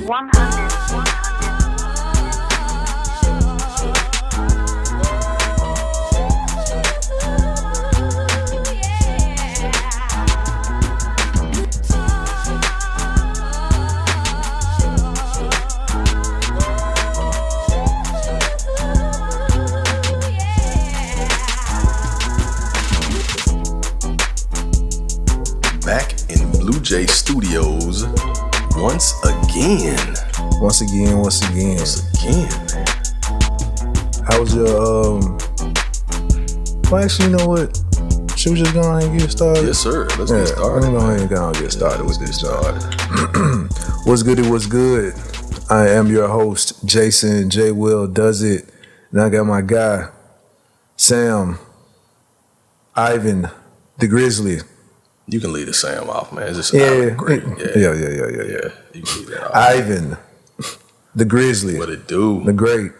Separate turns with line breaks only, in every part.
Back in Blue Jay Studios once again.
Once again,
man.
How was your well, actually, you know what? Should we just go ahead and get started?
Yes, sir. Let's get started.
Let's go ahead and get started with this. What's good? It was good. I am your host, Jason JWilldoes, and I got my guy, Sam, Ivan, the Grizzly.
You can leave the Sam off, man. It's just
Yeah.
great.
Yeah.
You can leave that off.
Ivan, the Grizzly.
What it do?
The great.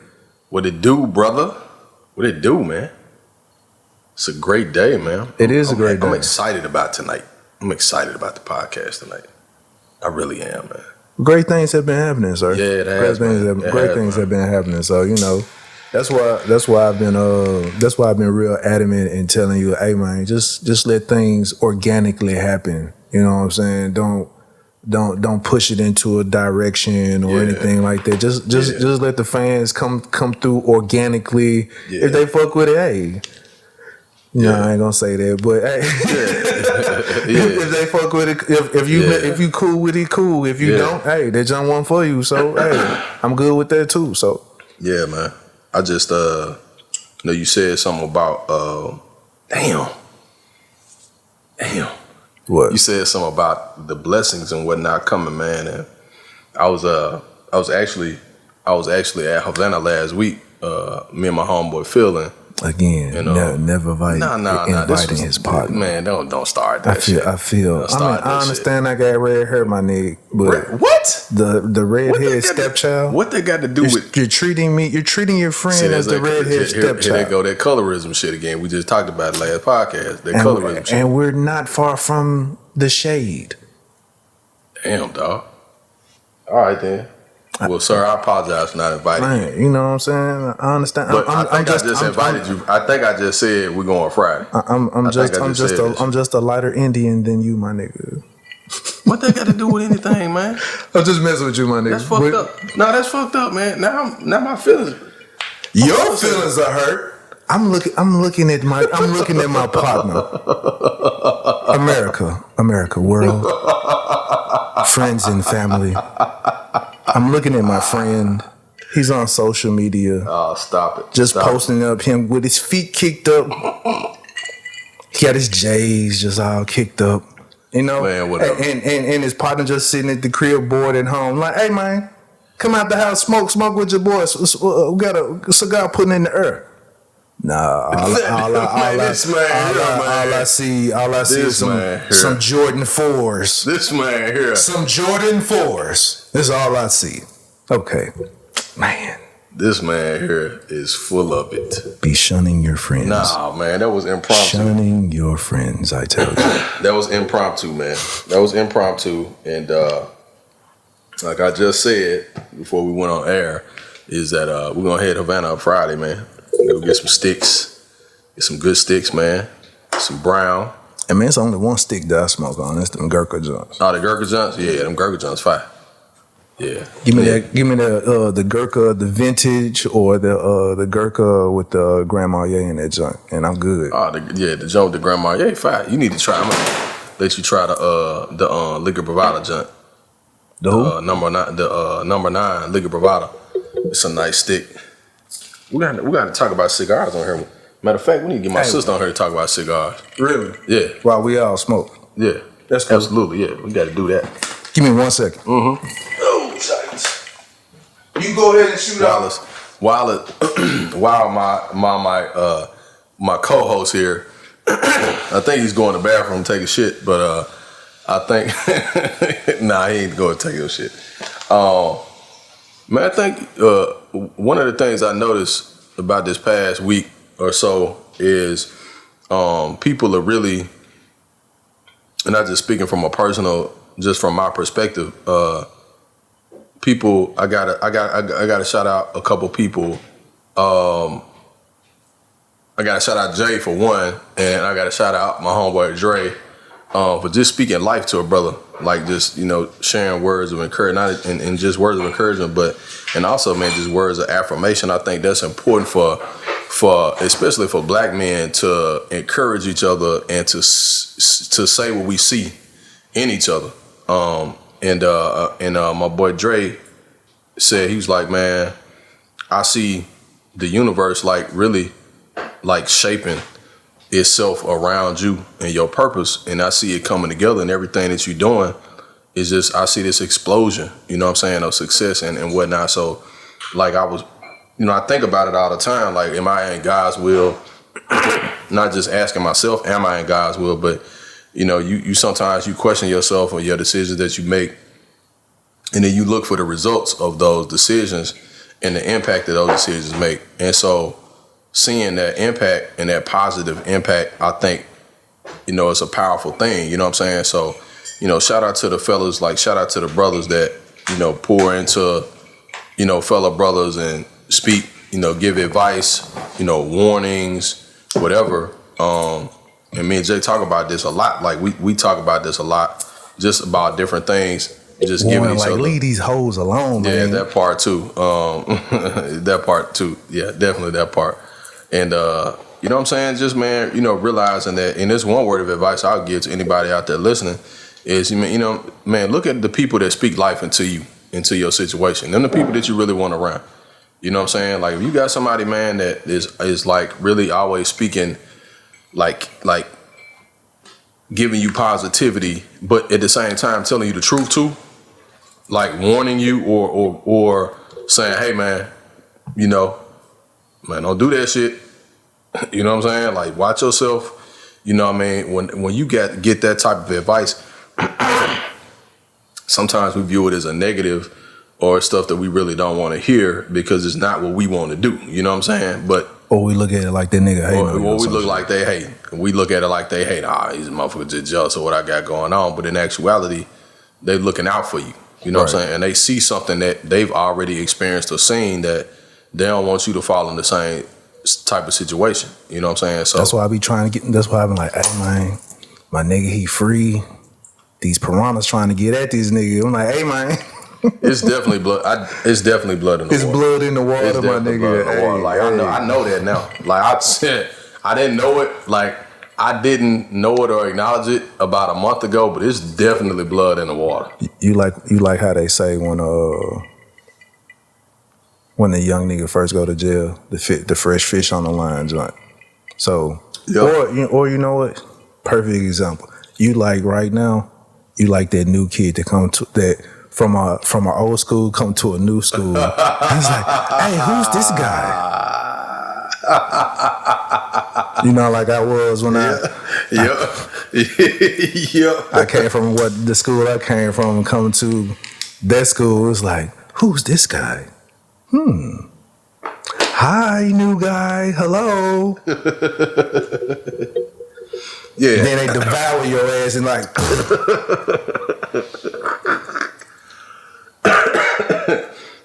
What it do, brother? What it do, man? It's a great day, man.
It is a great day.
I'm excited about tonight. I'm excited about the podcast tonight. I really am, man.
Great things have been happening, sir.
Yeah, it has.
Great things have been happening. So that's why I've been real adamant in telling you, hey man, just let things organically happen. You know what I'm saying? Don't push it into a direction or anything like that. Just let the fans come through organically.
Yeah.
If they fuck with it, hey. No, I ain't gonna say that, but hey, if they fuck with it, if you cool with it, cool. If you don't, hey, that jump one for you. So hey, I'm good with that too. So
yeah, man. I just know you said something about damn.
What?
You said something about the blessings and whatnot coming, man. And I was actually at Havana last week. Me and my homeboy Phil.
Again, never inviting his partner.
Man, don't start that shit.
I understand I got red hair, my nigga, but
what?
The redhead stepchild?
What they got to do with
you're treating your friend as the redhead stepchild?
Here they go, that colorism shit again. We just talked about it last podcast. That colorism shit.
And we're not far from the shade.
Damn, dog. All right then. Well, sir, I apologize for not inviting you.
You know what I'm saying? I understand.
But I think I just invited you. I think I just said we're going Friday.
I'm just a lighter Indian than you, my nigga.
What that got to do with anything, man?
I'm just messing with you, my nigga.
That's fucked up. No, that's fucked up, man. Now my feelings.
Your feelings are hurt. I'm looking at my partner. America, world, friends and family. I'm looking at my friend. He's on social media.
Oh, stop it.
Just posting up him with his feet kicked up. He got his J's just all kicked up. You know?
Man, whatever.
And his partner just sitting at the crib bored at home. Like, hey man, come out the house, smoke with your boys. We got a cigar putting in the air. Nah, all I see is some Jordan 4s.
This man here.
Some Jordan 4s. That's all I see. Okay. Man.
This man here is full of it.
Be shunning your friends.
Nah, man, that was impromptu.
Shunning your friends, I tell you.
That was impromptu, man. That was impromptu. And like I just said before we went on air, is that we're going to head to Havana up Friday, man. Go get some sticks. Get some good sticks, man. Some brown.
And man, it's only one stick that I smoke on. That's them Gurkha joints.
Oh, the Gurkha joints? Yeah, them Gurkha joints fire. Yeah.
Give me the Gurkha, the vintage, or the Gurkha with the Grand Marnier in that joint, and I'm good.
Oh, the joint with the Grand Marnier fire. You need to try. I'm gonna let you try the Liga Bravada joint.
The who?
Number 9 Liga Bravada. It's a nice stick. We got to talk about cigars on here. Matter of fact, we need to get my sister on here to talk about cigars.
Really?
Yeah.
While we all smoke.
Yeah.
That's cool.
Absolutely. Yeah. We got to do that.
Give me 1 second.
Mm-hmm.
Oh, silence. You go ahead and shoot out.
While my co-host here, I think he's going to the bathroom to take a shit, but I think nah, he ain't going to take no shit. Man, I think one of the things I noticed about this past week or so is people are really, and not just speaking from a personal, just from my perspective, people, I gotta shout out a couple people. I gotta shout out Jay for one, and I gotta shout out my homeboy Dre for just speaking life to a brother, like just sharing words of encouragement, and just words of encouragement, and also, man, just words of affirmation. I think that's important for especially for black men to encourage each other and to say what we see in each other. And my boy Dre said, he was like, man, I see the universe like really like shaping itself around you and your purpose, and I see it coming together, and everything that you're doing is just, I see this explosion, you know what I'm saying, of success and whatnot. So like I was, I think about it all the time, like, am I in God's will? Not just asking myself, am I in God's will? But you sometimes you question yourself or your decisions that you make, and then you look for the results of those decisions and the impact that those decisions make. And so seeing that impact and that positive impact, I think, it's a powerful thing, you know what I'm saying? So, shout out to the fellas, like shout out to the brothers that, pour into, fellow brothers and speak, give advice, warnings, whatever. And me and Jay talk about this a lot. Like we talk about this a lot, just about different things. Just giving each other,
leave these hoes alone, man.
Yeah, that part too. That part too. Yeah, definitely that part. And you know what I'm saying? Just, man, realizing that, and this one word of advice I'll give to anybody out there listening is, man, look at the people that speak life into you, into your situation. Them the people that you really want around. You know what I'm saying? Like, if you got somebody, man, that is like really always speaking like giving you positivity, but at the same time telling you the truth too, like warning you or saying, hey, man, man, don't do that shit. You know what I'm saying? Like, watch yourself. You know what I mean? When you get that type of advice, sometimes we view it as a negative or stuff that we really don't want to hear because it's not what we want to do. You know what I'm saying?
Or we look at it like that nigga hate.
Or we look like they hate. We look at it like they hate. These motherfuckers just jealous of what I got going on. But in actuality, they looking out for you. You know what I'm saying? And they see something that they've already experienced or seen that they don't want you to fall in the same type of situation. You know what I'm saying? So
that's why I be trying to get. That's why I've been like, hey, man, my nigga, he free. These piranhas trying to get at these niggas. I'm like, hey, man.
It's definitely blood. It's definitely blood in the water.
It's blood in the water, my nigga.
Blood in the water. Like, I know that now. Like I said, I didn't know it. Like I didn't know it or acknowledge it about a month ago, but it's definitely blood in the water. You
like how they say when the young nigga first go to jail, the fresh fish on the line joint. So, yep. or you know what? Perfect example. You like right now, you like that new kid that come to that from our old school come to a new school. I was like, hey, who's this guy? Like I was when I came from the school I came from and coming to that school. It was like, who's this guy? Hi, new guy. Hello.
Yeah.
Then they devour your ass and like.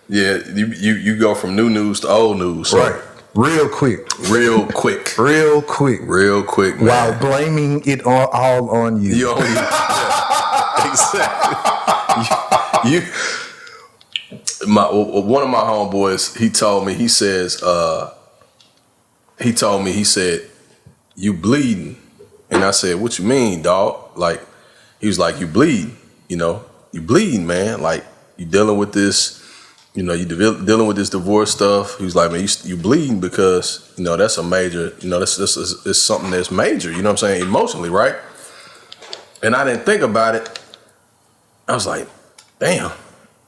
Yeah, you go from new news to old news. So.
Right. Real quick, man. While blaming it all on you.
Exactly. One of my homeboys, he told me, he said, you bleeding. And I said, what you mean, dog? Like, he was like, you bleed, you bleeding, man. Like, you dealing with this, you dealing with this divorce stuff. He was like, man, you bleeding because, that's a major, it's something that's major, you know what I'm saying, emotionally, right? And I didn't think about it. I was like, damn.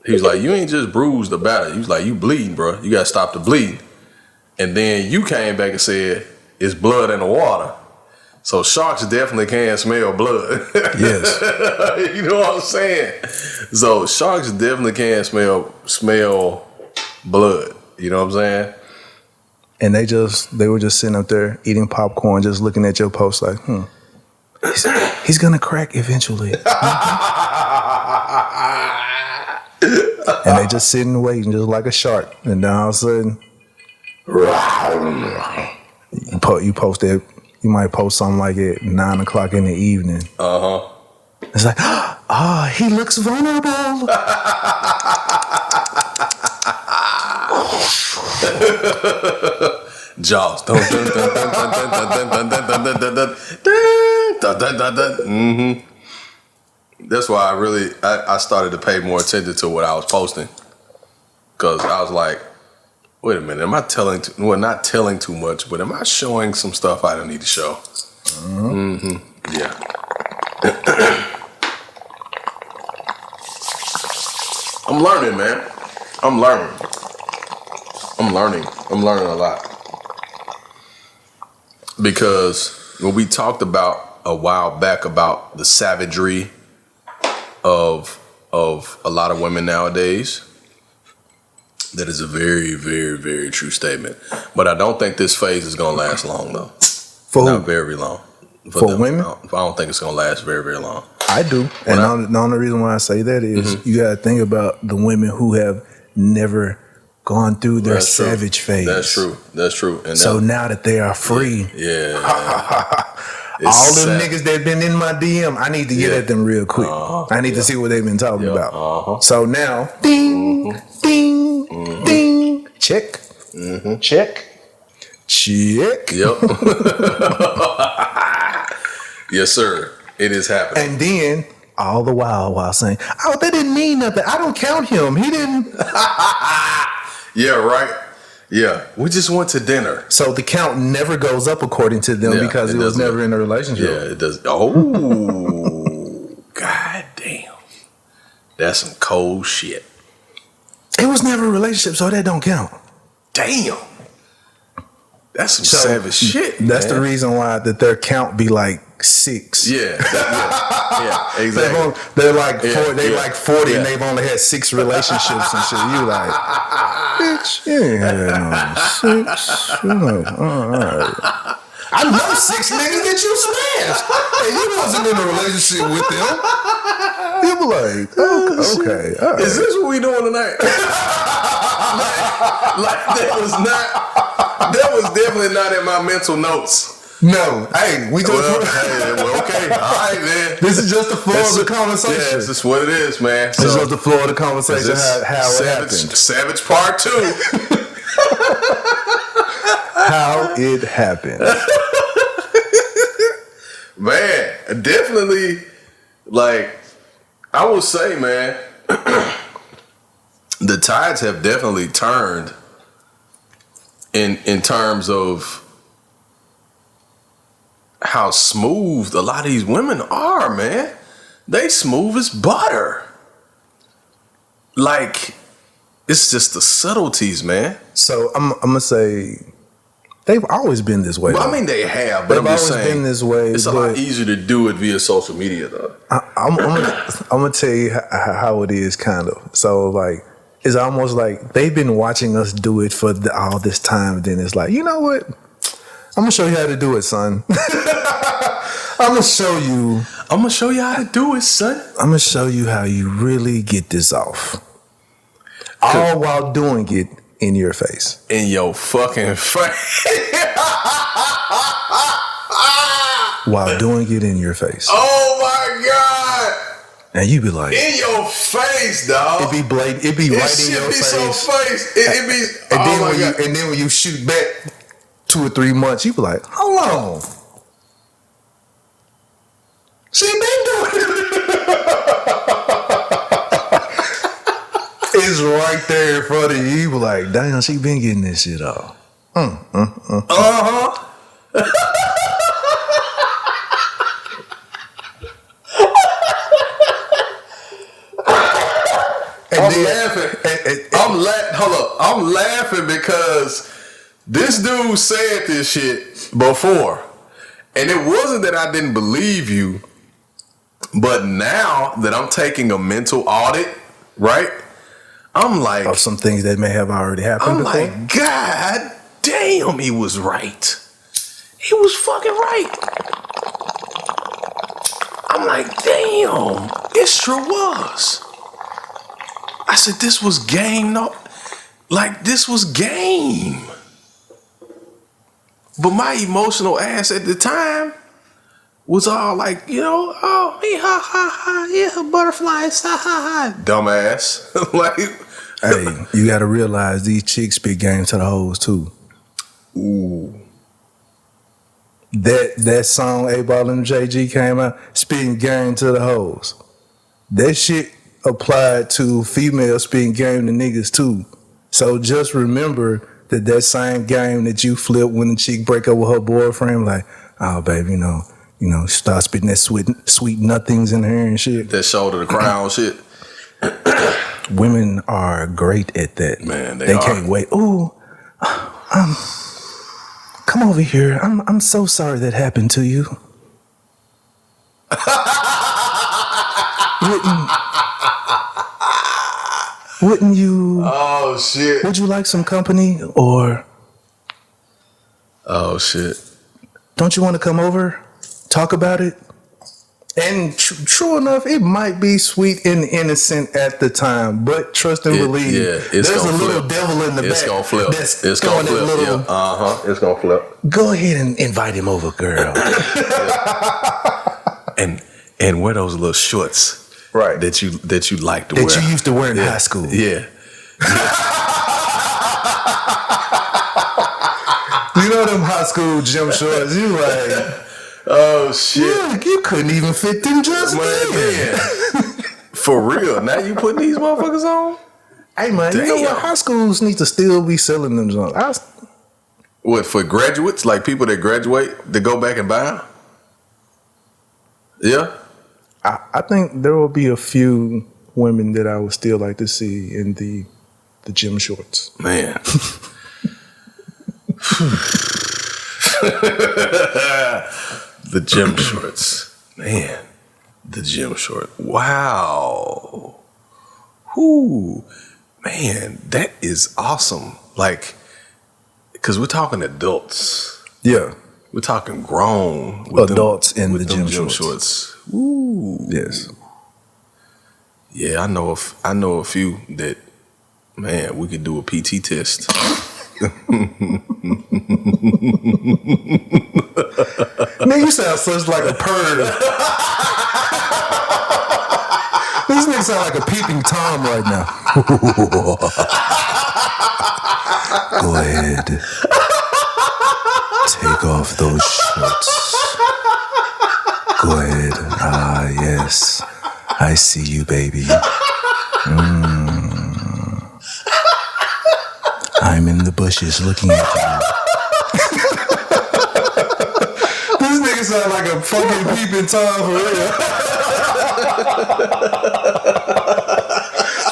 He was like, you ain't just bruised about it. He was like, you bleeding, bro. You got to stop the bleeding. And then you came back and said, it's blood in the water. So sharks definitely can smell blood.
Yes.
You know what I'm saying? So sharks definitely can smell blood. You know what I'm saying?
And they were just sitting up there eating popcorn, just looking at your post like, he's gonna crack eventually. And they just sitting waiting, just like a shark. And then all of a sudden, you post that. You might post something like at 9 o'clock in the evening. It's like, he looks vulnerable.
Jaws. That's why I started to pay more attention to what I was posting, because I was like, wait a minute, am I not telling too much, but am I showing some stuff I don't need to show? Yeah. I'm learning, man. I'm learning a lot. Because when we talked about a while back about the savagery of a lot of women nowadays, that is a very, very, very true statement. But I don't think this phase is going to last long, though. Not very long.
For women?
I don't think it's going to last very, very long.
I do. And the only reason why I say that is you got to think about the women who have never gone through their savage phase.
That's true. And
so now that they are free, all them niggas that been in my DM, I need to get at them real quick. I need to see what they've been talking about. So now, ding, ding, ding, check, check.
Yep. Yes, sir. It is happening.
And then all the while saying, "Oh, that didn't mean nothing. I don't count him. He didn't."
Yeah, right. Yeah, we just went to dinner.
So the count never goes up according to them because it was never in a relationship.
Yeah, it does. Oh, god damn. That's some cold shit.
It was never a relationship, so that don't count.
Damn. That's some savage shit.
That's the reason why that their count be like 6.
Yeah, exactly.
They're like 40 and they've only had 6 relationships and shit. You like, bitch, you ain't had no 6. All right. I know 6 niggas that you smashed, and you wasn't in a relationship with them. You be like, okay, all right.
Is this what we doing tonight? like that was definitely not in my mental notes.
No, hey, we just
okay, all right, man.
This is just the floor of the conversation.
Yeah, this is what it is, man.
This is just the floor of the conversation. How it happened.
Savage Part 2.
How it happened.
Man, definitely, like, I will say, man, the tides have definitely turned in terms of how smooth a lot of these women are, man. They smooth as butter. Like, it's just the subtleties, man.
So I'm gonna say they've always been this way.
Well, I mean, they have, but I'm just saying,
been this way.
It's a lot easier to do it via social media, though.
I'm gonna tell you how it is, kind of. So, like, it's almost like they've been watching us do it for all this time. Then it's like, you know what? I'm gonna show you how to do it, son. I'm gonna show you
how to do it, son.
I'm gonna show you how you really get this off. All while doing it in your face.
In your fucking face.
While doing it in your face.
Oh my God.
And you be like,
in your face, dog.
It be blatant. It be right in your face.
So face. It be.
And then when you shoot back 2 or 3 months, you be like, how long? She been doing it. It's right there in front of you. You be like, damn, she been getting this shit off.
I'm laughing because this dude said this shit before. And it wasn't that I didn't believe you, but now that I'm taking a mental audit, right? I'm like,
of some things that may have already happened before.
I'm like, God damn, he was right. He was fucking right. I'm like, damn, it sure was. I said, this was game. No, like this was game. But my emotional ass at the time was all like, oh, me, ha, ha, ha, yeah, butterflies, ha, ha, ha. Dumbass. Like,
hey, you got to realize these chicks spit game to the hoes too.
Ooh.
That song, A-Ball and JG came out, spitting game to the hoes. That shit applied to females spitting game to niggas too. So just remember that same game that you flip when the chick break up with her boyfriend, like, oh baby, start spitting that sweet nothings in her and shit.
That shoulder to crown shit.
Women are great at that.
Man,
they can't wait. Ooh, come over here. I'm so sorry that happened to you. Wouldn't you?
Oh shit!
Would you like some company or?
Oh shit!
Don't you want to come over, talk about it? And true enough, it might be sweet and innocent at the time, but trust and believe, there's a little devil in the back.
It's gonna flip.
It's gonna flip.
It's gonna flip.
Go ahead and invite him over, girl.
and wear those little shorts. Right. That you like to wear.
That you used to wear in high school.
Yeah.
You know them high school gym shorts. You like,
oh shit.
You couldn't even fit them just man.
For real. Now you putting these motherfuckers on?
Hey man,
damn.
You know what? High schools need to still be selling them songs.
What, for graduates? Like people that graduate to go back and buy them? Yeah.
I think there will be a few women that I would still like to see in the gym shorts.
Man. The gym shorts. Man. The gym short. Wow. Whoo. Man, that is awesome. Like, because we're talking adults.
Yeah.
We're talking grown
adults in the gym shorts.
Ooh.
Yes.
Yeah, I know a few that, man, we could do a PT test.
Man, you sound such like a perv. This nigga sound like a peeping Tom right now. Go ahead. Take off those shorts. Go ahead. Ah, yes. I see you, baby. I'm in the bushes looking at you. This nigga sound like a fucking peeping Tom for real.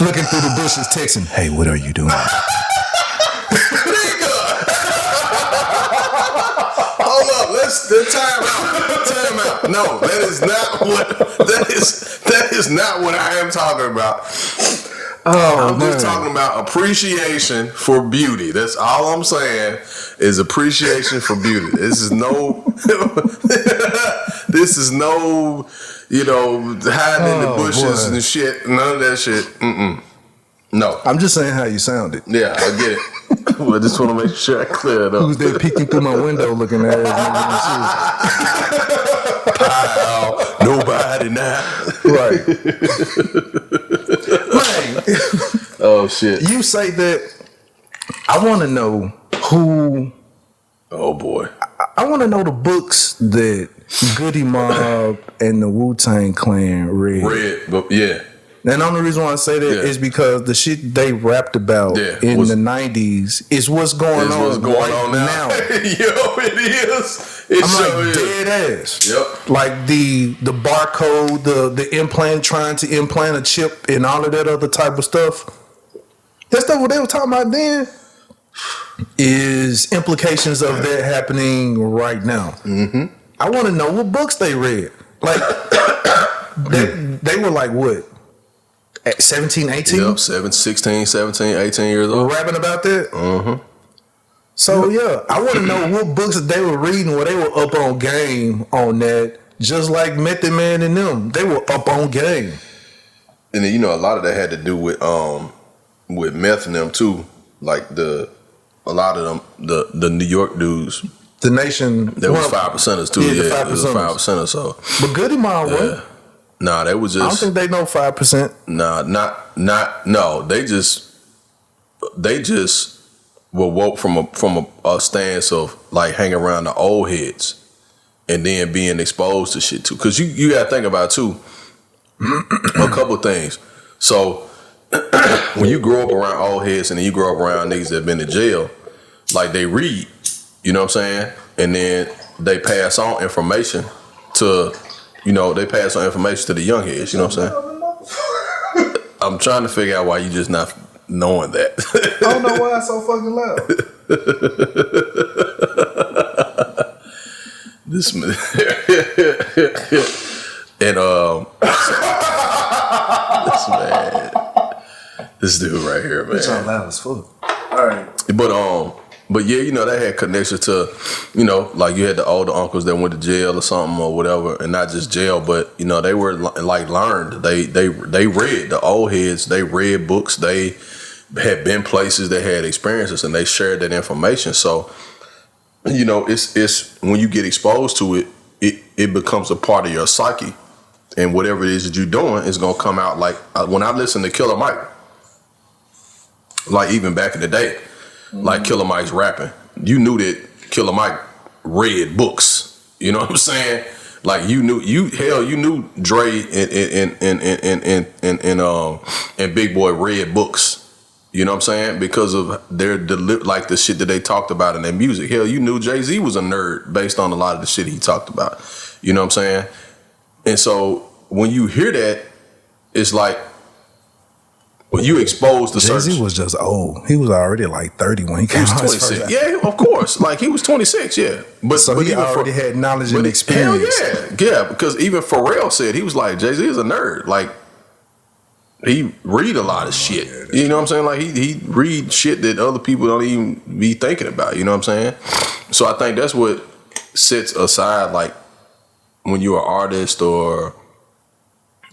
Looking through the bushes, texting, hey, what are you doing?
Hold up, let's time out. No, that is not what I am talking about. I'm just talking about appreciation for beauty. That's all I'm saying is appreciation for beauty. This is no hiding in the bushes and shit. None of that shit. No.
I'm just saying how you sounded.
Yeah, I get it. I just want to make sure I clear it up.
Who's there peeking through my window looking at us?
Nobody now.
Right. Right.
Oh shit.
You say that. I want to know who.
Oh boy.
I want to know the books that Goody Mob and the Wu-Tang Clan read.
But yeah.
And the only reason why I say that is because the shit they rapped about in the 90s is what's going on now.
Yo, it is. It
I'm like dead ass.
Yep.
Like the barcode, the implant, trying to implant a chip and all of that other type of stuff. That stuff what they were talking about then is implications of that happening right now. Mm-hmm. I want to know what books they read. Like they were like what? At 17, 18?
Yep, 16, 17, 18 years old.
Rapping about that?
Mm-hmm.
So, yeah, I want to know what books that they were reading where they were up on game on that, just like Method Man and them. They were up on game.
and then, you know, a lot of that had to do with meth and them too. Like a lot of them, the New York dudes.
The Nation.
There was 5%ers too. Yeah, it was 5%ers. So,
but Goody Mob, what?
Nah, they was just.
I don't think they know 5%.
Nah, no. They just were woke from a stance of like hanging around the old heads, and then being exposed to shit too. Because you got to think about too a couple things. So when you grow up around old heads, and then you grow up around niggas that been to jail, like they read. You know what I'm saying? And then they pass on information to, you know, they pass on information to the young heads. You know what I'm saying? I'm trying to figure out why you just not knowing that.
I don't know why it's so fucking loud.
This man. And this man, this dude right here, man.
It's all loud as fuck. All right.
But yeah, you know, they had connections to, you know, like you had the older uncles that went to jail or something or whatever, and not just jail, but you know, they were like learned. They read, the old heads. They read books. They had been places. They had experiences, and they shared that information. So, you know, it's when you get exposed to it, it becomes a part of your psyche, and whatever it is that you're doing is gonna come out. Like when I listened to Killer Mike, like even back in the day. Like Killer Mike's rapping, you knew that Killer Mike read books. You know what I'm saying? Like you knew Dre and Big Boy read books. You know what I'm saying? Because of their like the shit that they talked about in their music. Hell, you knew Jay-Z was a nerd based on a lot of the shit he talked about. You know what I'm saying? And so when you hear that, it's like. When you exposed to
Jay-Z
search,
was just old. He was already like 30 when he came out.
26. Yeah, of course. Like he was 26. Yeah, but
he already had knowledge and experience.
Hell yeah. Because even Pharrell said he was like Jay-Z is a nerd. Like he read a lot of shit. You know what I'm saying? Like he read shit that other people don't even be thinking about. You know what I'm saying? So I think that's what sets aside like when you're an artist, or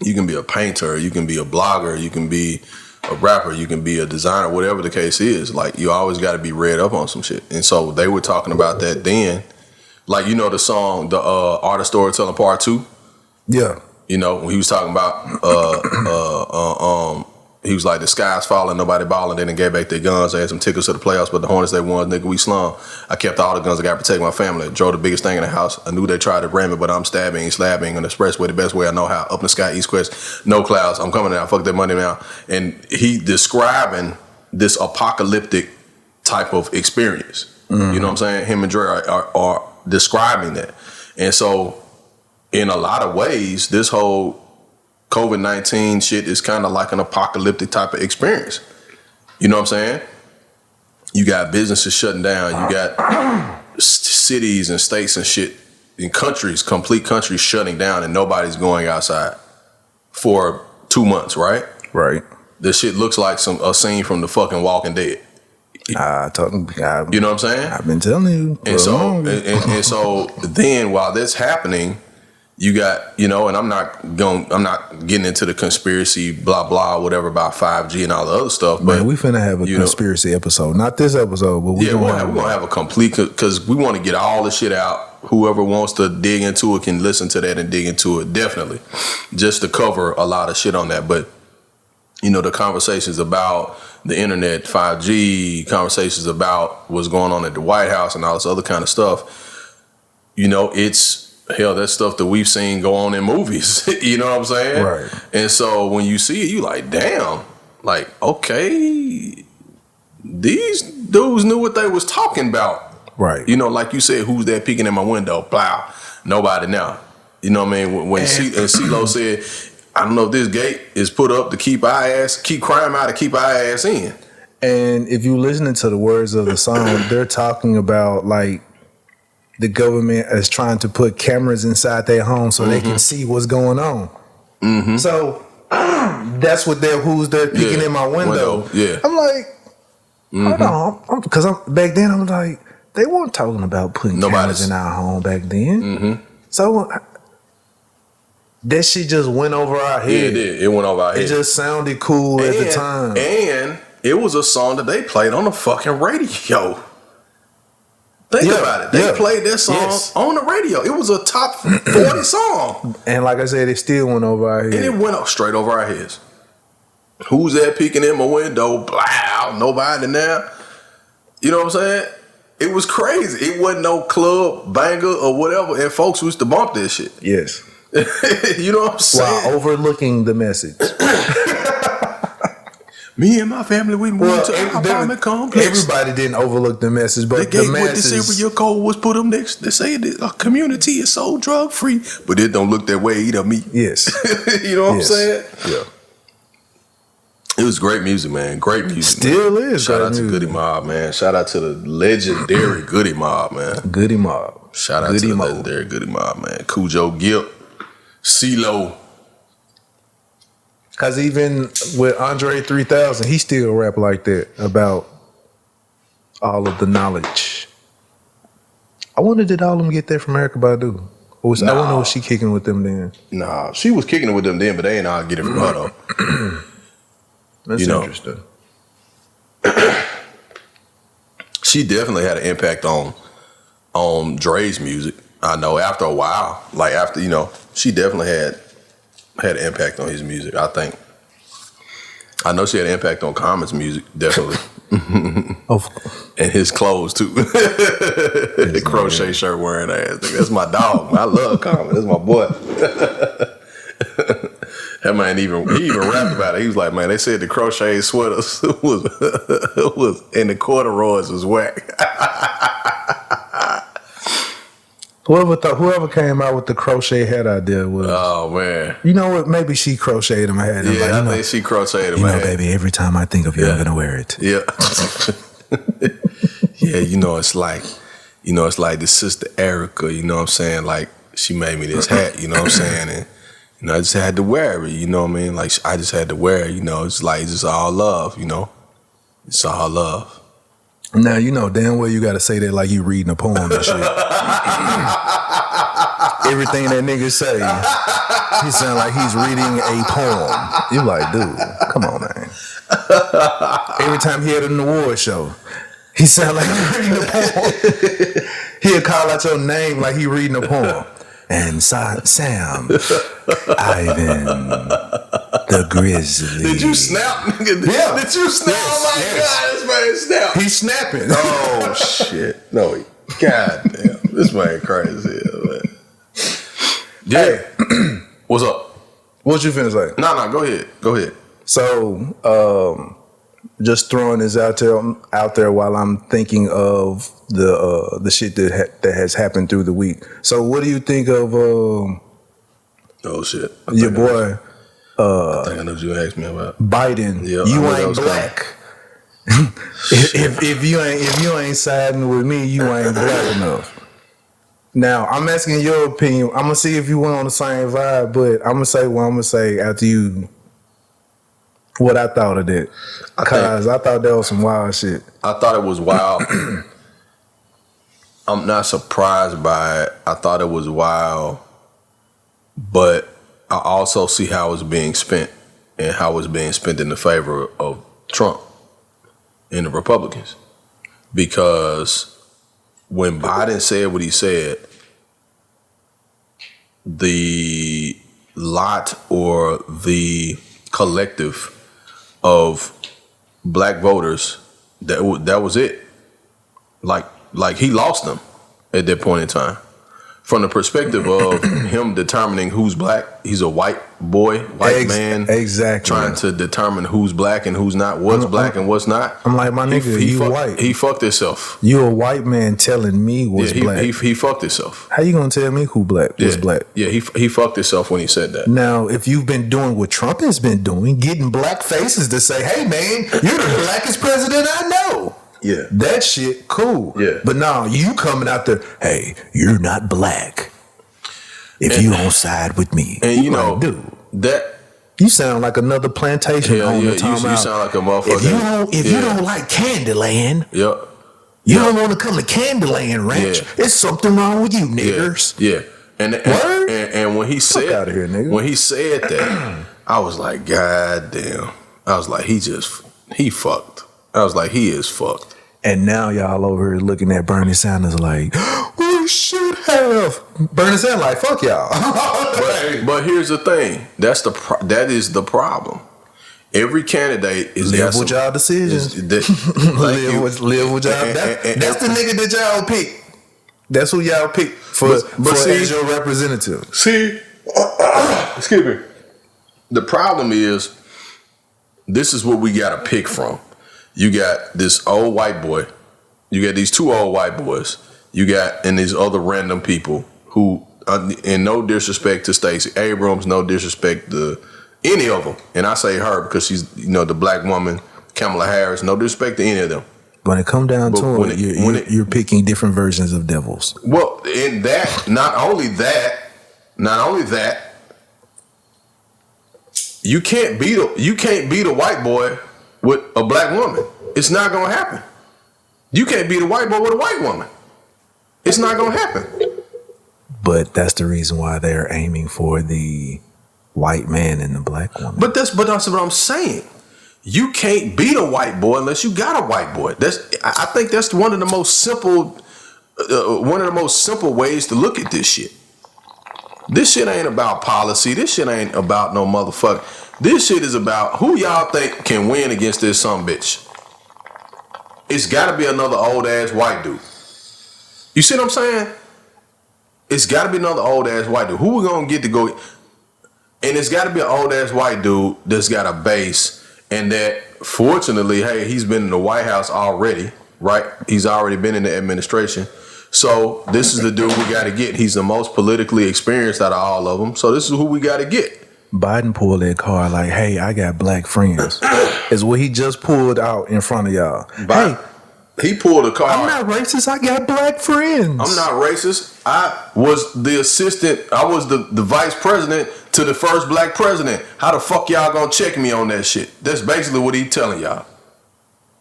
you can be a painter, you can be a blogger, you can be a rapper, you can be a designer, whatever the case is. Like you always got to be read up on some shit. And so they were talking about that then. Like, you know, the song, the Art of Storytelling Part 2.
Yeah.
You know, when he was talking about, he was like, the sky's falling, nobody balling. They done gave back their guns. They had some tickets to the playoffs, but the Hornets, they won. Nigga, we slum. I kept all the guns. I got to protect my family. Drove the biggest thing in the house. I knew they tried to ram me, but I'm stabbing and slabbing on the expressway the best way I know how. Up in the sky, east, west, no clouds. I'm coming down. Fuck that money now. And he describing this apocalyptic type of experience. Mm-hmm. You know what I'm saying? Him and Dre are describing that. And so, in a lot of ways, this whole COVID-19 shit is kind of like an apocalyptic type of experience. You know what I'm saying? You got businesses shutting down. You got cities and states and shit in countries, complete countries shutting down, and nobody's going outside for 2 months, right?
Right.
This shit looks like a scene from the fucking Walking Dead. You know what I'm saying?
I've been telling you.
And so then while that's happening, you got, you know, and I'm not getting into the conspiracy, blah, blah, whatever about 5G and all the other stuff. But
man, we finna have a conspiracy episode. Not this episode, but we're gonna
have a complete, because we want to get all the shit out. Whoever wants to dig into it can listen to that and dig into it, definitely. Just to cover a lot of shit on that. But, you know, the conversations about the internet, 5G, conversations about what's going on at the White House and all this other kind of stuff, you know, it's, hell, that's stuff that we've seen go on in movies. You know what I'm saying?
Right.
And so when you see it, you like, damn, like, okay, these dudes knew what they was talking about.
Right.
You know, like you said, who's that peeking in my window? Blah. Nobody now. You know what I mean? When CeeLo said, I don't know if this gate is put up to keep crime out, to keep our ass in.
And if you listening to the words of the song, they're talking about like the government is trying to put cameras inside their home so they can see what's going on. Mm-hmm. So that's what who's there peeking in my window.
Yeah.
I'm like, hold on, because back then I'm like, they weren't talking about putting cameras in our home back then. Mm-hmm. So that shit just went over our head.
Yeah, it did. It went over our head.
It just sounded cool at the time.
And it was a song that they played on the fucking radio. Think about it. They played that song on the radio. It was a top 40 song.
And like I said, it still went over our head.
And it went up straight over our heads. Who's that peeking in my window? Blah, nobody now. You know what I'm saying? It was crazy. It wasn't no club banger or whatever. And folks used to bump that shit.
Yes.
You know what I'm saying?
While overlooking the message.
Me and my family, we moved to an apartment complex.
Everybody didn't overlook the message, but
the gate
the masses,
with the cereal code was put them next. They say the community is so drug free, but it don't look that way either. Me,
yes,
you know what I'm saying?
Yeah,
it was great music, man. Great music.
Still
man.
is.
Shout out to Goody Mob, man. Shout out to the legendary Goody Mob, man.
Goody Mob.
Shout out to the legendary Goody Mob, man. Cujo Gilt, CeeLo.
Cause even with Andre 3000, he still rap like that about all of the knowledge. I wonder, did all of them get that from Erykah Badu? Or I wonder, was she kicking with them then?
Nah, she was kicking it with them then, but they ain't all get it from her though.
That's interesting.
She definitely had an impact on Dre's music. I know after a while, like after, you know, she definitely had an impact on his music, I think. I know she had an impact on Common's music, definitely. And his clothes too. The crochet shirt wearing ass. That's my dog. I love Common. That's my boy. That man he even rapped about it. He was like, man, they said the crochet sweaters was and the corduroys was whack.
Whoever came out with the crochet hat idea was.
Oh man!
You know what? Maybe she crocheted him a hat.
Yeah, I think she crocheted him a hat.
Baby, every time I think of you, I'm gonna wear it.
Yeah. Yeah, it's like the sister Erica. You know what I'm saying? Like she made me this hat. You know what I'm saying? And I just had to wear it. You know what I mean? Like I just had to wear it. It's like it's just all love. It's all love.
Now you know damn well you gotta say that like you reading a poem and shit. Everything that nigga say, he sound like he's reading a poem. You like, dude, come on, man. Every time he had an award show, he sound like he's reading a poem. He'll call out your name like he reading a poem. And Sam, Ivan, the Grizzly.
Did you snap?
Yeah.
Did you snap? Oh my God, this man snap.
He's snapping.
Oh shit. No, God damn. This man crazy, man. Yeah. Hey. What's up?
What you finna say?
No, go ahead.
So, just throwing this out there while I'm thinking of the shit that has happened through the week. So, what do you think of
oh shit,
your boy?
I think I know what you asked me about
Biden.
Yeah,
you ain't black. if you ain't siding with me, you ain't black enough. Now, I'm asking your opinion. I'm gonna see if you went on the same vibe, but I'm gonna say what I'm gonna say after you. What I thought of that, because I thought that was some wild shit.
I thought it was wild. I'm not surprised by it. I thought it was wild, but I also see how it's being spent and how it's being spent in the favor of Trump and the Republicans. Because when Biden said what he said, the lot or the collective of black voters, that was it. Like he lost them at that point in time. From the perspective of him determining who's black, he's a white man,
exactly,
trying to determine who's black and who's not, what's black and what's not.
I'm like, my nigga, white.
He fucked himself.
You a white man telling me what's black.
He fucked himself.
How you gonna tell me who black was black?
Yeah, he fucked himself when he said that.
Now, if you've been doing what Trump has been doing, getting black faces to say, hey man, you're the blackest president I know.
Yeah.
That shit, cool.
Yeah.
But now you coming out there, hey, you're not black. If you don't side with me.
And you know,
like, dude,
that
you sound like another plantation owner.
You sound like a motherfucker.
If you don't like Candyland, you don't want to come to Candyland Ranch. There's something wrong with you niggers.
Yeah. And when he said
Fuck outta here, nigga.
when he said that, I was like, God damn. I was like, he fucked. I was like, he is fucked.
And now y'all over here looking at Bernie Sanders like, we should have. Bernie Sanders like, fuck y'all.
but here's the thing. That is the problem. Every candidate is
live with y'all decisions. Live with y'all. That's the nigga that y'all pick. That's who y'all pick for as your representative.
See, excuse me. The problem is, this is what we got to pick from. You got this old white boy. You got these two old white boys. You got and these other random people who, in no disrespect to Stacey Abrams, no disrespect to any of them, and I say her because she's the black woman, Kamala Harris. No disrespect to any of them. When it come down to it, you're picking different versions of devils. Well, in that, not only that, you can't beat a white boy with a black woman. It's not gonna happen. You can't beat a white boy with a white woman. It's not gonna happen. But that's the reason why they're aiming for the white man and the black woman. But that's what I'm saying. You can't beat a white boy unless you got a white boy. I think that's one of the most simple ways to look at this shit. This shit ain't about policy. This shit ain't about no motherfucker. This shit is about who y'all think can win against this some bitch. It's got to be another old ass white dude. You see what I'm saying? It's got to be another old ass white dude. Who we gonna get to go? And it's got to be an old ass white dude that's got a base. And that, fortunately, hey, he's been in the White House already, right? He's already been in the administration. So this is the dude we got to get. He's the most politically experienced out of all of them. So this is who we got to get. Biden pulled that card like, hey, I got black friends. Is what he just pulled out in front of y'all. Hey, he pulled a card. I'm not racist. I got black friends. I'm not racist. I was the assistant. I was the vice president to the first black president. How the fuck y'all gonna check me on that shit? That's basically what he telling y'all.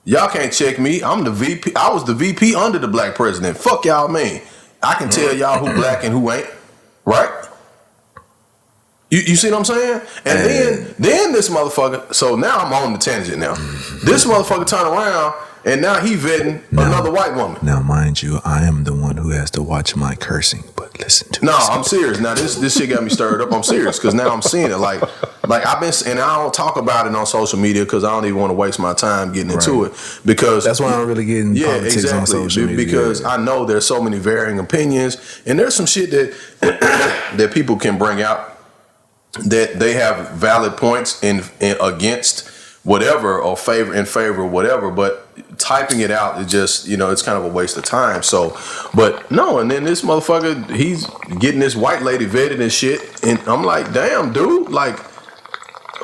Y'all can't check me. I'm the VP. I was the VP under the black president. Fuck y'all mean. I can tell y'all who black and who ain't. Right? You see what I'm saying? And then this motherfucker, so now I'm on the tangent now. This motherfucker turn around and now he vetting another white woman. Now, mind you, I am the one who has to watch my cursing, but listen to me. No, I'm serious. Now this shit got me stirred up. I'm serious because now I'm seeing it. Like I've been, and I don't talk about it on social media because I don't even want to waste my time getting into it because that's why I'm really getting politics on social media. Because I know there's so many varying opinions and there's some shit that that people can bring out that they have valid points in against whatever or in favor of whatever, but typing it out is just, it's kind of a waste of time. So, but no, and then this motherfucker, he's getting this white lady vetted and shit, and I'm like, damn, dude, like,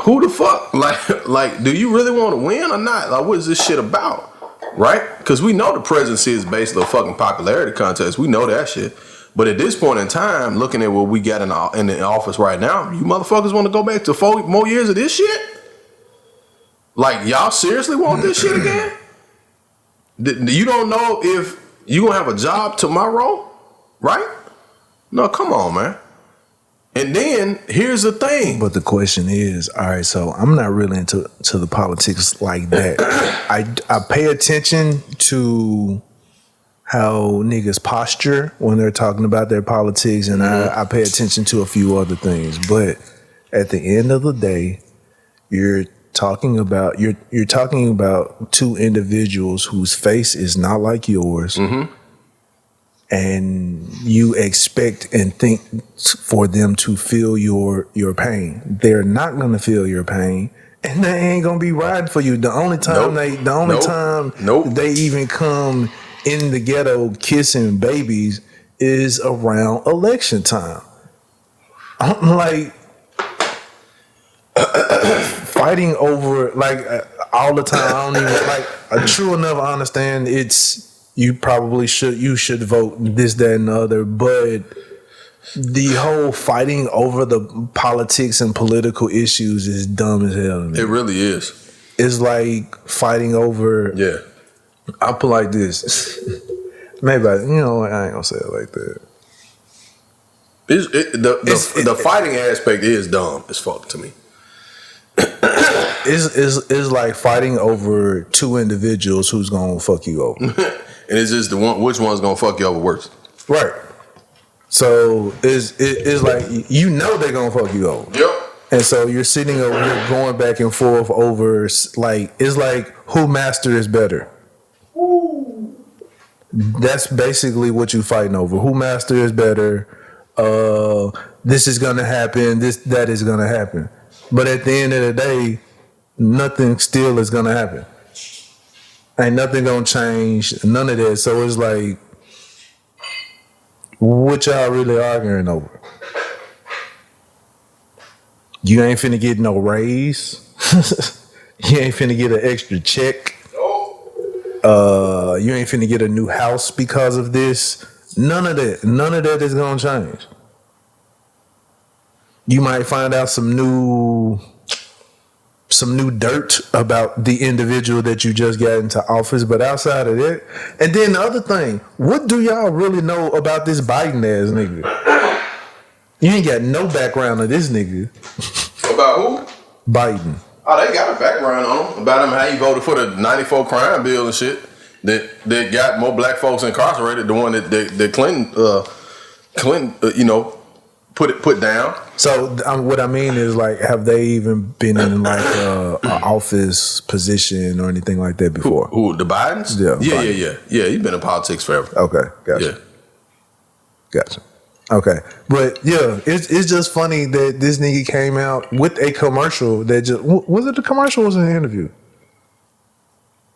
who the fuck? Like, do you really want to win or not? Like, what is this shit about? Right? Because we know the presidency is basically a fucking popularity contest. We know that shit. But at this point in time, looking at what we got in the office right now, you motherfuckers want to go back to 4 more years of this shit? Like, y'all seriously want this shit again? You don't know if you gonna have a job tomorrow, right? No, come on, man. And then here's the thing. But the question is, all right, so I'm not really into the politics like that. I pay attention to how niggas posture when they're talking about their politics, and I pay attention to a few other things. But at the end of the day, you're talking about two individuals whose face is not like yours, and you expect and think for them to feel your pain. They're not gonna feel your pain, and they ain't gonna be riding for you. The only time they even come in the ghetto kissing babies is around election time. I'm like fighting over all the time. I don't even true enough. I understand you should vote this, that, and the other, but the whole fighting over the politics and political issues is dumb as hell to me. It really is. It's like fighting over. Yeah. I'll put like this. Maybe I ain't gonna say it like that. The fighting aspect is dumb as fuck to me.
It's like fighting over two individuals who's gonna fuck you over.
And it's just which one's gonna fuck you over worse.
Right. So it's like you know they're gonna fuck you over.
Yep.
And so you're sitting over here going back and forth over like it's like who master is better. Ooh. That's basically what you fighting over. Who master is better. This is gonna happen. That is gonna happen. But at the end of the day, nothing still is gonna happen. Ain't nothing gonna change. None of that. So it's like, what y'all really arguing over? You ain't finna get no raise. You ain't finna get an extra check. You ain't finna get a new house because of this. None of that is gonna change. You might find out some new dirt about the individual that you just got into office, but outside of that, and then the other thing, what do y'all really know about this Biden ass nigga? You ain't got no background of this nigga.
About who?
Biden.
Oh, they got a background on him about him how he voted for the '94 crime bill and shit that got more black folks incarcerated. The one that Clinton, put down. So
what I mean is, like, have they even been in like an office position or anything like that before?
Who the Bidens? Yeah. He's been in politics forever.
Okay, gotcha. Okay, but yeah, it's just funny that this nigga came out with a commercial that just was it the commercial or was it an interview?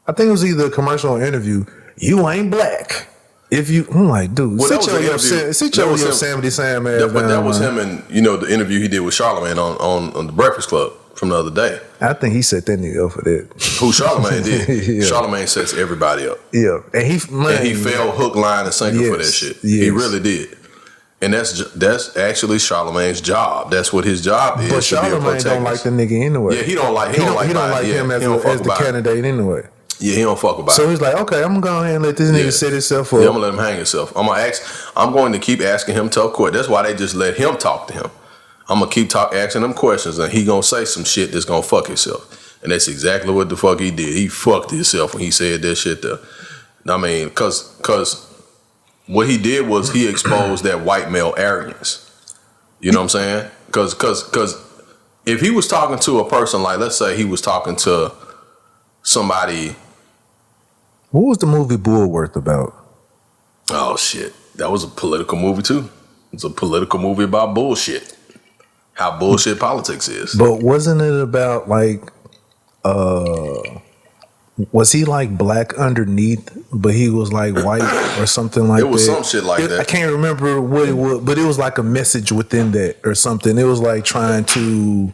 I think it was either a commercial or interview. You ain't black. If you, I'm like, dude, sit your Yosemite Sam ass down.
But that was him in the interview he did with Charlemagne on the Breakfast Club from the other day.
I think he set that nigga up for that.
Who Charlemagne did? Yeah. Charlemagne sets everybody up.
Yeah, and he
fell hook, line, and sinker for that shit. Yes. He really did. And that's actually Charlemagne's job. That's what his job is.
But Charlemagne don't like the nigga anyway.
Yeah, he don't like
him as the candidate anyway.
Yeah, he don't fuck about it.
So he's like, okay, I'm gonna go ahead and let this nigga set himself up.
Yeah, I'm gonna let him hang himself. I'm going to keep asking him tough questions. That's why they just let him talk to him. I'm gonna keep asking him questions, and he gonna say some shit that's gonna fuck himself. And that's exactly what the fuck he did. He fucked himself when he said that shit there. I mean, cause what he did was he exposed that white male arrogance. You know what I'm saying? Cause if he was talking to a person, like, let's say he was talking to somebody.
What was the movie Bullworth about?
Oh shit, that was a political movie too. It's a political movie about bullshit. How bullshit politics is.
But wasn't it about like, was he like black underneath, but he was like white or something like that?
It was some shit like that.
I can't remember what it was, but it was like a message within that or something. It was like trying to,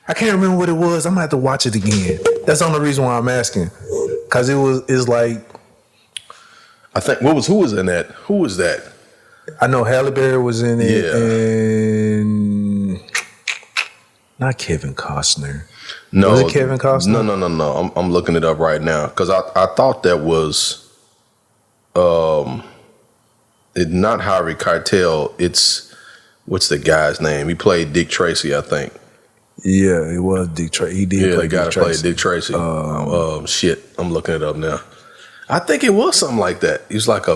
I can't remember what it was. I'm gonna have to watch it again. That's the only reason why I'm asking. Cause it's like,
I think who was in that? Who was that?
I know Halle Berry was in it, and not Kevin Costner.
No,
was it Kevin Costner?
No. I'm looking it up right now because I thought that was, it not Harvey Keitel. It's what's the guy's name? He played Dick Tracy, I think.
Yeah, it was Dick Tracy. He did play Dick Tracy.
Dick Tracy. Shit, I'm looking it up now. I think it was something like that. It was like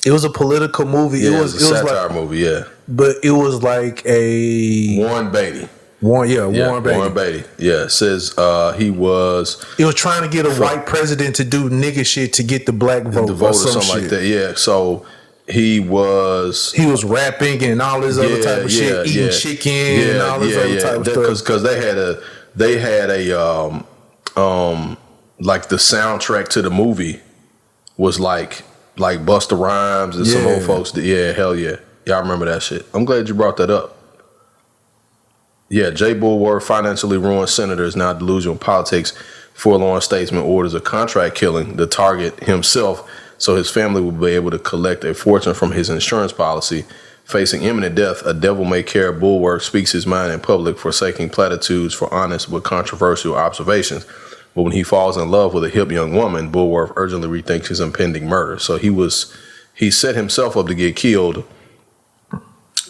it was a political movie.
Yeah, it was a satire movie. Yeah,
but it was like a
Warren Beatty.
Warren Beatty.
Warren Beatty. Yeah, it says he was.
He was trying to get a white president to do nigga shit to get the black vote,
or something like that. Yeah, so. He was
rapping and all this other type of shit, eating chicken and all this other type of stuff.
Because they had a like the soundtrack to the movie was like Busta Rhymes and some old folks. Hell yeah, I remember that shit. I'm glad you brought that up. Yeah, Jay Bullworth, financially ruined senator, is now delusional politics. Forlorn statesman orders a contract killing the target himself, so his family will be able to collect a fortune from his insurance policy. Facing imminent death, a devil-may-care Bullworth speaks his mind in public, forsaking platitudes for honest but controversial observations. But when he falls in love with a hip young woman, Bullworth urgently rethinks his impending murder. So he set himself up to get killed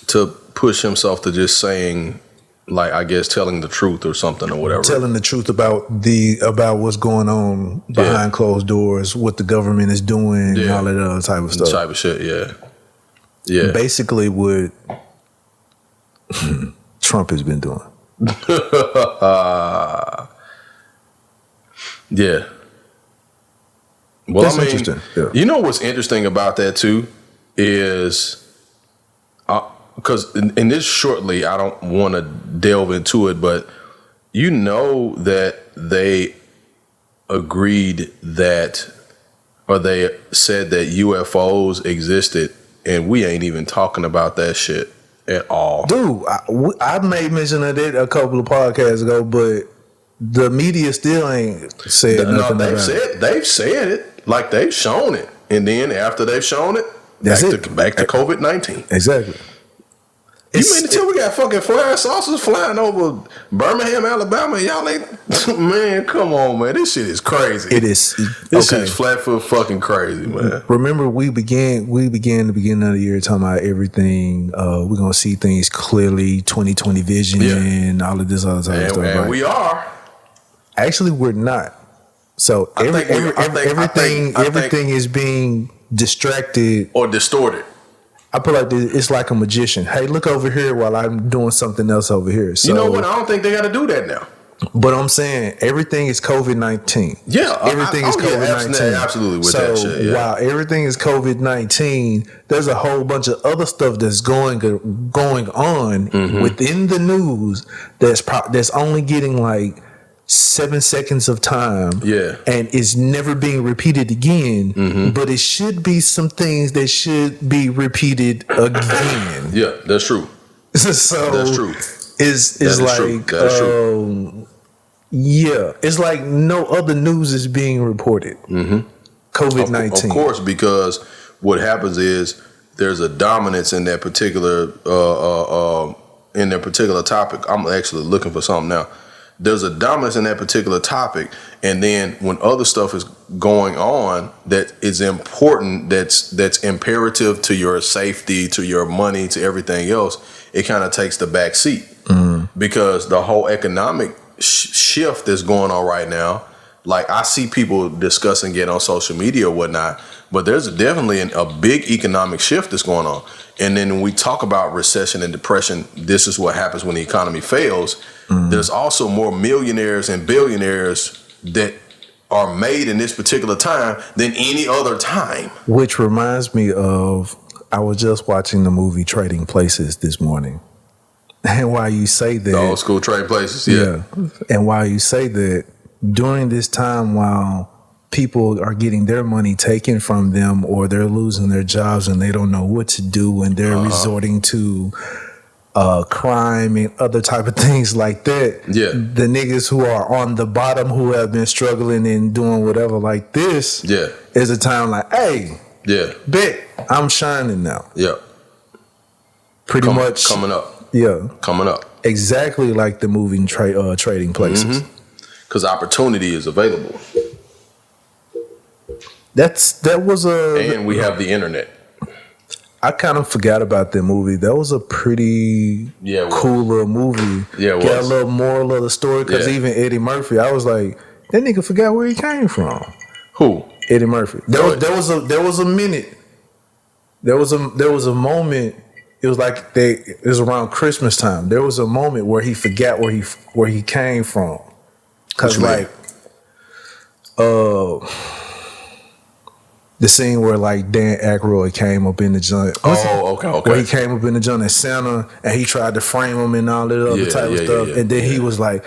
to push himself to just saying, like, I guess telling the truth or something or whatever.
Telling the truth about what's going on behind closed doors, what the government is doing, and all that other type of stuff.
Type of shit, yeah.
Basically, what Trump has been doing.
Yeah. Well,
That's
I mean,
interesting. Yeah.
You know what's interesting about that too is, because in this shortly, I don't want to delve into it, but you know that they agreed that, or they said that UFOs existed, and we ain't even talking about that shit at all.
Dude, I made mention of it a couple of podcasts ago, but the media still ain't said nothing about it.
They've said it, like they've shown it, and then after they've shown it, back to COVID-19.
Exactly.
You mean to tell we got fucking flying saucers flying over Birmingham, Alabama? Y'all ain't, man, come on, man. This shit is crazy.
It is.
This shit is flat foot fucking crazy, man.
Remember, we began the beginning of the year talking about everything. We're going to see things clearly, 2020 vision, and all of this other type of stuff.
And
right?
we are.
Actually, we're not. So everything is being distracted.
Or distorted.
I put like this, it's like a magician. Hey, look over here while I'm doing something else over here. So,
you know what? I don't think they got to do that now.
But I'm saying everything is COVID-19.
Yeah,
everything is COVID-19.
Absolutely with that shit. Yeah.
While everything is COVID-19, there's a whole bunch of other stuff that's going on within the news that's only getting like 7 seconds of time, and is never being repeated again. But it should be some things that should be repeated again.
Yeah, that's true.
So
that's true.
It's like it's like no other news is being reported. COVID-19,
of course, because what happens is there's a dominance in that particular topic. I'm actually looking for something now. There's a dominance in that particular topic, and then when other stuff is going on that is important, that's imperative to your safety, to your money, to everything else, it kind of takes the back seat. Because the whole economic shift that's going on right now, like I see people discussing it on social media or whatnot, but there's definitely a big economic shift that's going on. And then when we talk about recession and depression, this is what happens when the economy fails. There's also more millionaires and billionaires that are made in this particular time than any other time. Which
reminds me of, I was just watching the movie Trading Places this morning. And while you say that,
the old school Trading Places, yeah.
And while you say that, during this time while people are getting their money taken from them, or they're losing their jobs and they don't know what to do, and they're resorting to crime and other type of things like that.
Yeah.
The niggas who are on the bottom, who have been struggling and doing whatever like this, is a time like, hey, bet I'm shining now.
Yeah.
Pretty much
coming up.
Yeah.
Coming up.
Exactly like the movie Trading Places.
Because opportunity is available.
And
we have the internet.
I kind of forgot about that movie. That was a pretty cool little movie.
Yeah, it was.
Got a little moral of the story, because even Eddie Murphy, I was like, that nigga forgot where he came from.
Who?
Eddie Murphy. There was a minute. There was a moment. It was like it was around Christmas time. There was a moment where he forgot where he came from. Cause like, the scene where like Dan Aykroyd came up in the joint.
Okay.
Where he came up in the joint as Santa, and he tried to frame him and all that other type of stuff. And then he was like,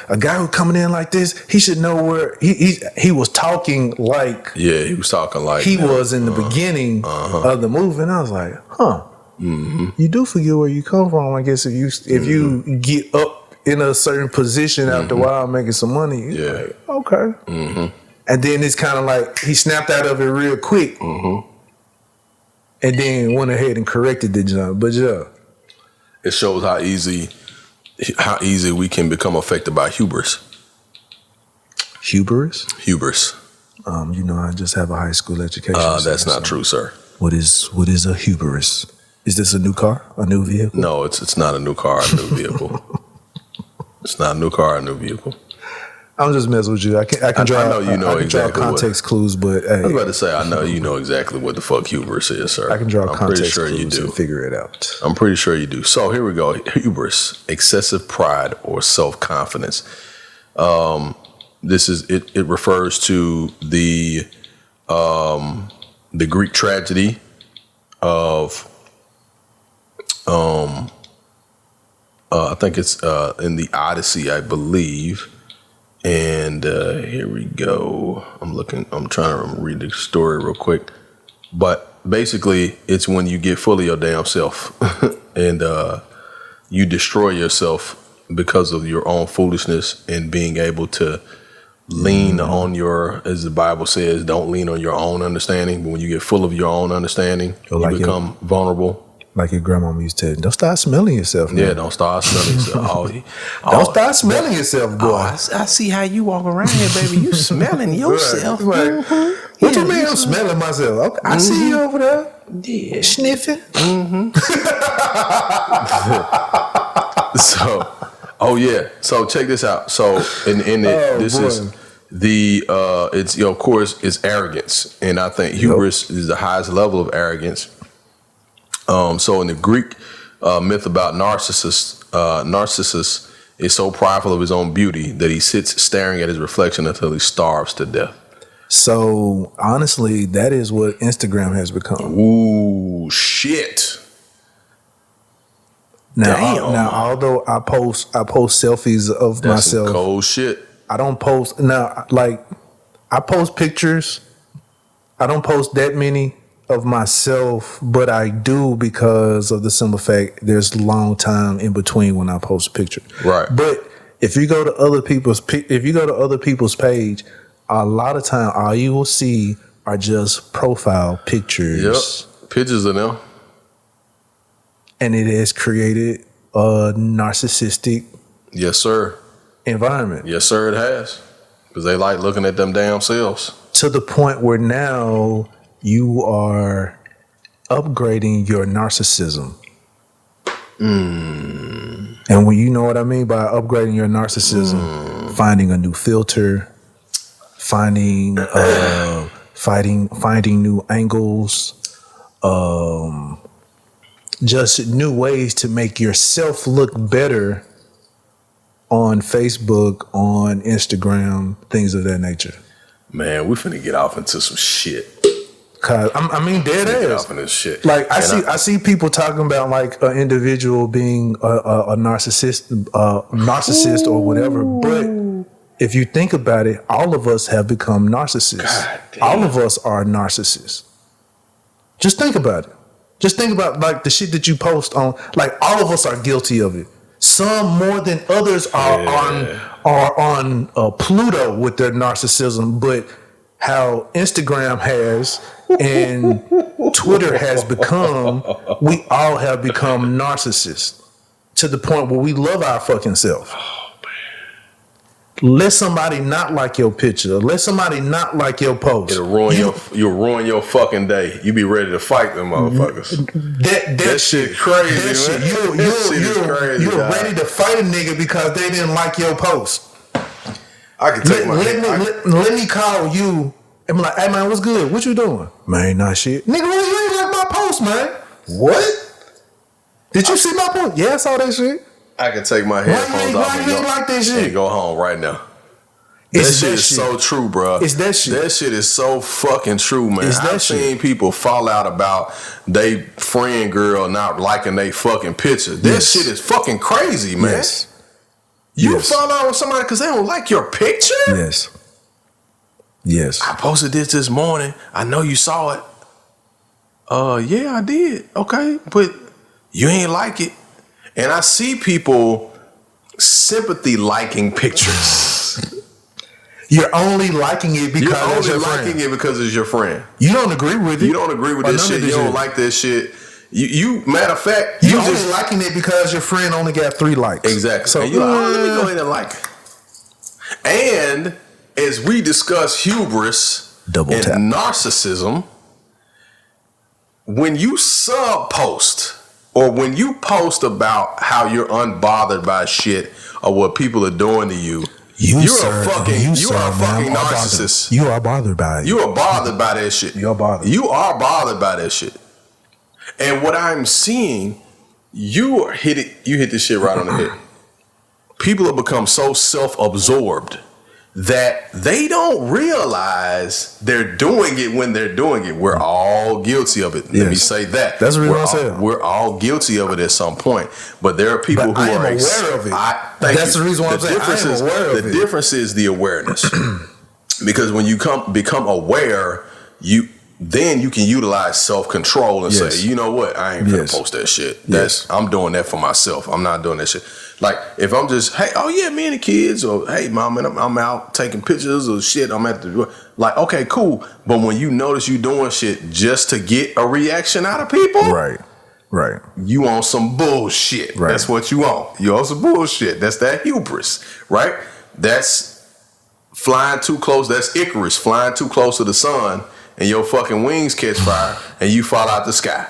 a guy who coming in like this, he should know where he was talking like. Yeah,
he was talking like
he was in the beginning of the movie, and I was like, you do forget where you come from. I guess if you get up in a certain position after a while making some money, like, okay. And then it's kind of like he snapped out of it real quick, and then went ahead and corrected the jump. But
it shows how easy we can become affected by hubris.
Hubris.
You
know, I just have a high school education.
That's not true, sir.
What is a hubris? Is this a new car? A new vehicle?
No, it's not a new car, a new vehicle. It's not a new car, a new vehicle.
I'm just messing with you. I can draw.
I know you know
I can
exactly
draw context clues, but hey,
I was about to say, I know you know exactly what the fuck hubris is, sir.
I can draw
I'm
context
pretty sure
clues
you do.
and figure it out.
I'm pretty sure you do. So here we go. Hubris, excessive pride or self-confidence. This is it. It refers to the Greek tragedy of I think it's in the Odyssey, I believe. And here we go. I'm trying to read the story real quick. But basically, it's when you get full of your damn self and you destroy yourself because of your own foolishness and being able to lean on your, as the Bible says, don't lean on your own understanding. But when you get full of your own understanding, you become vulnerable.
Like your grandmama used to tell you, don't start smelling yourself. Man.
Yeah, don't start smelling yourself.
Don't start smelling yourself, boy.
I see how you walk around here, baby. You smelling yourself.
Right. What you mean I'm smelling myself? Okay, I see you over there.
Yeah.
Sniffing.
So check this out. So this is the it's of course it's arrogance, and I think hubris is the highest level of arrogance. So in the Greek myth about Narcissus is so prideful of his own beauty that he sits staring at his reflection until he starves to death.
So honestly, that is what Instagram has become.
Ooh, shit.
Now, although I post selfies of myself,
some cold shit.
I don't post now. Like I post pictures. I don't post that many of myself, but I do because of the simple fact there's long time in between when I post a picture.
Right.
But if you go to other people's page, a lot of time all you will see are just profile pictures.
Yep. Pictures of them.
And it has created a narcissistic environment.
Yes, sir, it has. Because they like looking at them damn selves.
To the point where now you are upgrading your narcissism. And when you know what I mean by upgrading your narcissism, finding a new filter, finding new angles, just new ways to make yourself look better on Facebook, on Instagram, things of that nature.
Man, we finna get off into some shit.
Cause I mean, dead ass.
This shit.
Like I see people talking about like an individual being a narcissist or whatever. But if you think about it, all of us have become narcissists. All of us are narcissists. Just think about it. Just think about like the shit that you post on. Like all of us are guilty of it. Some more than others are on Pluto with their narcissism, but how Instagram has and Twitter has become, we all have become narcissists to the point where we love our fucking self. Oh, man. Let somebody not like your picture. Let somebody not like your post.
You'll ruin your fucking day. You be ready to fight them motherfuckers. That shit crazy,
that shit, you're ready to fight a nigga because they didn't like your post.
I can take
let me call you and be like, hey man, what's good? What you doing? Man, not shit. Nigga, you ain't like my post, man. What? Did you see my post? Yeah, I saw that shit.
I can take my headphones off and go home right now. That shit is so true, bro.
It's that shit.
That shit is so fucking true, man. I've seen people fall out about they friend girl not liking they fucking picture. That shit is fucking crazy, man.
Yes.
You fall out with somebody because they don't like your picture?
Yes. Yes.
I posted this morning. I know you saw it. Yeah, I did. Okay. But you ain't like it. And I see people sympathy liking pictures.
You're only liking it because
it's your friend.
You don't agree with it.
You don't agree with this shit. You don't like this shit. You matter of fact,
you only liking it because your friend only got 3 likes.
Exactly. So you're like, let me go ahead and like it. And as we discuss hubris and narcissism, when you sub post or when you post about how you're unbothered by shit or what people are doing to you, you are a fucking narcissist.
You are bothered by it.
You are bothered by that shit.
You're bothered.
You are bothered by that shit. And what I'm seeing, you hit this shit right on the head. People have become so self-absorbed that they don't realize they're doing it when they're doing it. We're all guilty of it. Let me say that.
That's the reason I said.
We're all guilty of it at some point. But there are people who are
aware of it.
That's the reason why I'm saying I am aware of it. The difference is the awareness. Because when you become aware, then you can utilize self-control and say, you know what, I ain't gonna post that shit. I'm doing that for myself. I'm not doing that shit. Like if I'm just, hey, oh yeah, me and the kids, or hey, mom, and I'm out taking pictures or shit. I'm at the like, okay, cool. But when you notice you doing shit just to get a reaction out of people,
right,
you on some bullshit. Right. That's what you on. You on some bullshit. That's that hubris, right? That's flying too close. That's Icarus flying too close to the sun, and your fucking wings catch fire, and you fall out the sky.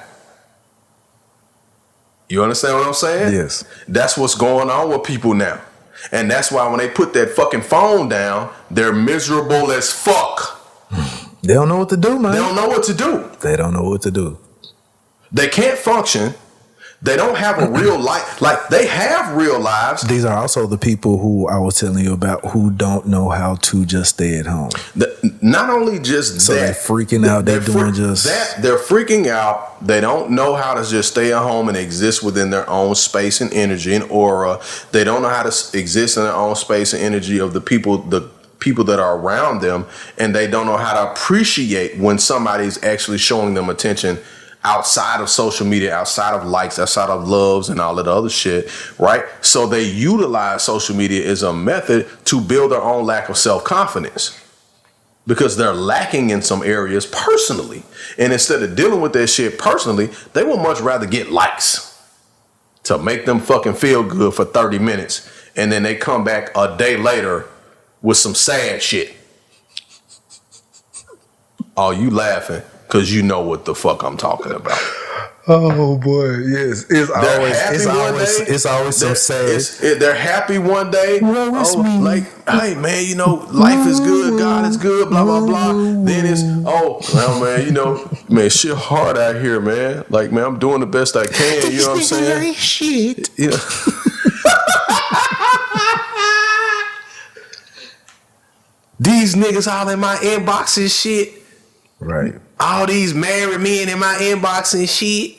You understand what I'm saying?
Yes.
That's what's going on with people now. And that's why when they put that fucking phone down, they're miserable as fuck.
They don't know what to do, man.
They don't know what to do.
They don't know what to do.
They can't function. They don't have a real life. Like, they have real lives.
These are also the people who I was telling you about who don't know how to just stay at home.
Not only just
so they're freaking out. They're doing just
that. They're freaking out. They don't know how to just stay at home and exist within their own space and energy and aura. They don't know how to exist in their own space and energy of the people that are around them. And they don't know how to appreciate when somebody's actually showing them attention outside of social media, outside of likes, outside of loves and all of the other shit, right? So they utilize social media as a method to build their own lack of self-confidence because they're lacking in some areas personally. And instead of dealing with that shit personally, they would much rather get likes to make them fucking feel good for 30 minutes. And then they come back a day later with some sad shit. Oh, you laughing? Because you know what the fuck I'm talking about.
Oh boy, yes. It's always so sad.
They're happy one day. Like, hey man, you know, life is good, God is good, blah blah blah. Then it's well man, you know, man, shit hard out here, man. Like man, I'm doing the best I can. You know what I'm saying?
Shit.
Yeah. These niggas all in my inbox and shit.
Right.
All these married men in my inbox and shit.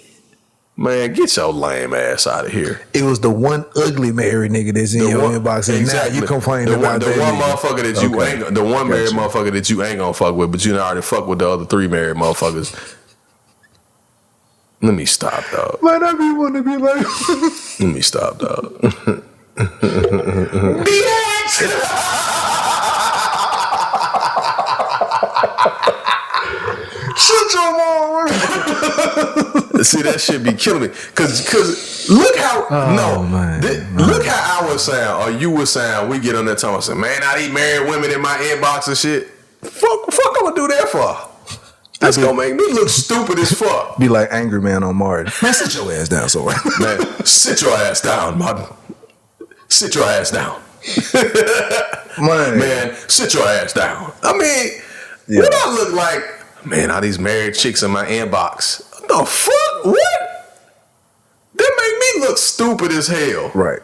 Man, get your lame ass out of here.
It was the one ugly married nigga that's in your inbox, and now you complaining about that.
The one motherfucker that you ain't, the one married motherfucker that you ain't gonna fuck with, but you already fuck with the other 3 married motherfuckers. Let me stop, dog.
Man, I be want to be like.
Let me stop, dog.
Shut your mom.
See, that shit be killing me. Cause look how look how I would sound or you would sound. We get on that time and say, man, I need married women in my inbox and shit. Fuck I'm gonna do that for? That's gonna make me look stupid as fuck.
Be like Angry Man on Martin. Man, sit your ass down, so
man, sit your ass down, Martin. Sit your ass down. Man, sit your ass down. I mean, what I look like? Man, all these married chicks in my inbox. What the fuck? What? That make me look stupid as hell.
Right.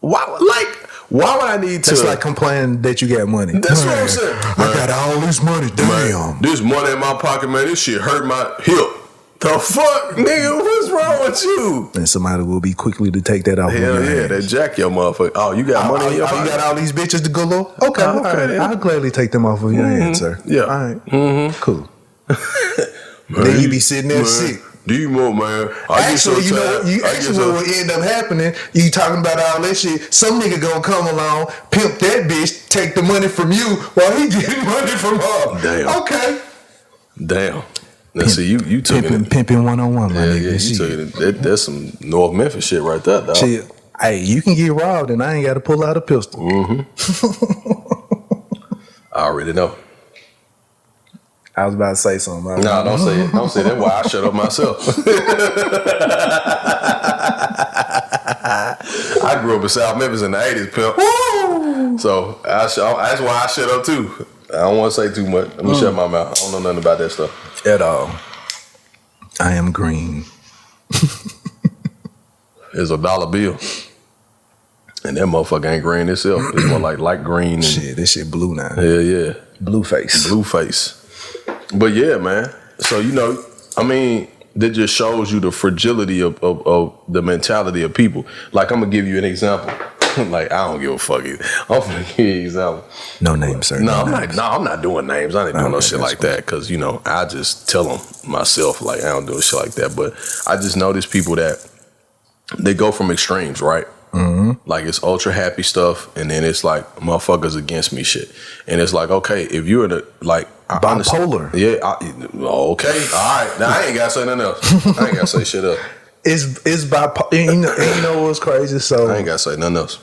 Why would I need to?
It's like complaining that you got money.
That's what I'm saying.
I got all this money. Damn.
Man, this money in my pocket, man. This shit hurt my hip. The fuck, nigga? What's wrong with you?
And somebody will be quickly to take that off.
Hell yeah, that jack your motherfucker. Oh, you got money in your pocket?
You got all these bitches to go low? Okay, all right. I'll gladly take them off of your hands, sir.
Yeah.
All right. Cool. Man, then you be sitting there sick.
Do you more, man?
Actually, you know what will end up happening? You talking about all that shit. Some nigga gonna come along, pimp that bitch, take the money from you while he getting money from her.
Damn.
Okay.
Damn. Now see, you took
pimping one-on-one, my nigga.
Yeah, you took it. That's some North Memphis shit right there, dog.
Shit. Hey, you can get robbed and I ain't got to pull out a pistol.
I already know.
I was about to say something.
No, don't say it. Don't say that. Why I shut up myself. I grew up in South Memphis in the 80s, pimp. Woo! So that's why I shut up too. I don't want to say too much. Let me shut my mouth. I don't know nothing about that stuff.
At all. I am green.
It's $1 bill. And that motherfucker ain't green itself. It's more like light green. And
shit, this shit blue now.
Yeah, yeah.
Blue face.
Blue face. But yeah, man. So, you know, I mean, that just shows you the fragility of the mentality of people. Like, I'm going to give you an example. Like, I don't give a fuck either. I'm going to give you an example.
No names, sir.
No, I'm not doing names. I ain't doing no shit like that. Because, you know, I just tell them myself, like, I don't do shit like that. But I just notice people that they go from extremes, right? Mm-hmm. Like, it's ultra happy stuff, and then it's like motherfuckers against me shit. And it's like, okay, if you're in a, like,
bipolar.
Yeah, okay, all right. Now I ain't gotta say nothing else. I ain't gotta say shit up.
It's bipolar. And you know what's crazy? So
I ain't gotta say nothing else.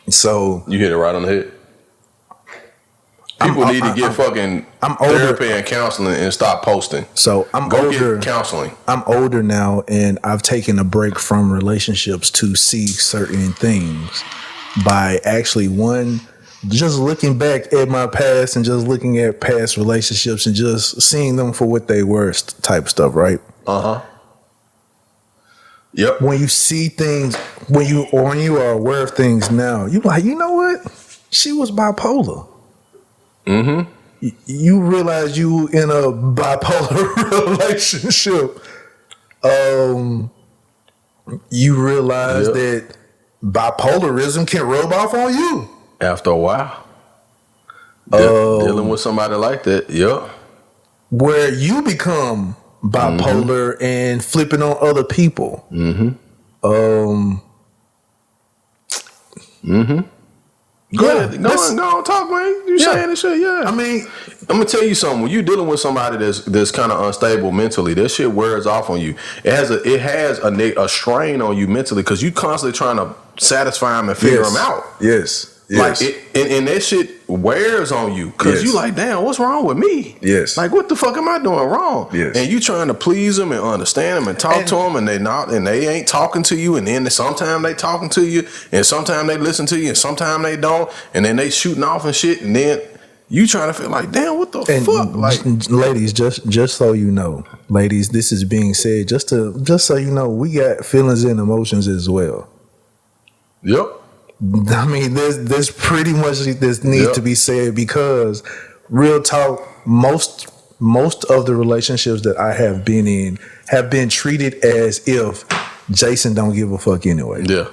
So
you hit it right on the head. People need to get fucking therapy and counseling and stop posting.
So I'm
Go
older.
Get counseling.
I'm older now, and I've taken a break from relationships to see certain things by actually just looking back at my past and just looking at past relationships and just seeing them for what they were, type stuff, right?
Yep.
When you see things, when you are aware of things now, you're like, you know what? She was bipolar. Mm-hmm. You realize you in a bipolar relationship. You realize that bipolarism can rub off on you.
After a while. Dealing with somebody like that,
where you become bipolar and flipping on other people.
Go ahead. Go on, talk, man. You saying this shit,
I mean,
I'm gonna tell you something. When you're dealing with somebody that's kind of unstable mentally, that shit wears off on you. It has a strain on you mentally because you constantly trying to satisfy them and figure them out.
Yes.
Like and that shit wears on you because you like, damn, what's wrong with me?
Yes.
Like, what the fuck am I doing wrong?
Yes.
And you trying to please them and understand them and talk to them, and they ain't talking to you, and then sometimes they talking to you, and sometimes they listen to you, and sometimes they don't, and then they shooting off and shit, and then you trying to feel like, damn, what the fuck? Like,
ladies, just so you know, ladies, this is being said just so you know, we got feelings and emotions as well.
Yep.
I mean, there's pretty much this needs to be said because real talk, most of the relationships that I have been in have been treated as if Jason don't give a fuck anyway.
Yeah.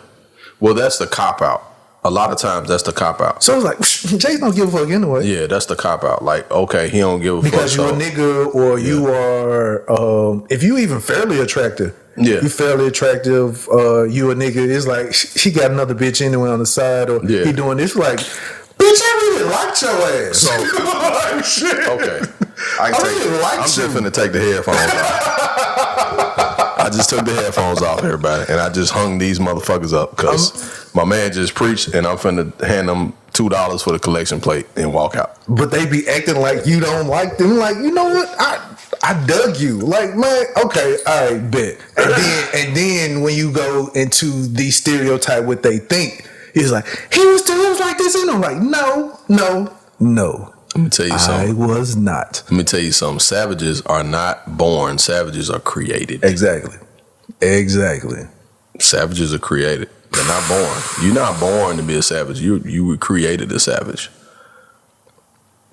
Well, that's the cop out. A lot of times that's the cop out.
So it's like, Jason don't give a fuck anyway.
Yeah, that's the cop out. Like, okay, he don't give a fuck.
Because you're a nigga or you are, if you even fairly attractive.
Yeah.
You fairly attractive, you a nigga, it's like, he got another bitch anyway on the side or he doing this. Like, bitch, I really liked your ass.
So,
like, shit.
Okay. I'm just finna take the headphones off. I just took the headphones off, everybody, and I just hung these motherfuckers up because my man just preached, and I'm finna hand them $2 for the collection plate and walk out.
But they be acting like you don't like them. Like, you know what? I dug you. Like, man, okay, all right, bet. And then when you go into the stereotype, what they think, he's like, he was like this, and I'm like, no.
Let me tell you something.
I was not.
Let me tell you something. Savages are not born. Savages are created.
Exactly.
Savages are created. They're not born. You're not born to be a savage. You were created a savage.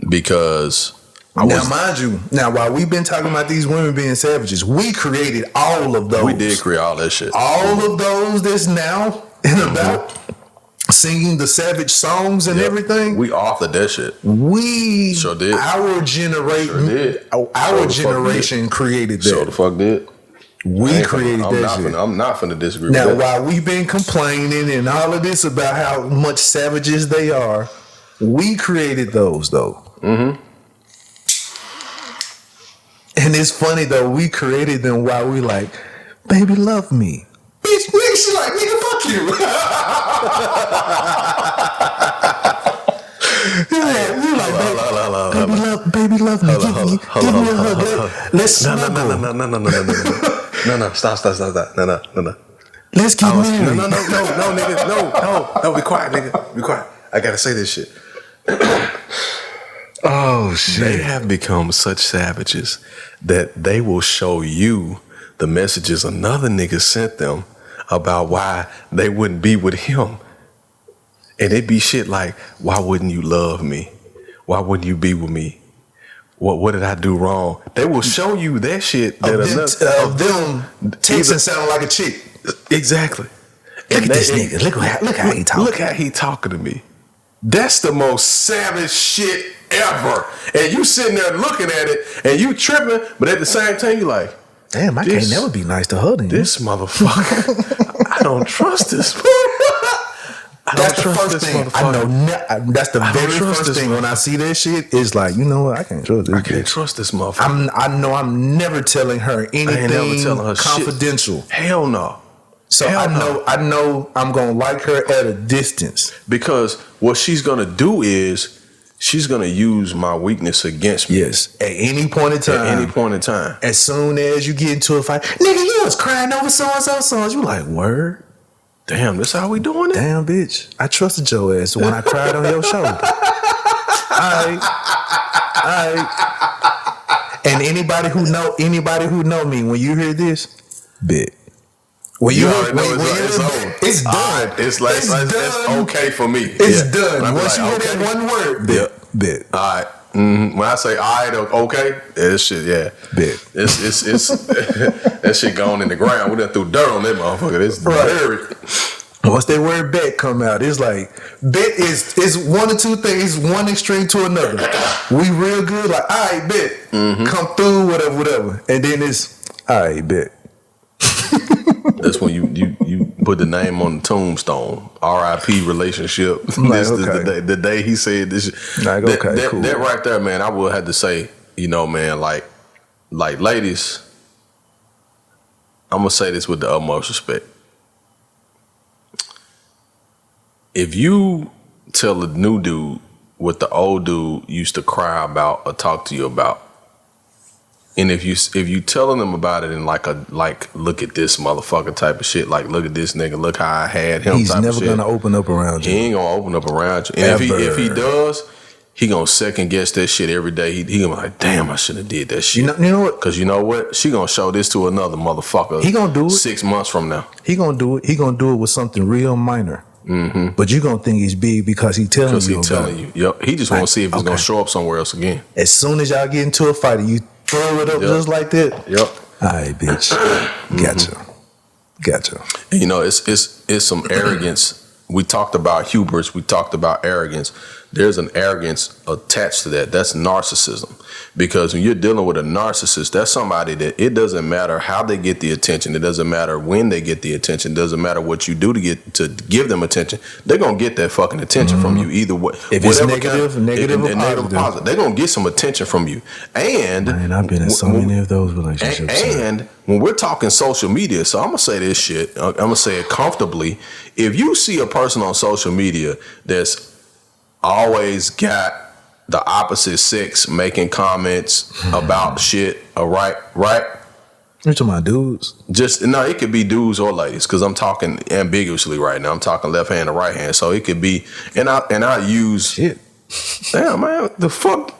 Because
mind you, while we've been talking about these women being savages, we created all of those.
We did create all that shit.
All of those that's now and about singing the savage songs and everything.
We authored that shit.
We
sure did.
Our generation created that.
Sure the fuck did.
We created that shit.
I'm not finna disagree
now,
with that.
While we've been complaining and all of this about how much savages they are, we created those though. Mm-hmm. And it's funny though, we created them while we like, baby, love me. Bitch, nigga, she like, nigga, fuck you. Baby, baby, love me. Give me a hug. Let's snuggle.
No, stop. No.
Let's get married.
No, nigga, no, be quiet, nigga, be quiet. I gotta say this shit.
Oh shit!
They have become such savages that they will show you the messages another nigga sent them about why they wouldn't be with him, and it be shit like, "Why wouldn't you love me? Why wouldn't you be with me? What did I do wrong?" They will show you that shit that
of them texting sounding like a chick.
Exactly.
Look at this nigga. Look how he talking.
Look how he talking to me. That's the most savage shit ever. And you sitting there looking at it and you tripping, but at the same time you like,
damn, I can't never be nice to her then.
This motherfucker. I don't trust this.
That's the first thing. I know. That's the very first thing when I see that shit. Is like, you know what? I can't trust this.
I can't trust this motherfucker.
I know. I'm never telling her anything confidential.
Shit. Hell no.
So I know I'm gonna like her at a distance,
because what she's gonna do is she's gonna use my weakness against me.
Yes, at any point in time.
At any point in time.
As soon as you get into a fight, nigga, you was crying over so and so. You like, word?
Damn, this how we doing it?
Damn, bitch. I trusted your ass when I cried on your shoulder. Alright. And anybody who know me, when you hear this, bitch.
Well, you already know it's over.
It's done.
It's like it's okay for me.
It's done. Once you hear that one word, bit.
All right. Mm-hmm. When I say all right, okay, this shit, yeah,
bit.
It's that shit gone in the ground. We done threw dirt on that motherfucker. It's buried.
Once that word bet come out, it's like bet is one or two things, one extreme to another. We real good, like all right, bet, come through, whatever, and then it's all right, bet.
That's when you put the name on the tombstone. R.I.P. relationship.
Like,
this is the day he said this.
Like, cool.
That right there, man. I would have to say, you know, man, like ladies. I'm gonna say this with the utmost respect. If you tell a new dude what the old dude used to cry about or talk to you about, and if you telling them about it in like look at this motherfucker type of shit, like look at this nigga, look how I had him.
He's
type
never
of shit,
gonna open up around you.
He ain't gonna open up around you. And if he does, he gonna second guess that shit every day. He gonna be like, damn, I shouldn't have did that shit.
You know what?
Because you know what? She gonna show this to another motherfucker.
He gonna do it
6 months from now.
He gonna do it. He gonna do it with something real minor. Mm-hmm. But you gonna think he's big because he telling you.
Yep. He just want to see if it's gonna show up somewhere else again.
As soon as y'all get into a fight, you throw it up just like that.
Yep.
All right, bitch. Gotcha.
And you know, it's some arrogance. We talked about hubris. We talked about arrogance. There's an arrogance attached to that. That's narcissism. Because when you're dealing with a narcissist, that's somebody that it doesn't matter how they get the attention. It doesn't matter when they get the attention. It doesn't matter what you do to give them attention. They're going to get that fucking attention from you either way.
If it's negative or positive.
They're going to get some attention from you. And
man, I've been in so many of those relationships.
And when we're talking social media, so I'm going to say this shit. I'm going to say it comfortably. If you see a person on social media that's always got the opposite sex making comments about shit, right?
You're talking about dudes?
It could be dudes or ladies, because I'm talking ambiguously right now. I'm talking left hand or right hand, so it could be. And I use
shit.
Damn, man, the fuck.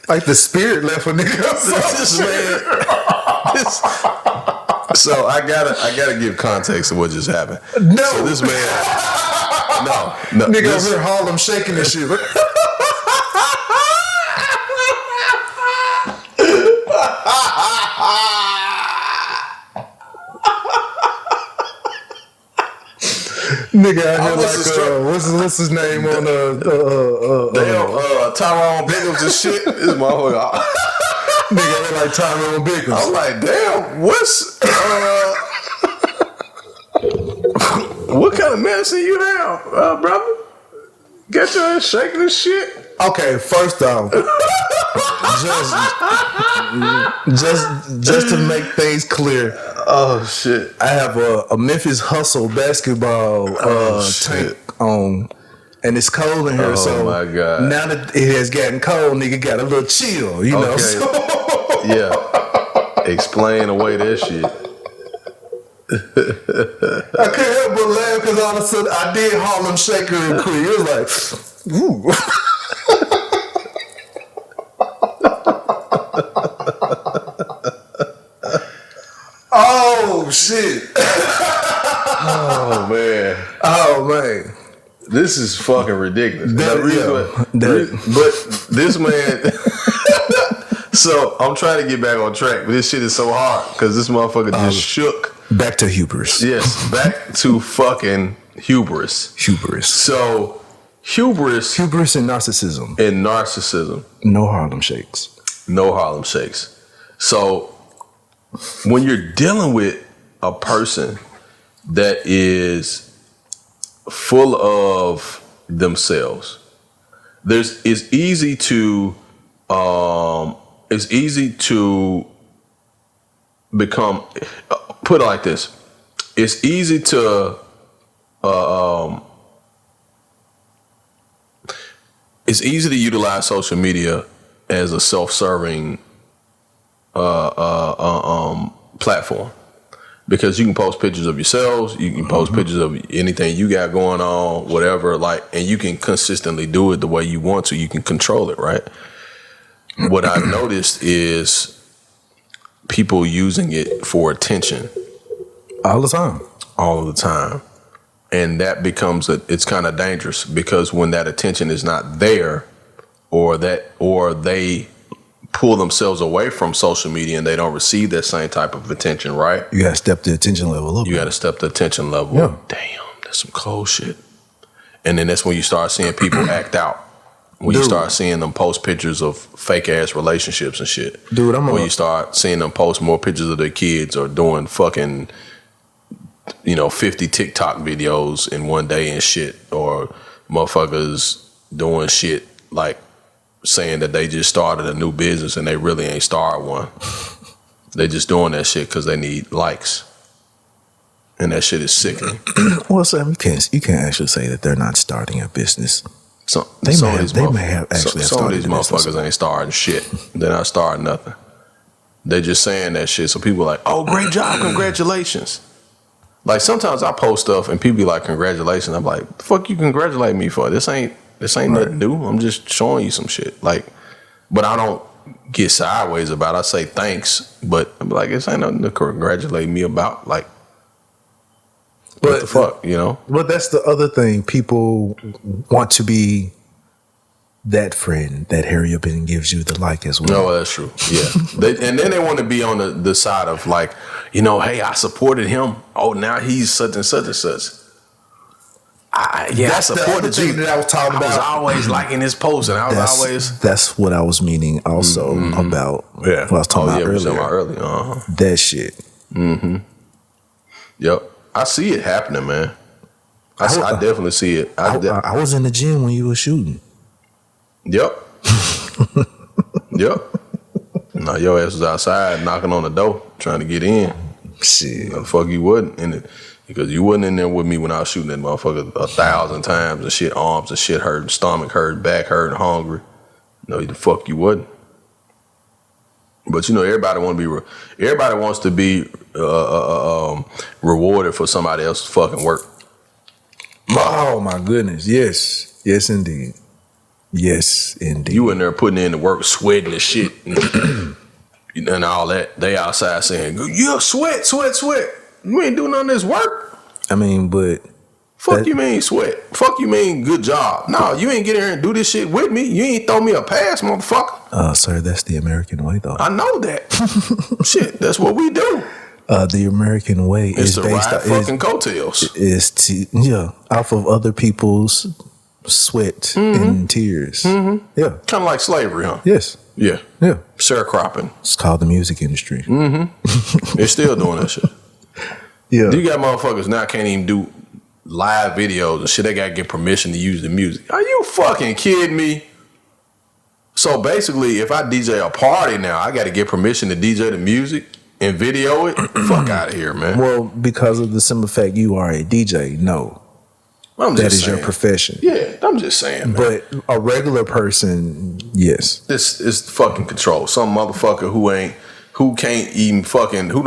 Like the spirit left a nigga.
So I gotta give context to what just happened.
No,
so this man, no,
nigga over here Harlem shaking this shit. Nigga out here what's his name on
Tyrone Biggums and shit. This motherfucker.
Nigga like Tyrone Biggums.
I'm like, damn, what kind of medicine you have, brother? Get your ass shaking and shit.
Okay, first off, just to make things clear.
Oh shit!
I have a Memphis Hustle basketball tank on. And it's cold in here, so
my God.
now that it has gotten cold, nigga got a little chill, you know. So.
Yeah. Explain away that shit.
I couldn't help but laugh because all of a sudden I did Harlem Shaker and Cree. It was like, ooh. Oh shit.
Oh man.
Oh man.
This is fucking ridiculous. But this man. So I'm trying to get back on track, but this shit is so hard because this motherfucker just shook.
Back to Hubris.
Yes, back to fucking Hubris.
Hubris.
So Hubris
and narcissism. No Harlem Shakes.
No Harlem Shakes. So when you're dealing with a person that is full of themselves, it's easy to become, put it like this, it's easy to utilize social media as a self-serving platform, because you can post pictures of yourselves, you can post pictures of anything you got going on, whatever, like, and you can consistently do it the way you want to. You can control it, right? What I noticed is people using it for attention
all the time,
and that becomes it's kind of dangerous, because when that attention is not there, or they pull themselves away from social media and they don't receive that same type of attention, right?
You gotta step the attention level up.
You gotta step the attention level.
Yeah.
Damn, that's some cold shit. And then that's when you start seeing people act out. When you start seeing them post pictures of fake ass relationships and shit.
Dude,
when you start seeing them post more pictures of their kids, or doing fucking, 50 TikTok videos in one day and shit, or motherfuckers doing shit like saying that they just started a new business and they really ain't started one. They just doing that shit because they need likes. And that shit is sickening.
Well, Sam, you can't actually say that they're not starting a business.
Some of
these
motherfuckers ain't starting shit. They're not starting nothing. They're just saying that shit. So people are like, oh, great job, congratulations. Like, sometimes I post stuff and people be like, congratulations. I'm like, the fuck you congratulate me for? This ain't nothing new. I'm just showing you some shit. Like, but I don't get sideways about it. I say thanks, but I'm like, this ain't nothing to congratulate me about. Like, what the fuck,
But that's the other thing. People want to be that friend that hurry up and gives you the like as well.
No, that's true. Yeah. And then they want to be on the side of like, hey, I supported him. Oh, now he's such and such and such. I supported you.
That I was talking about.
I was always liking his post, and
That's what I was meaning also about. Yeah. What I was talking about earlier. That shit.
Mm-hmm. Yep. I see it happening, man. I definitely see it.
I was in the gym when you were shooting.
Yep. Yep. No, your ass was outside knocking on the door trying to get in.
Shit.
No, the fuck you wasn't. Because you wasn't in there with me when I was shooting that motherfucker 1,000 times and shit, arms and shit hurt, stomach hurt, back hurt, and hungry. No, the fuck you wasn't. But everybody wants to be rewarded for somebody else's fucking work.
Oh my goodness, yes, yes indeed, yes indeed.
You in there putting in the work, sweating and shit, and all that. They outside saying, "Yeah, sweat. You ain't doing none of this work."
I mean, but
fuck you mean sweat? Fuck you mean good job? No, you ain't get here and do this shit with me. You ain't throw me a pass, motherfucker.
Sir, that's the American way, though.
I know that. Shit, that's what we do.
The American way is
to
based
ride fucking coattails.
Off of other people's sweat and tears. Mm-hmm. Yeah,
kind of like slavery, huh?
Yes.
Yeah.
Yeah.
Sharecropping.
It's called the music industry.
Mm-hmm. They're still doing that shit.
Yeah.
You got motherfuckers now can't even do live videos and shit. They gotta get permission to use the music. Are you fucking kidding me? So basically, if I DJ a party now, I gotta get permission to DJ the music and video it. Fuck out of here, man.
Well, because of the simple fact you are a DJ, no.
I'm
that
just
is
saying.
your profession.
Yeah, I'm just saying, man.
But a regular person, yes.
This is fucking control. Some motherfucker who don't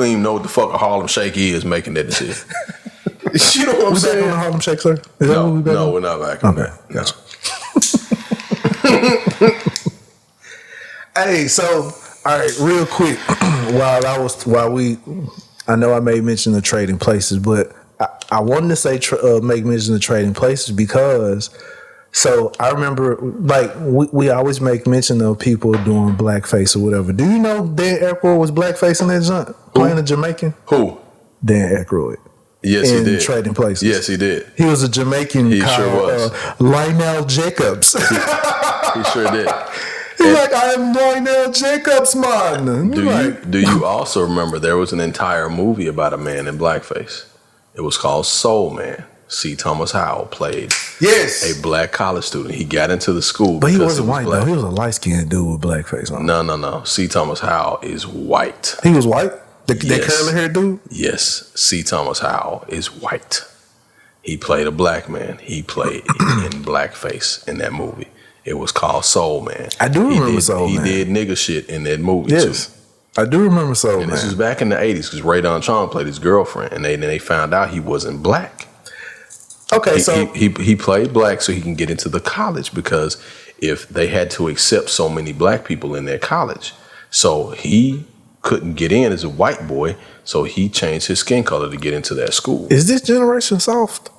even know what the fuck a Harlem Shake is making that decision. You know what I'm
We
saying?
back on the Harlem Shake, sir? Is that
No,
what we back on?
we're not back on
Okay,
that.
gotcha. Hey, so all right, real quick, I know I made mention of trading places, but I wanted to say make mention of trading places because. So I remember, like, we always make mention of people doing blackface or whatever. Do you know Dan Aykroyd was blackface in that joint, playing a Jamaican?
Who?
Dan Aykroyd.
Yes, he did.
Trading Places.
Yes, he did.
He was a Jamaican.
He sure was.
Lionel Jacobs.
He sure did.
He's like, I'm Lionel Jacobs, man.
Do you also remember there was an entire movie about a man in blackface? It was called Soul Man. C. Thomas Howell played a black college student. He got into the school,
but he
because
wasn't white though. He was a light skinned dude with blackface on.
No. C. Thomas Howell is white.
He was white. That
Yes.
curly haired dude.
Yes, C. Thomas Howell is white. He played a black man. He played in blackface in that movie. It was called Soul Man.
I do remember Soul Man.
He did nigga shit in that movie too.
I do remember Soul Man.
And this was back in the 80s because Ray Don Chong played his girlfriend, and they found out he wasn't black.
Okay,
he played black so he can get into the college, because if they had to accept so many black people in their college, so he couldn't get in as a white boy, so he changed his skin color to get into that school.
Is this generation soft?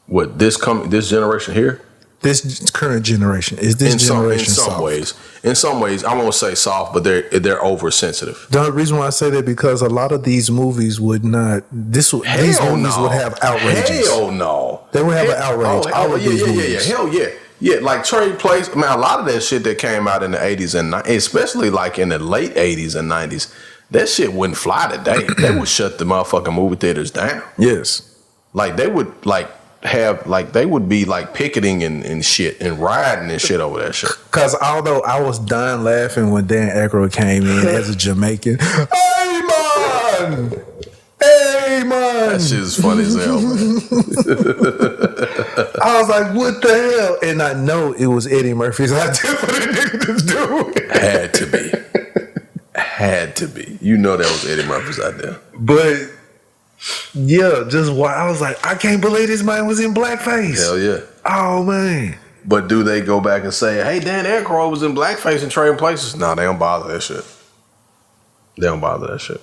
What this generation here?
This current generation is this generation soft?
In some ways, I won't say soft, but they're oversensitive.
The reason why I say that because a lot of these movies would not. These movies would have outrages.
Hell no,
they would have an outrage.
Hell yeah. Yeah, like Trade Place. Man, a lot of that shit that came out in the 80s and especially like in the late 80s and 90s, that shit wouldn't fly today. They would shut the motherfucking movie theaters down.
Yes,
like they would they would be like picketing and shit and rioting and shit over that shit.
Because although I was dying laughing when Dan Aykroyd came in as a Jamaican, hey man,
that shit is funny as hell, man.
I was like, what the hell? And I know it was Eddie Murphy's idea for the nigga to do it.
Had to be. You know that was Eddie Murphy's idea.
But yeah, just why I was like, I can't believe this man was in blackface.
Hell yeah.
Oh man.
But do they go back and say, hey, Dan Aykroyd was in blackface and Trading Places? No, they don't bother that shit. They don't bother that shit.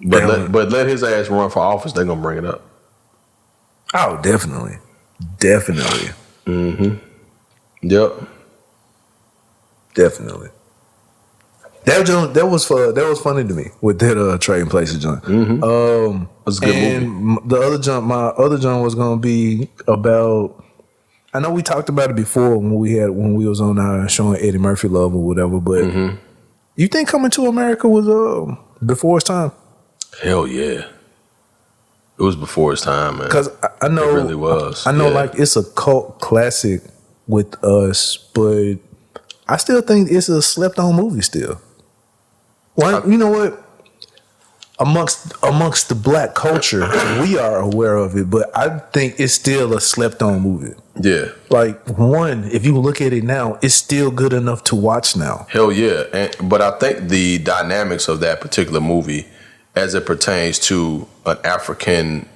But let his ass run for office, they're gonna bring it up.
Oh, definitely. Definitely.
Mm-hmm. Yep.
Definitely. That was funny to me with that Trading Places joint.
Mm-hmm. It was a good movie.
My other joint was gonna be about. I know we talked about it before when we was on showing Eddie Murphy love or whatever, but you think Coming to America was before its time?
Hell yeah. It was before its time, man.
Because I know
it really was.
I know, like it's a cult classic with us, but I still think it's a slept-on movie still. Well, you know what? Amongst the black culture, we are aware of it, but I think it's still a slept-on movie.
Yeah.
Like, one, if you look at it now, it's still good enough to watch now.
Hell yeah. But I think the dynamics of that particular movie, as it pertains to an African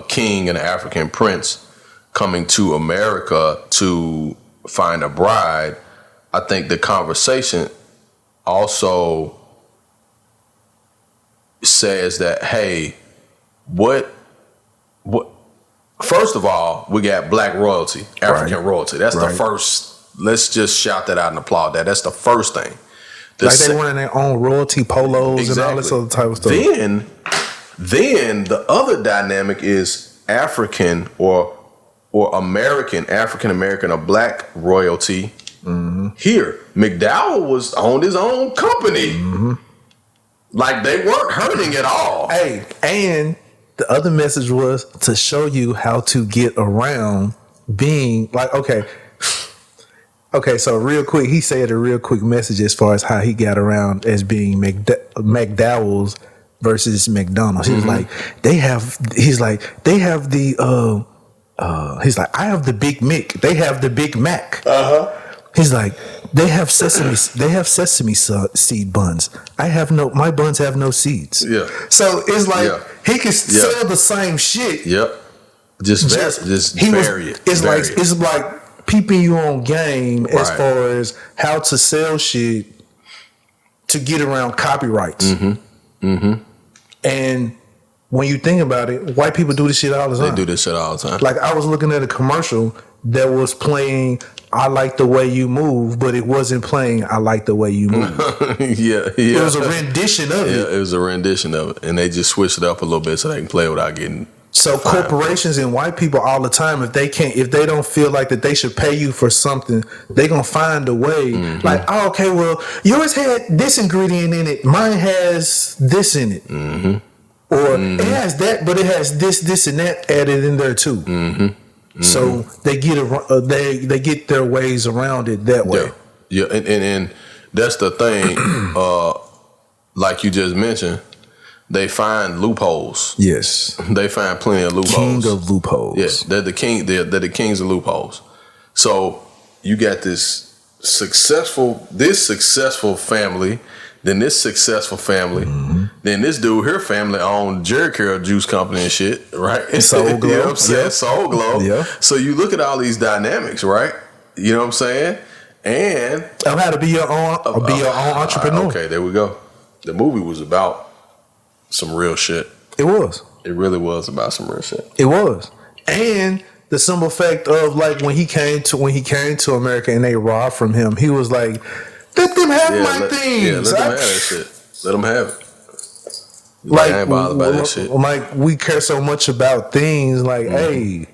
king and an African prince coming to America to find a bride, I think the conversation also says that, hey, what first of all, we got black royalty, African royalty. That's the first. Let's just shout that out and applaud that. That's the first thing.
They wearing their own royalty polos and all this other type of stuff.
Then the other dynamic is African or American, African American or black royalty. Here, McDowell owned his own company. Like they weren't hurting at all.
Hey, and the other message was to show you how to get around being like, okay, so real quick, he said a real quick message as far as how he got around as being McDowell's versus McDonald's. He was like, they have the he's like, I have the Big Mick. They have the Big Mac. He's like, they have sesame seed buns. My buns have no seeds.
Yeah.
So it's like he can sell the same shit.
Yep. Just vary it.
It's like peeping you on game as far as how to sell shit to get around copyrights. And when you think about it, white people do this shit all the time.
They do this shit all the time.
Like I was looking at a commercial that was playing I Like the Way You Move, but it wasn't playing I Like the Way You Move. It was a rendition of it.
Yeah, it was a rendition of it. And they just switched it up a little bit so they can play without getting
So corporations and white people all the time, if they don't feel like that they should pay you for something, they gonna find a way. Like, oh, okay, well, yours had this ingredient in it, mine has this in it, or it has that, but it has this, and that added in there too. So they get their ways around it that way.
Yeah, and that's the thing. Like you just mentioned. They find loopholes.
Yes.
They find plenty of loopholes.
King of loopholes.
Yes, they're the king. They're the kings of loopholes. So you got this successful family, then this successful family, then this dude here family owned Jerry Curl Juice Company and shit, right?
Soul Glow.
You know what I'm saying? Soul Glow.
Yeah.
So you look at all these dynamics, right? You know what I'm saying? And
of how to be your own entrepreneur.
Okay, there we go. The movie was about some real shit.
It was.
It really was about some real shit.
It was. And the simple fact of like when he came to America and they robbed from him, he was like, let them have my things.
Yeah, let them have that shit. Let them have it.
Like,
I ain't bothered by that shit.
Like we care so much about things like, hey,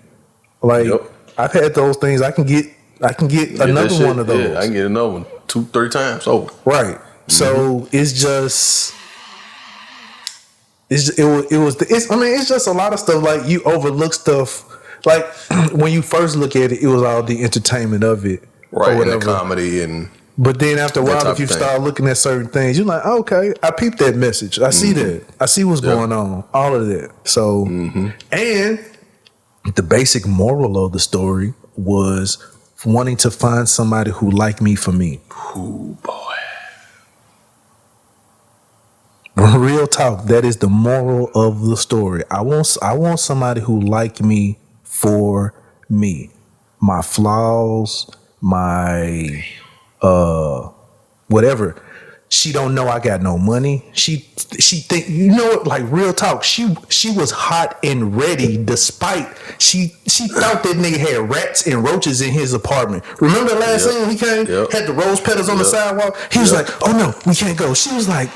like I've had those things. I can get another one of those.
Yeah, I can get another one 2-3 times over.
Right. So it's just it's just a lot of stuff. Like you overlook stuff. Like when you first look at it, it was all the entertainment of it,
right? And the comedy and.
But then after a while, if you start looking at certain things, you're like, oh, okay, I peeped that message. I see that. I see what's going on. All of that. So, and the basic moral of the story was wanting to find somebody who liked me for me.
Ooh, boy.
Real talk. That is the moral of the story. I want somebody who like me for me. My flaws, my whatever. She don't know I got no money. She think, you know what, like real talk. She was hot and ready despite she thought that nigga had rats and roaches in his apartment. Remember the last scene when he came, had the rose petals on the sidewalk? He was like, oh no, we can't go. She was like,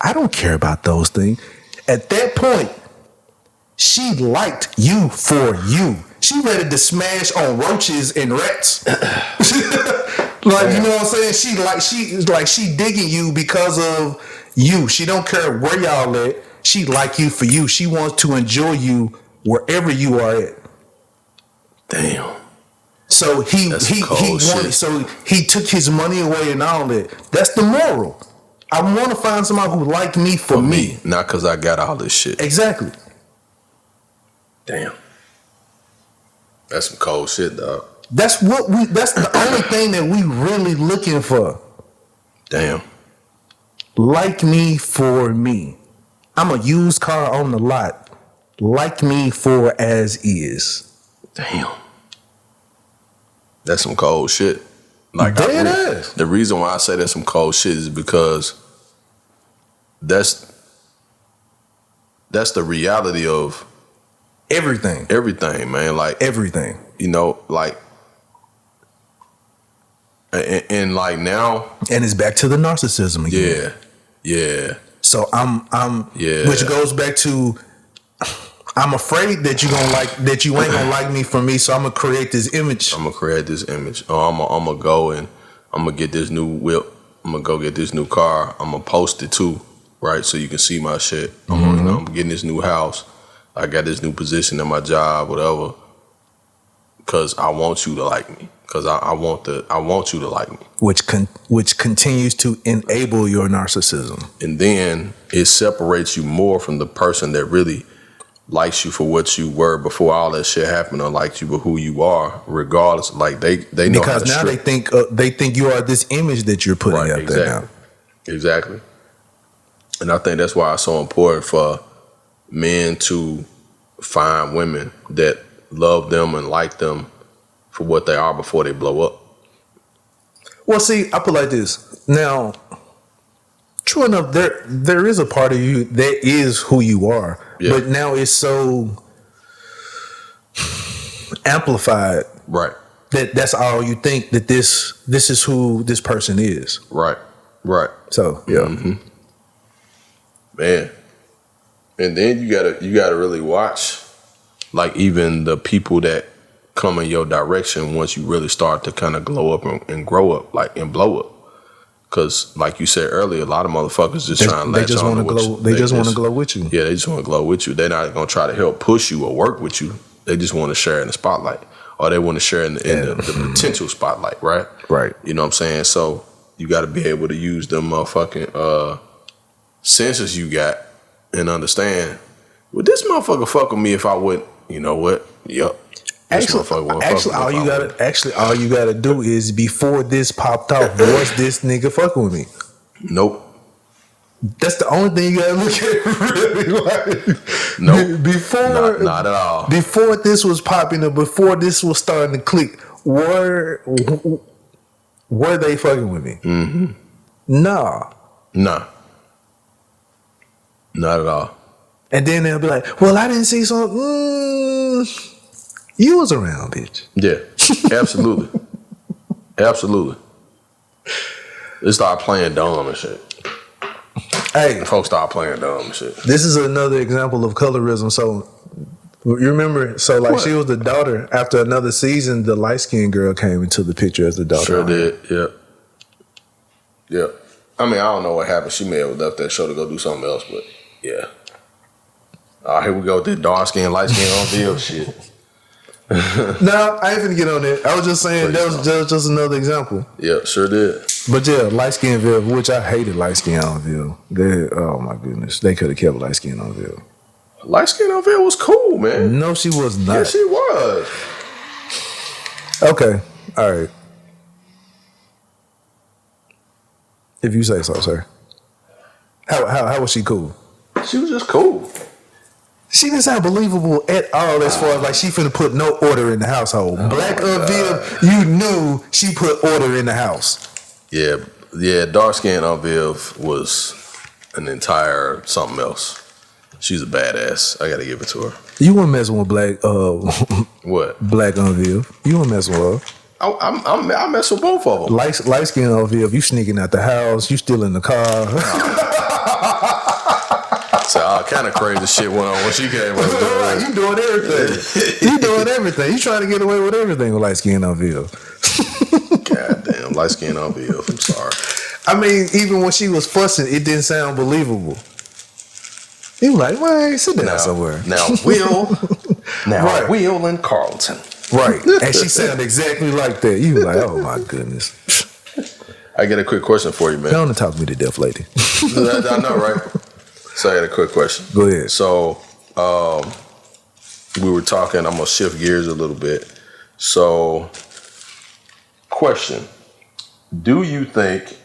I don't care about those things. At that point, she liked you for you. She ready to smash on roaches and rats. Like, you know what I'm saying? She digging you because of you. She don't care where y'all at. She like you for you. She wants to enjoy you wherever you are at.
Damn.
So he took his money away and all that. That's the moral. I want to find somebody who like me for me.
Not because I got all this shit.
Exactly.
Damn. That's some cold shit, dog.
That's the only thing that we really looking for.
Damn.
Like me for me. I'm a used car on the lot. Like me for as is.
Damn. That's some cold shit. Like the reason why I say that's some cold shit is because that's the reality of
everything.
Everything, man. Like
everything.
You know, like and like now,
and it's back to the narcissism again.
Yeah.
So I'm which goes back to I'm afraid that you ain't gonna like me for me, so I'm gonna create this image.
Oh, I'm gonna go and I'm gonna get this new whip. I'm gonna go get this new car. I'm gonna post it too, right? So you can see my shit. I'm getting this new house. I got this new position in my job, whatever. Because I want you to like me. Because I want you to like me.
Which continues to enable your narcissism.
And then it separates you more from the person that really likes you for what you were before all that shit happened, or liked you for who you are, regardless. Like they know
because now they think you are this image that you're putting out there now.
Exactly. And I think that's why it's so important for men to find women that love them and like them for what they are before they blow up.
Well, see, I put it like this. Now, true enough, there is a part of you that is who you are. Yeah. But now it's so amplified.
Right.
That's all you think, that this is who this person is.
Right. Right.
So, yeah.
Mm-hmm. Man. And then you gotta really watch, like, even the people that come in your direction once you really start to kind of glow up and grow up, like, and blow up. Because, like you said earlier, a lot of motherfuckers just trying to latch on to what you.
They just want to glow with you.
Yeah, they just want to glow with you. They're not going to try to help push you or work with you. They just want to share in the spotlight, or they want to share in the potential spotlight, right?
Right.
You know what I'm saying? So you got to be able to use them motherfucking senses you got and understand, would this motherfucker fuck with me if I wouldn't? You know what? Yup.
Actually, all you gotta do is, before this popped off, was this nigga fucking with me?
Nope.
That's the only thing you gotta look at. Really, like,
nope.
Before,
not at all.
Before this was popping up, before this was starting to click, were they fucking with me?
Mm-hmm.
Nah.
Not at all.
And then they'll be like, "Well, I didn't see something." You was around, bitch.
Yeah, absolutely. Absolutely. They start playing dumb and shit.
Hey.
Folks start playing dumb and shit.
This is another example of colorism. So, you remember, what? She was the daughter. After another season, the light-skinned girl came into the picture as the daughter.
Sure did, yep. Yep. I mean, I don't know what happened. She may have left that show to go do something else, but yeah. Here we go with that dark-skinned, light-skinned on video shit.
No, I ain't finna get on that. I was just saying that was just another example.
Yeah, sure did.
But yeah, light skin Viv, which I hated light skin on Viv. Oh my goodness, they could have kept light skin on Viv.
Light skin on Viv was cool, man.
No, she was not.
Yeah, she was.
Okay, all right. If you say so, sir. How was she cool?
She was just cool.
She didn't sound believable at all, as far as like she finna put no order in the household. Black Viv, you knew she put order in the house.
Yeah, dark skin on Viv was an entire something else. She's a badass. I gotta give it to her.
You weren't messing with black
what?
Black Viv. You weren't messing with her.
I mess with both of them.
Light skin Viv, you sneaking out the house, you still in the car.
So all kind of crazy shit went on when she came over.
You doing everything. You doing everything. You trying to get away with everything with light skin on Viv.
Goddamn, light skin on Viv. I'm sorry.
I mean, even when she was fussing, it didn't sound believable. You like, well, sit down somewhere.
Now Will and Carlton.
Right. And she sounded exactly like that. You like, oh my goodness.
I got a quick question for you, man.
Don't talk to me to death, lady.
I know, right? So I got a quick question.
Go ahead.
So we were talking, I'm going to shift gears a little bit. So, question. Do you think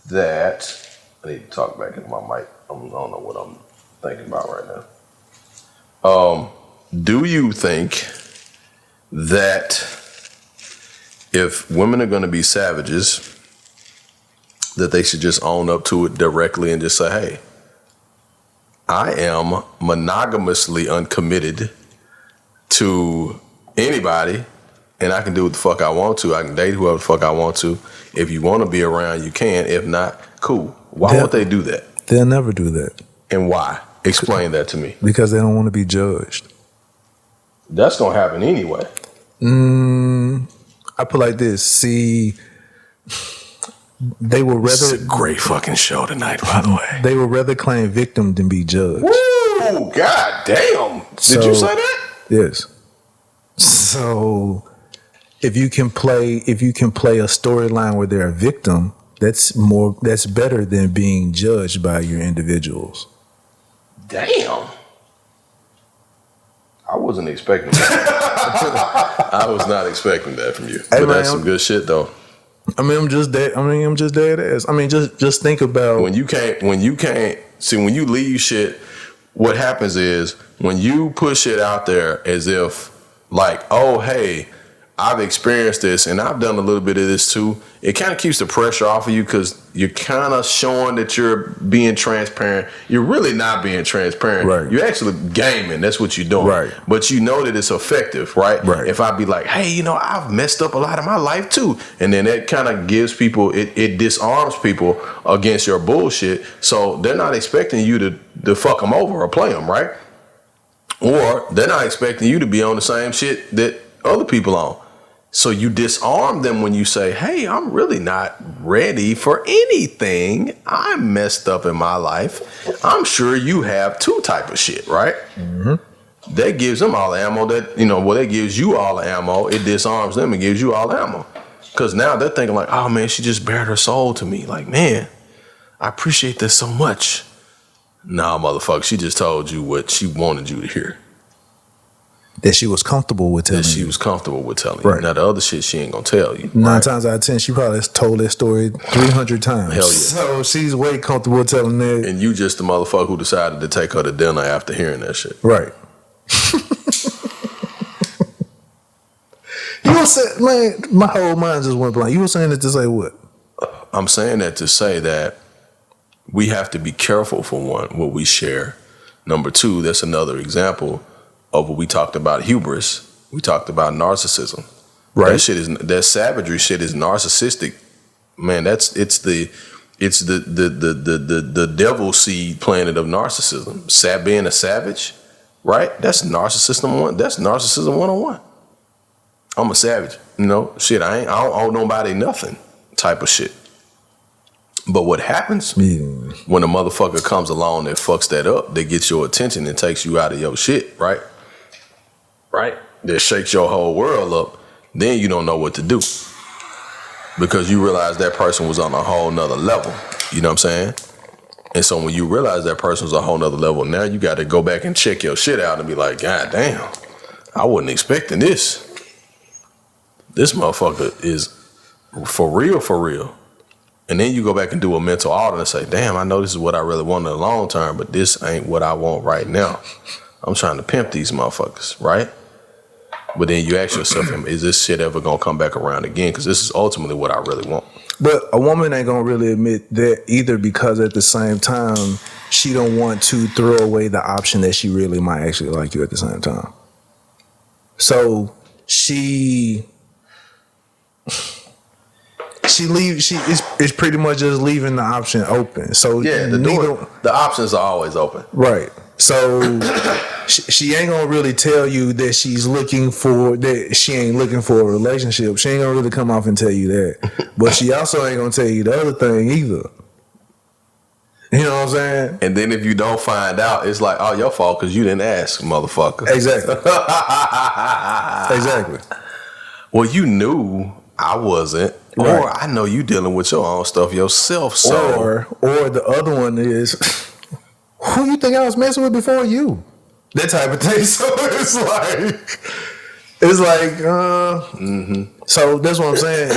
that, I need to talk back into my mic. I don't know what I'm thinking about right now. Do you think that if women are going to be savages, that they should just own up to it directly and just say, hey, I am monogamously uncommitted to anybody, and I can do what the fuck I want to. I can date whoever the fuck I want to. If you want to be around, you can. If not, cool. Why won't they do that?
They'll never do that.
And why? Explain that to me.
Because they don't want to be judged.
That's going to happen anyway.
I put like this. See, they would rather.
It's a great fucking show tonight, by the way.
They would rather claim victim than be judged.
Woo! God damn! Did you say that?
Yes. So, if you can play a storyline where they're a victim, that's better than being judged by your individuals.
Damn. I wasn't expecting that. I was not expecting that from you.
Hey,
but
man,
that's some good shit though.
I mean, I'm just dead ass. I mean, just think about
when you can't see when you leave shit. What happens is when you push it out there as if like, oh hey, I've experienced this and I've done a little bit of this too. It kind of keeps the pressure off of you because you're kind of showing that you're being transparent. You're really not being transparent.
Right.
You're actually gaming. That's what you're doing.
Right.
But you know that it's effective, right?
Right.
If I be like, hey, you know, I've messed up a lot of my life too. And then that kind of gives people, it disarms people against your bullshit. So they're not expecting you to fuck them over or play them, right? Or they're not expecting you to be on the same shit that other people on. So you disarm them when you say, hey, I'm really not ready for anything. I'm messed up in my life. I'm sure you have too type of shit, right? Mm-hmm. That gives them all the ammo that, you know, well, that gives you all the ammo. It disarms them and gives you all the ammo. Because now they're thinking like, oh, man, she just bared her soul to me. Like, man, I appreciate this so much. Nah, motherfucker, she just told you what she wanted you to hear.
That she was comfortable with telling you.
She was comfortable with telling
right.
you. Now, the other shit she ain't gonna tell you.
9 times out of 10, she probably has told that story 300 times.
Hell yeah.
So she's way comfortable telling that.
And you just the motherfucker who decided to take her to dinner after hearing that shit.
Right. You were saying, man, my whole mind just went blank. You were saying that to say what?
I'm saying that to say that we have to be careful, for one, what we share. Number two, that's another example of what we talked about, hubris. We talked about narcissism. Right. That savagery shit is narcissistic. Man, it's the devil seed planet of narcissism. Being a savage, right? That's narcissism 101. I'm a savage. You know, shit, I don't owe nobody nothing type of shit. But what happens when a motherfucker comes along that fucks that up, that gets your attention and takes you out of your shit, right? Right? That shakes your whole world up, then you don't know what to do. Because you realize that person was on a whole nother level. You know what I'm saying? And so when you realize that person was a whole nother level, now you got to go back and check your shit out and be like, God damn, I wasn't expecting this. This motherfucker is for real. And then you go back and do a mental audit and say, damn, I know this is what I really want in the long term, but this ain't what I want right now. I'm trying to pimp these motherfuckers, right? But then you ask yourself, is this shit ever going to come back around again? Because this is ultimately what I really want.
But a woman ain't going to really admit that either, because at the same time, she don't want to throw away the option that she really might actually like you at the same time. So it's pretty much just leaving the option open. So
yeah, the options are always open.
Right. So she ain't gonna really tell you that she ain't looking for a relationship. She ain't gonna really come off and tell you that. But she also ain't gonna tell you the other thing either. You know what I'm saying?
And then if you don't find out, it's like, oh, your fault because you didn't ask, motherfucker.
Exactly. Exactly.
Well, you knew I wasn't. Right. Or I know you dealing with your own stuff yourself. So
or the other one is, who you think I was messing with before you? That type of thing. So it's like So that's what I'm saying.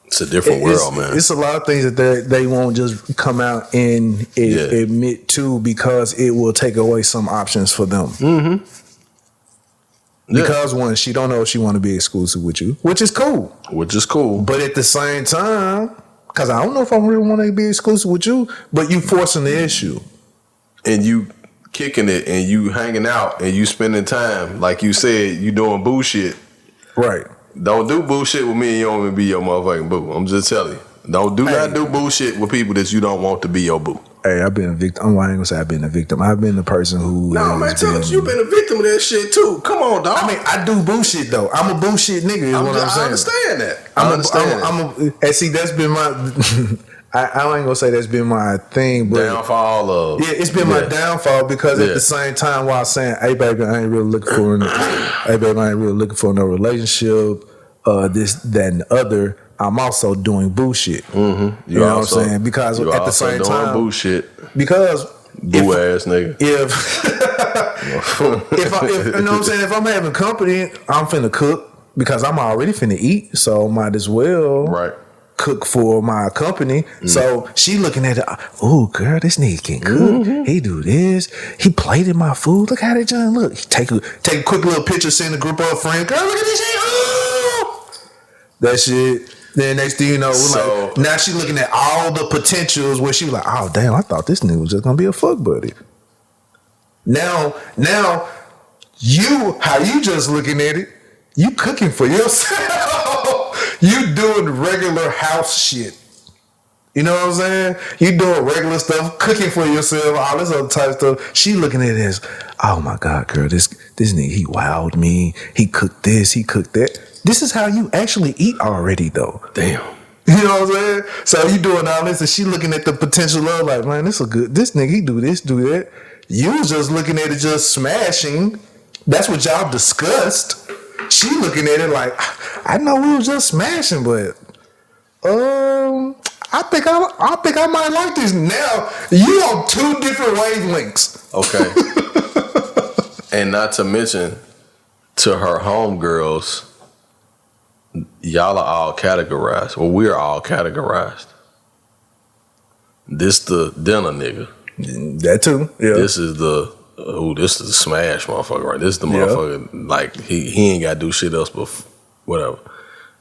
It's a different world, man.
It's a lot of things that they won't just come out and admit to, because it will take away some options for them. Mm-hmm. Because one, she don't know if she want to be exclusive with you, which is cool. But at the same time, because I don't know if I really want to be exclusive with you, but you forcing the issue.
And you kicking it and you hanging out and you spending time, like you said, you doing bullshit.
Right.
Don't do bullshit with me and you don't even be your motherfucking boo. I'm just telling you. Not do bullshit with people that you don't want to be your boo.
Hey, I've been a victim. I ain't gonna say I've been a victim. I've been the person who.
No, man, tell us you've been a victim of that shit too. Come on, dog.
I mean, I do bullshit though. I'm a bullshit nigga. Is what I'm saying.
I understand that.
And see, that's been my. I ain't gonna say that's been my thing, but
downfall of.
Yeah, it's been my downfall, because at the same time, while saying, "Hey, baby, I ain't really looking for no relationship, this, that, and the other." I'm also doing bullshit. Mm-hmm. You know what I'm saying? Because at the same time,
bullshit.
Because
boo ass nigga.
if you know what I'm saying, if I'm having company, I'm finna cook because I'm already finna eat, so might as well cook for my company. So she looking at it, oh girl, this nigga can cook. He do this. He plated my food. Look how that John look. He take a quick little picture, send a group of friends. Girl, look at this shit. Oh! That shit. Then next thing you know, like, now she looking at all the potentials where she was like, oh damn, I thought this nigga was just gonna be a fuck buddy. Now how you just looking at it, you cooking for yourself. You doing regular house shit. You know what I'm saying? You doing regular stuff, cooking for yourself, all this other type of stuff. She looking at it as, oh my God, girl, this nigga, he wowed me. He cooked this, he cooked that. This is how you actually eat already, though.
Damn.
You know what I'm saying? So you doing all this, and she looking at the potential of like, man, this nigga, he do this, do that. You was just looking at it, just smashing. That's what y'all discussed. She looking at it like, I know we was just smashing, but I think I might like this. Now you on two different wavelengths.
Okay. And not to mention, to her homegirls, y'all are all categorized. Well, we're all categorized. This the dinner nigga.
That too. Yeah.
This is the smash motherfucker, right? This is the motherfucker, like, he ain't got to do shit else but whatever.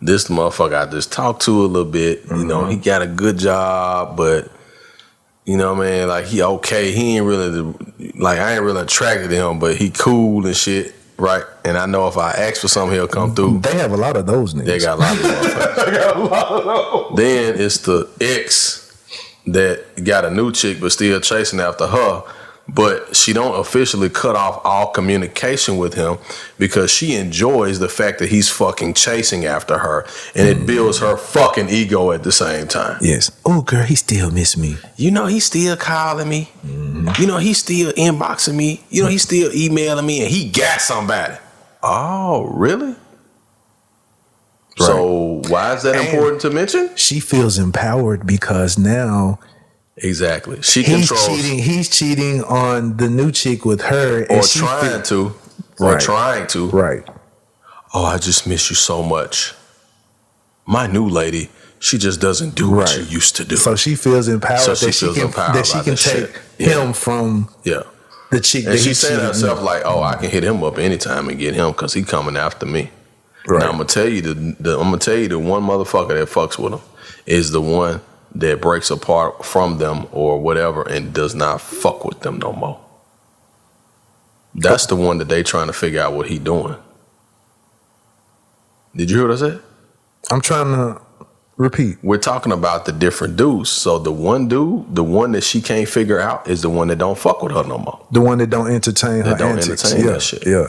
This the motherfucker I just talked to a little bit. You know, he got a good job, but, you know what I mean? Like, he okay. He ain't really, like, I ain't really attracted to him, but he cool and shit, right? And I know if I ask for something, he'll come through.
They have a lot of those niggas.
They got a lot of motherfuckers. They got a lot of those. Then it's the ex that got a new chick but still chasing after her, but she don't officially cut off all communication with him because she enjoys the fact that he's fucking chasing after her, and it builds her fucking ego at the same time.
Yes. Oh girl, he still miss me.
You know, he's still calling me. You know, he's still inboxing me. You know, he's still emailing me, and he got somebody. Oh, really? Right. So why is that important to mention?
She feels empowered because now,
exactly, she controls.
He's cheating on the new chick with her,
or trying to.
Right.
Oh, I just miss you so much. My new lady, she just doesn't do what she used to do.
So she feels empowered that she can take him from the chick.
And she's saying to herself like, oh, I can hit him up anytime and get him because he coming after me. Right. Now I'm gonna tell you the one motherfucker that fucks with him is the one that breaks apart from them or whatever and does not fuck with them no more. That's the one that they trying to figure out what he doing. Did you hear what I said?
I'm trying to repeat.
We're talking about the different dudes. So the one dude, the one that she can't figure out, is the one that don't fuck with her no more.
The one that don't entertain her antics.
Entertain that shit.
Yeah.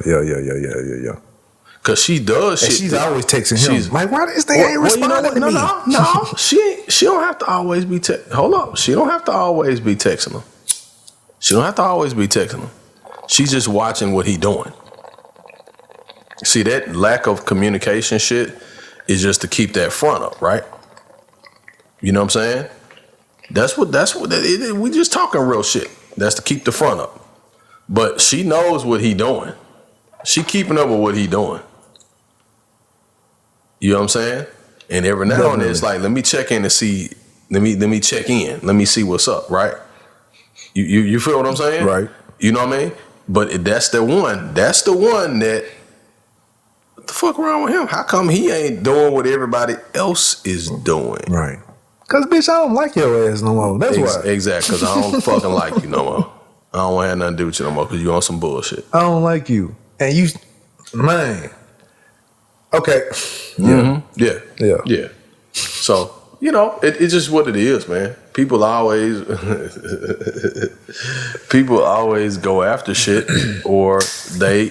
Cause she does shit.
And she's always texting him. She's like, why this thing ain't responding to me?
No. She don't have to always be hold up. She don't have to always be texting him. She's just watching what he doing. See, that lack of communication shit is just to keep that front up, right? You know what I'm saying? That's what we just talking real shit. That's to keep the front up. But she knows what he doing. She keeping up with what he doing. You know what I'm saying? And every now and then it's like, let me check in and see. Let me check in. Let me see what's up, right? You feel what I'm saying?
Right.
You know what I mean? But that's the one. That's the one that. What the fuck wrong with him? How come he ain't doing what everybody else is doing?
Right. Cause bitch, I don't like your ass no more. That's why.
Exactly. Cause I don't fucking like you no more. I don't want to have nothing to do with you no more. Cause you on some bullshit.
I don't like you, and you, man. Okay. Yeah.
So, you know, it's just what it is, man. People always go after shit, or they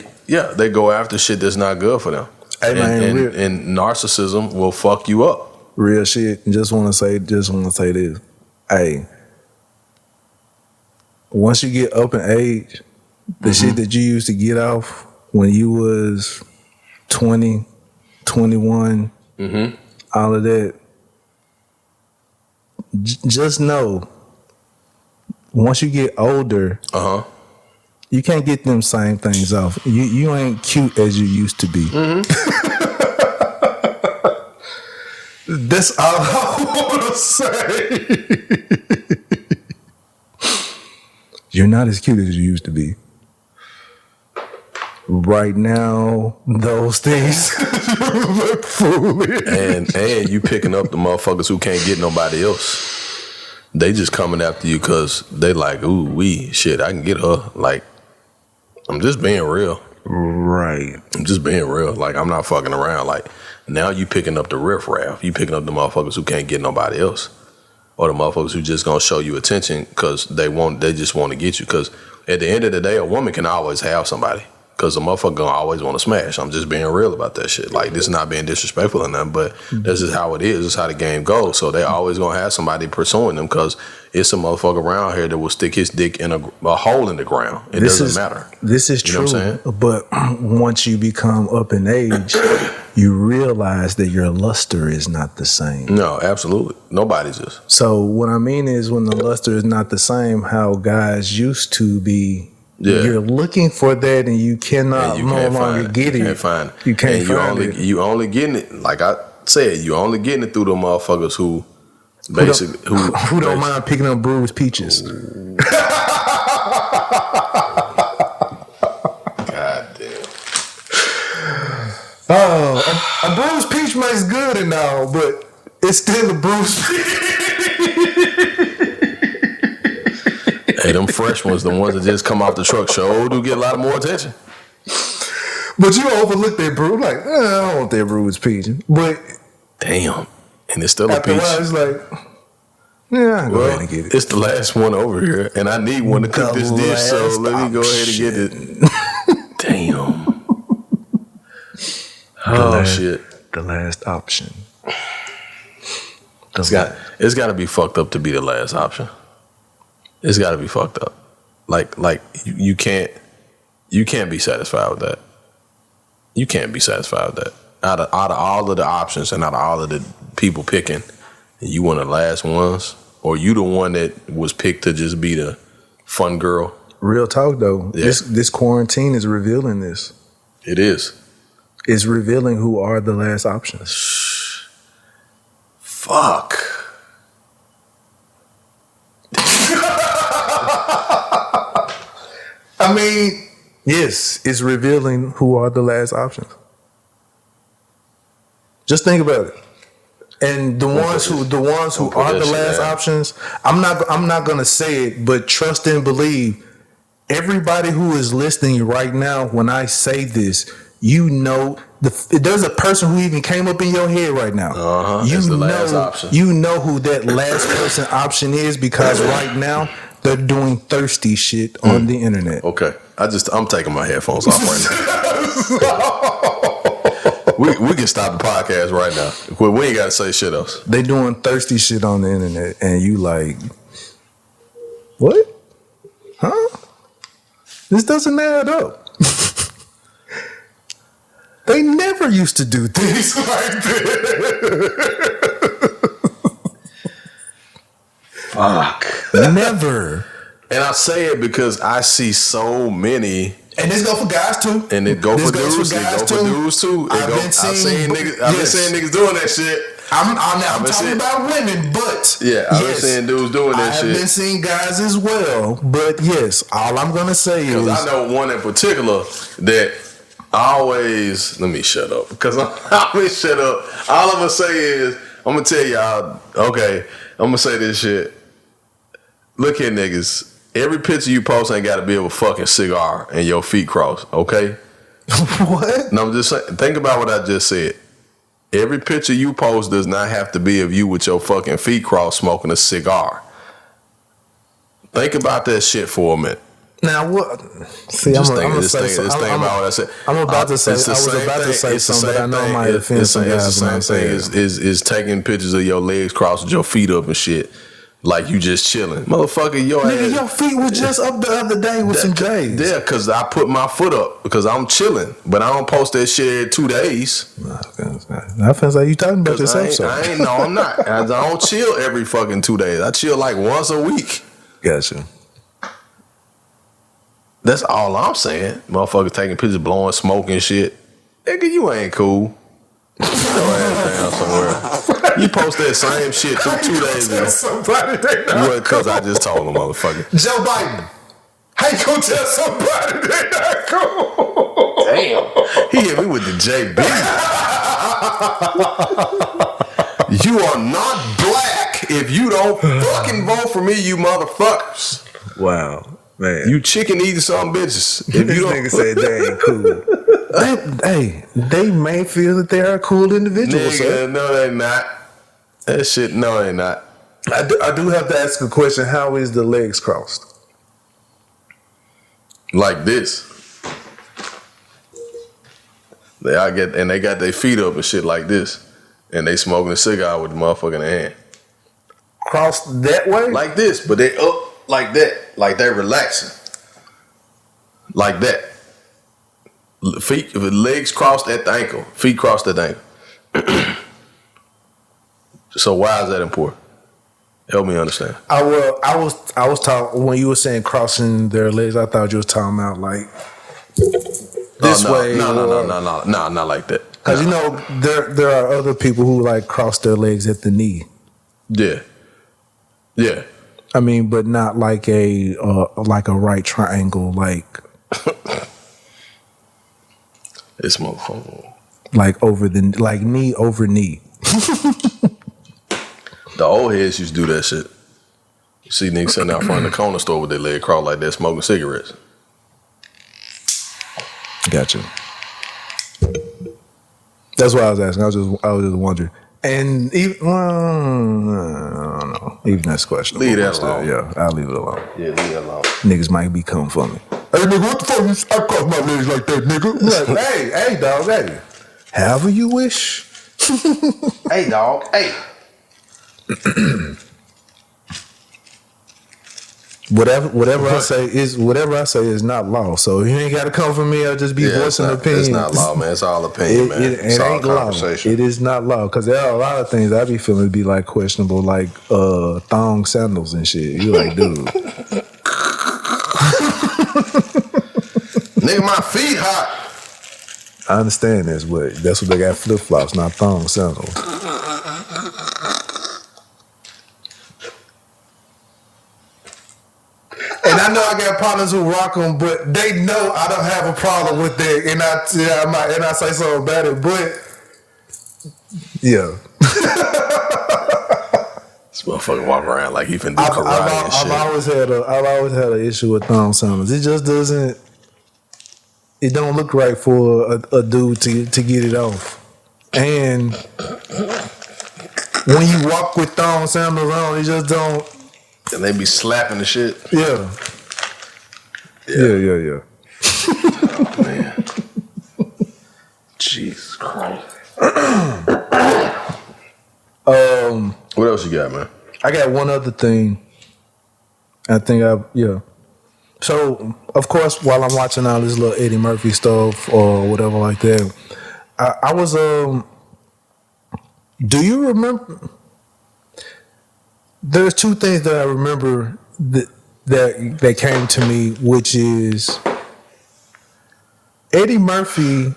go after shit that's not good for them.
Hey, man,
and narcissism will fuck you up.
Real shit. Just want to say this. Hey, once you get up in age, the shit that you used to get off when you was 20, 21, all of that, just know, once you get older, You can't get them same things off. You ain't cute as you used to be.
Mm-hmm.
That's all I want to say. You're not as cute as you used to be. Right now, those things look foolish.
And you picking up the motherfuckers who can't get nobody else. They just coming after you because they like, ooh, shit, I can get her. Like, I'm just being real.
Right.
I'm just being real. Like, I'm not fucking around. Like, now you picking up the riffraff. You picking up the motherfuckers who can't get nobody else. Or the motherfuckers who just gonna show you attention because they just want to get you. Because at the end of the day, a woman can always have somebody. Because a motherfucker gonna always want to smash. I'm just being real about that shit. Like, this is not being disrespectful or nothing, but this is how it is. This is how the game goes. So they always gonna have somebody pursuing them because it's a motherfucker around here that will stick his dick in a hole in the ground. It doesn't matter.
This is true. You know what I'm saying? But once you become up in age, you realize that your luster is not the same.
No, absolutely. Nobody's is.
So what I mean is when the luster is not the same, how guys used to be. Yeah. You're looking for that and you cannot no longer get it.
You can't find it.
You can't find it.
You only getting it, like I said, you only getting it through the motherfuckers who basically
who don't mind picking up bruised peaches.
God damn.
Oh, a bruised peach makes good and all, but it's still a bruised peach.
Hey, them fresh ones, the ones that just come off the truck, sure do get a lot more attention.
But you overlook that bruise, like, I don't want that bruised peach. But
damn, and it's still a peach.
After a while, it's like, yeah, go ahead and get it.
It's the last one over here, and I need one to cook this dish, so let me go ahead and get it. Damn. Shit.
The last option.
It's got to be fucked up to be the last option. It's got to be fucked up. Like you can't be satisfied with that. You can't be satisfied with that. Out of all of the options and out of all of the people picking, you one of the last ones, or you the one that was picked to just be the fun girl.
Real talk though, yeah. This quarantine is revealing this.
It is.
It's revealing who are the last options.
Fuck.
I mean, yes, it's revealing who are the last options. Just think about it. And the ones who are the last options, I'm not gonna say it, but trust and believe. Everybody who is listening right now, when I say this, you know, there's a person who even came up in your head right now.
You know, last option.
You know who that last person option is because right now they're doing thirsty shit on the internet.
Okay, I'm taking my headphones off right now. we can stop the podcast right now. We ain't got to say shit else.
They doing thirsty shit on the internet, and you like, what? Huh? This doesn't add up. They never used to do things like this.
Fuck.
Never.
And I say it because I see so many.
And this go for guys too.
And it go for dudes. It go for dudes too. I've been seeing niggas doing that shit.
I'm talking about women, but
I've been seeing dudes doing that shit.
I've been seeing guys as well, but yes, all I'm gonna say is
I know one in particular that always. Let me shut up because I'm gonna shut up. All I'm gonna say is I'm gonna tell y'all. Okay, I'm gonna say this shit. Look here, niggas. Every picture you post ain't got to be of a fucking cigar and your feet crossed, okay?
What?
No, I'm just saying. Think about what I just said. Every picture you post does not have to be of you with your fucking feet crossed smoking a cigar. Think about that shit for a minute.
Now what? See,
just think about what I said.
I'm about to say. I was about to say something, but I know I might offend some guys.
It's the same thing. Is taking pictures of your legs crossed with your feet up and shit. Like you just chilling. Motherfucker, your
feet was just up the other day with some J's.
Yeah, because I put my foot up because I'm chilling. But I don't post that shit every 2 days.
I feel like you talking about yourself.
I'm not. I don't chill every fucking 2 days. I chill like once a week.
Gotcha.
That's all I'm saying. Motherfuckers taking pictures, blowing smoke and shit. Nigga, you ain't cool. Your ass down somewhere. You post that same shit through 2 days ago.
Somebody they not
What? Because I just told them, motherfucker.
Joe Biden. How you gonna tell somebody they not cool?
Damn. He hit me with the JB. You are not black if you don't fucking vote for me, you motherfuckers.
Wow, man.
You chicken eating some bitches. If
This
you don't,
nigga said they ain't cool. They may feel that they are cool individuals.
nigga, no, they not. That shit, no, they not.
I do have to ask a question. How is the legs crossed?
Like this. They got their feet up and shit like this. And they smoking a cigar with the motherfucker in their hand.
Crossed that way?
Like this, but they up like that. Like they relaxing. Like that. Feet, legs crossed at the ankle. Feet crossed at the ankle. So why is that important? Help me understand.
I was talking when you were saying crossing their legs. I thought you was talking about like this way.
No, not like that.
Because you know there are other people who like cross their legs at the knee.
Yeah.
I mean, but not like a right triangle, like
This motherfucker.
like over the like knee over knee.
The old heads used to do that shit. You see niggas sitting out front of the corner store with their leg crossed like that, smoking cigarettes.
Gotcha. That's what I was asking. I was just wondering. And even I don't know. Even that's questionable.
Leave that alone.
Yeah, I'll leave it alone.
Yeah, leave that alone.
Niggas might be coming for me. Hey nigga, what the fuck? I cross my legs like that, nigga. I'm like, hey, dog, hey. However you wish.
Hey, dog, hey.
Whatever I say is not law. So you ain't got to come for me. I'll just be voicing opinion.
It's not law, man. It's all opinion, man. It's all
ain't law.
conversation.
It is not law because there are a lot of things I be feeling be like questionable, like thong sandals and shit. You like, dude.
Nigga, my feet hot.
I understand this, but that's what they got, flip flops, not thong sandals. And I know I got partners who rock them, but they know I don't have a problem with that. And I say something about it, but yeah.
This motherfucker walk around like he finna do karate and shit.
I've always had an issue with thong sandals. It just doesn't. It don't look right for a dude to get it off. And when you walk with thong sandals on, it just don't.
And they be slapping the shit.
Yeah.
Oh, man. Jesus Christ. What else you got, man?
I got one other thing. So, of course, while I'm watching all this little Eddie Murphy stuff or whatever like that, I was, do you remember? There's two things that I remember that came to me, which is Eddie Murphy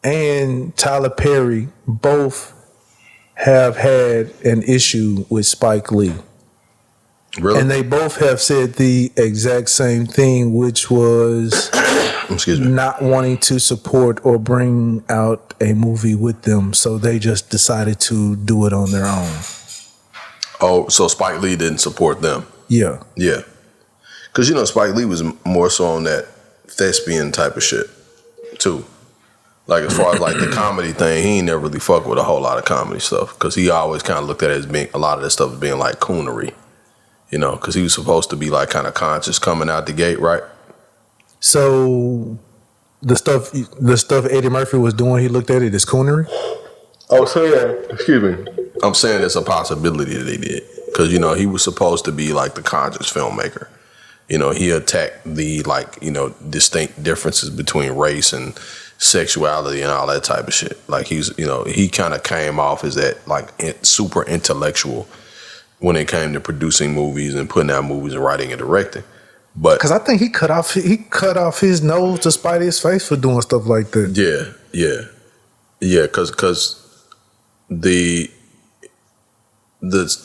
and Tyler Perry both have had an issue with Spike Lee.
Really?
And they both have said the exact same thing, which was
excuse me,
not wanting to support or bring out a movie with them. So they just decided to do it on their own.
Oh, so Spike Lee didn't support them.
Yeah.
Yeah. Because, you know, Spike Lee was more so on that thespian type of shit, too. Like, as far as, like, the comedy thing, he ain't never really fuck with a whole lot of comedy stuff. Because he always kind of looked at it as being, a lot of that stuff as being, like, coonery. You know, because he was supposed to be, like, kind of conscious coming out the gate, right?
So, the stuff Eddie Murphy was doing, he looked at it as coonery?
Oh, so yeah. Excuse me. I'm saying it's a possibility that they did. Because, you know, he was supposed to be, like, the conscious filmmaker. You know, he attacked the, like, you know, distinct differences between race and sexuality and all that type of shit. Like, he's, you know, he kind of came off as that, like, super intellectual when it came to producing movies and putting out movies and writing and directing. But
because I think he cut off his nose to spite his face for doing stuff like that.
Yeah. Because the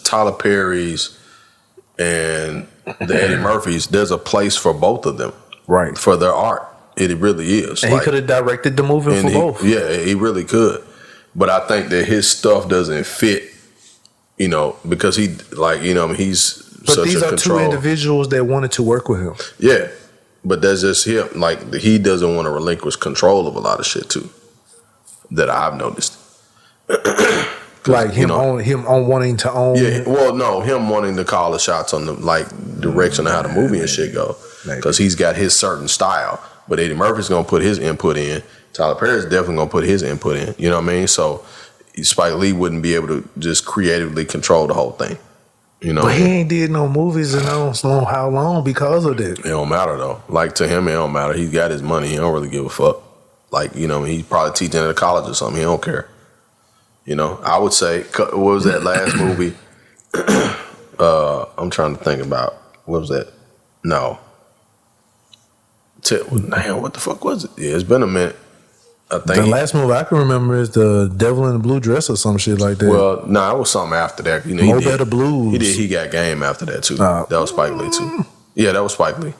Tyler Perry's and the Eddie Murphys, there's a place for both of them,
Right.
For their art. It really is.
And he could have directed the movie for both.
Yeah, he really could. But I think that his stuff doesn't fit, because he's
But
such
these
a
are
control.
two individuals that wanted to work with him.
Yeah, but that's just him. Like, he doesn't want to relinquish control of a lot of shit too, that I've noticed.
Like him on wanting to own.
Yeah, well, no, him wanting to call the shots on the direction of how the movie and shit go, because he's got his certain style. But Eddie Murphy's gonna put his input in. Tyler Perry's definitely gonna put his input in. You know what I mean? So Spike Lee wouldn't be able to just creatively control the whole thing.
But he ain't did no movies in I don't know how long because of that.
It don't matter though. Like, to him, it don't matter. He's got his money. He don't really give a fuck. Like, he's probably teaching at a college or something. He don't care. I would say, what was that last movie? I'm trying to think about. What was that? No. Damn, what the fuck was it? Yeah, it's been a minute. I think
the last movie I can remember is The Devil in the Blue Dress or some shit like that.
Well, it was something after that.
Mo Better Blues.
He did. He Got Game after that too. That was Spike Lee too. Yeah, that was Spike Lee.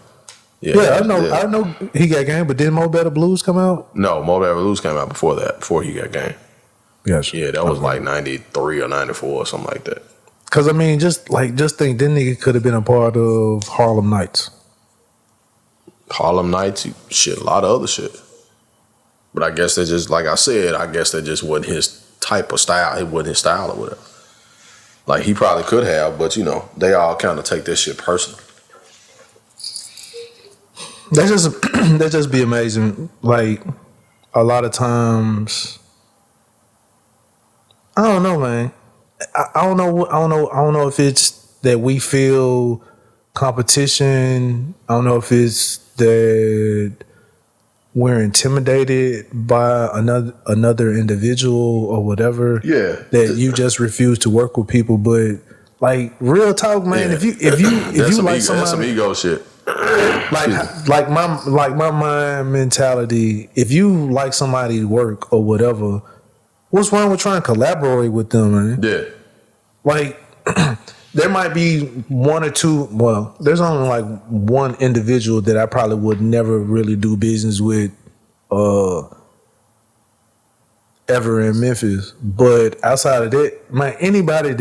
Yeah, I know He Got Game, but didn't Mo Better Blues come out?
No, Mo Better Blues came out before that, before He Got Game.
Gotcha.
Yeah, that was like 93 or 94 or something like that.
Because, just think, that nigga could have been a part of Harlem Nights.
Harlem Nights, shit, a lot of other shit. But I guess that just, like I said, that just wasn't his type of style. It wasn't his style or whatever. Like, he probably could have, but, they all kind of take this shit personal.
That just be amazing. Like, a lot of times, I don't know, man. I don't know if it's that we feel competition. I don't know if it's that we're intimidated by another individual or whatever.
Yeah.
That you just refuse to work with people. But like, real talk, man, if you like somebody,
that's some ego shit.
like my mind mentality, if you like somebody's work or whatever, what's wrong with trying to collaborate with them, man?
Yeah.
Like, there might be one or two. Well, there's only like one individual that I probably would never really do business with, ever in Memphis. But outside of that, man, anybody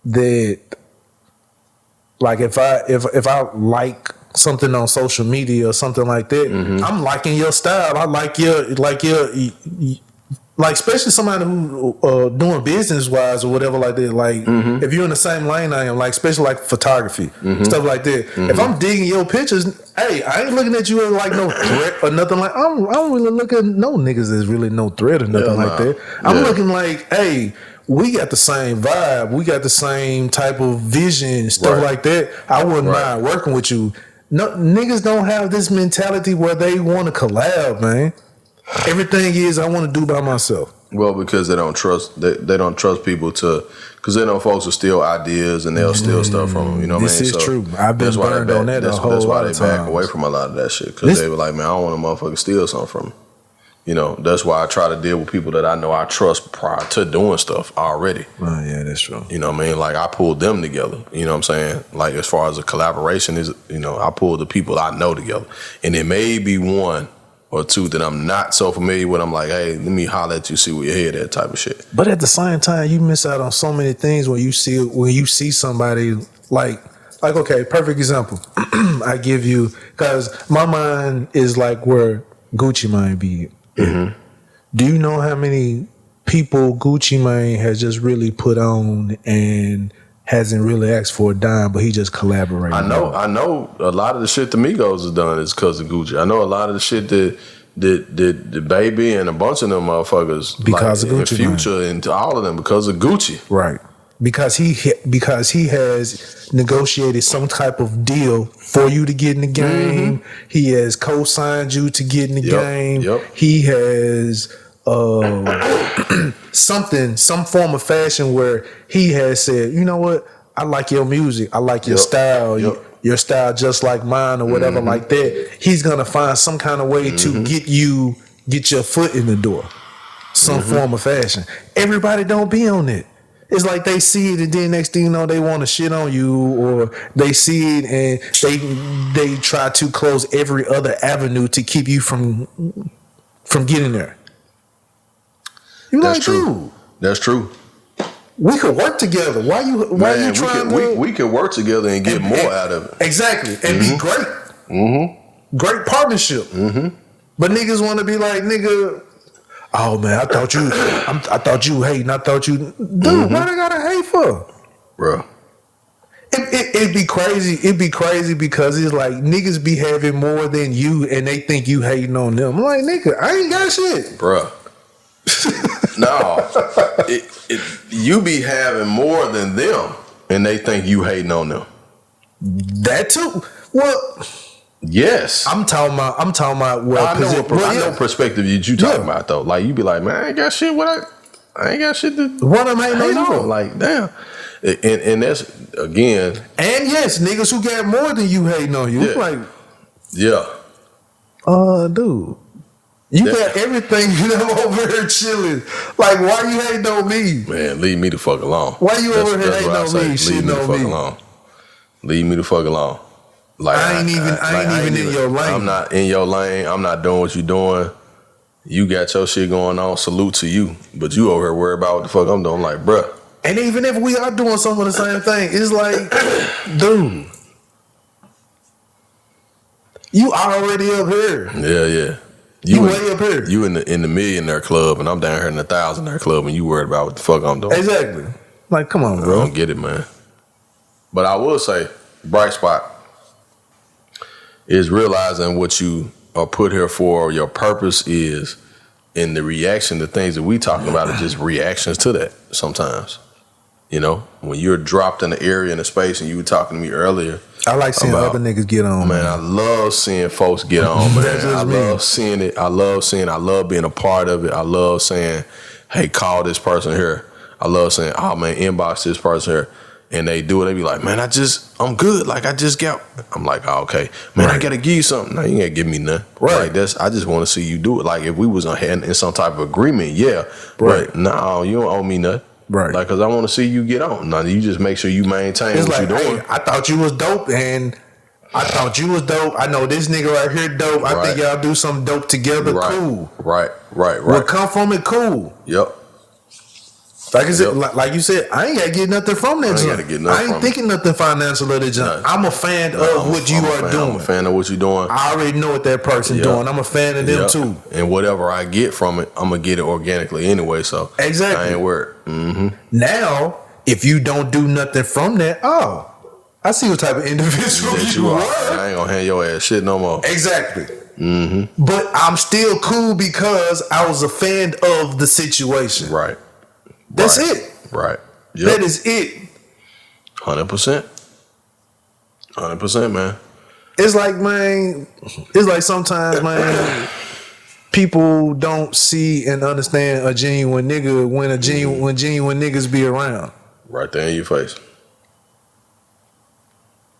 that like, if I like something on social media or something like that, I'm liking your style. I like your like, especially somebody who doing business wise or whatever like that. Like, if you're in the same lane I am, like, especially like photography, stuff like that. If I'm digging your pictures, hey, I ain't looking at you as like no threat or nothing. Like, I don't really look at no niggas as really no threat or nothing like that. I'm looking like, hey, we got the same vibe, we got the same type of vision, stuff like that. I wouldn't mind working with you. No, niggas don't have this mentality where they want to collab, man. Everything is I want to do by myself.
Well, because they don't trust people because they know folks will steal ideas and they'll steal stuff from them. You know what I mean?
This is true. I've been burned on that a whole lot of times. That's why they back away from a lot of that shit, because they were like, man, I don't want a motherfucker steal something from me. That's why I try to deal with people that I know I trust prior to doing stuff already. Oh, yeah, that's true.
You know what I mean? Like, I pulled them together. You know what I'm saying? Like, as far as a collaboration is, I pulled the people I know together. And there may be one or two that I'm not so familiar with. I'm like, hey, let me holler at you, see where your head at, type of shit.
But at the same time, you miss out on so many things when you see somebody like okay, perfect example. I give you, because my mind is like where Gucci Mane be. Do you know how many people Gucci Mane has just really put on and hasn't really asked for a dime, but he just collaborated?
I know a lot of the shit the Migos has done is because of Gucci. I know a lot of the shit that the Baby and a bunch of them motherfuckers,
because of Gucci,
Future and all of them, because of Gucci.
Right. Because he has negotiated some type of deal for you to get in the game. He has co-signed you to get in the game. He has some form of fashion where he has said, you know what, I like your music, I like your style. your style just like mine or whatever like that, he's gonna find some kind of way to get your foot in the door, some form of fashion. Everybody don't be on it. It's like they see it and then next thing you know they want to shit on you, or they see it and they try to close every other avenue to keep you from getting there. You
That's
like,
true.
dude,
That's true.
we could work together. Why you trying to?
We could work together and get more out of it.
Exactly, and be great. Great partnership. But niggas want to be like, nigga, oh man, I thought you hating. I thought you, dude. Why they gotta hate for,
bro?
It'd be crazy. It'd be crazy because it's like niggas be having more than you, and they think you hating on them. I'm like, nigga, I ain't got shit,
bro. No, you be having more than them, and they think you hating on them.
That too. Well,
yes,
I'm talking about.
I know perspective that you talking about though. Like you be like, man, I ain't got shit. I ain't got shit to.
What am I hating on?
Like damn, and that's again.
And yes, niggas who got more than you hating on you.
Yeah.
It's like, dude. You got everything, and I'm over here chilling. Like, why you hating on me?
Man, leave me the fuck alone.
Why you over here hating on me?
Leave me the fuck alone. Leave me the fuck alone. Like
I ain't even in your lane.
I'm not in your lane. I'm not doing what you doing. You got your shit going on. Salute to you. But you over here worried about what the fuck I'm doing. I'm like, bruh.
And even if we are doing some of the same thing, it's like, dude, you already up here.
Yeah. You way up here. You in the millionaire club, and I'm down here in the thousandaire club, and you worried about what the fuck I'm doing.
Exactly. Like, come on, bro.
I don't get it, man. But I will say, bright spot is realizing what you are put here for, or your purpose is, and the reaction to things that we talking about are just reactions to that sometimes. You know, when you're dropped in the area, in the space, and you were talking to me earlier.
I like seeing other niggas get on.
Man, I love seeing folks get on, man. I love seeing it. I love being a part of it. I love saying, hey, call this person here. I love saying, oh man, inbox this person here. And they do it. They be like, man, I'm good. Like, I just got. I'm like, oh, okay. Man, I got to give you something. No, you ain't give me nothing. Right. Like, I just want to see you do it. Like, if we was in some type of agreement, yeah. Right. But no, you don't owe me nothing. Right. Like, because I want to see you get on. Now, you just make sure you maintain what you're doing.
Hey, I thought you was dope, and I thought you was dope. I know this nigga right here dope. I think y'all do something dope together. Cool.
Right.
What come from it, cool.
Yep.
Like I said, like you said, I ain't got to get nothing from that junk. I ain't thinking nothing financial of the junk. I'm a fan of what you are doing.
I'm a fan of what you're doing.
I already know what that person doing. I'm a fan of them too.
And whatever I get from it, I'm going to get it organically anyway. So
exactly.
I ain't worried.
Now, if you don't do nothing from that, I see what type of individual you are.
I ain't going to hand your ass shit no more.
Exactly. But I'm still cool because I was a fan of the situation.
Right.
That's it.
Right.
Yep. That is it.
100%. 100%, man.
It's like sometimes, man, people don't see and understand a genuine nigga when genuine niggas be around.
Right there in your face.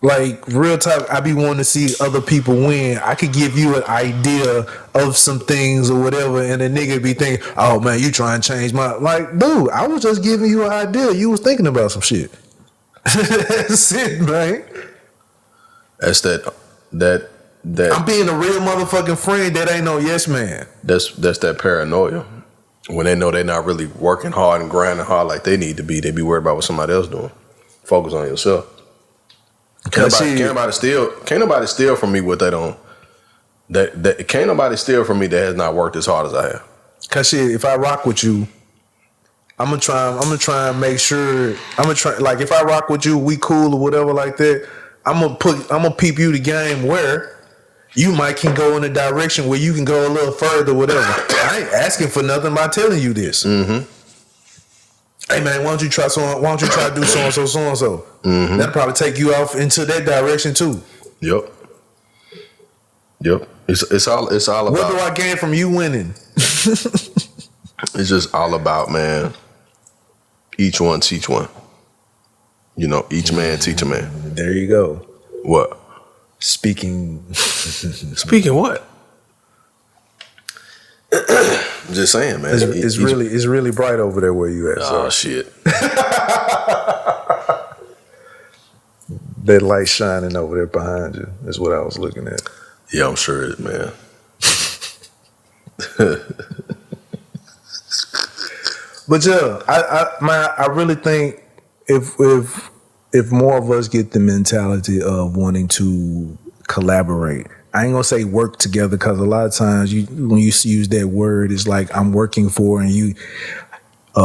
Like, real talk, I be wanting to see other people win. I could give you an idea of some things or whatever, and a nigga be thinking, oh man, you trying to change my... Like, dude, I was just giving you an idea. You was thinking about some shit. That's it, man.
That's that
I'm being a real motherfucking friend that ain't no yes man.
That's that paranoia. When they know they're not really working hard and grinding hard like they need to be, they be worried about what somebody else doing. Focus on yourself. Can't nobody steal from me what they don't. Can't nobody steal from me that has not worked as hard as I have.
Cause shit, if I rock with you, I'm gonna try and make sure. Like, if I rock with you, we cool or whatever like that. I'm gonna peep you the game where you can go in a direction where you can go a little further, whatever. I ain't asking for nothing by telling you this. Hey man, why don't you try to do so and so? That'll probably take you off into that direction too.
Yep. It's all about.
What do I gain from you winning?
It's just all about, man. Each one teach one. You know, each man teach a man.
There you go.
What?
Speaking.
Speaking what? I'm just saying, man.
It's really bright over there where you at.
Oh,
sir.
shit.
That light shining over there behind you is what I was looking at.
Yeah, I'm sure it is, man.
But yeah, I really think if more of us get the mentality of wanting to collaborate, I ain't gonna say work together, because a lot of times when you use that word, it's like I'm working for and you.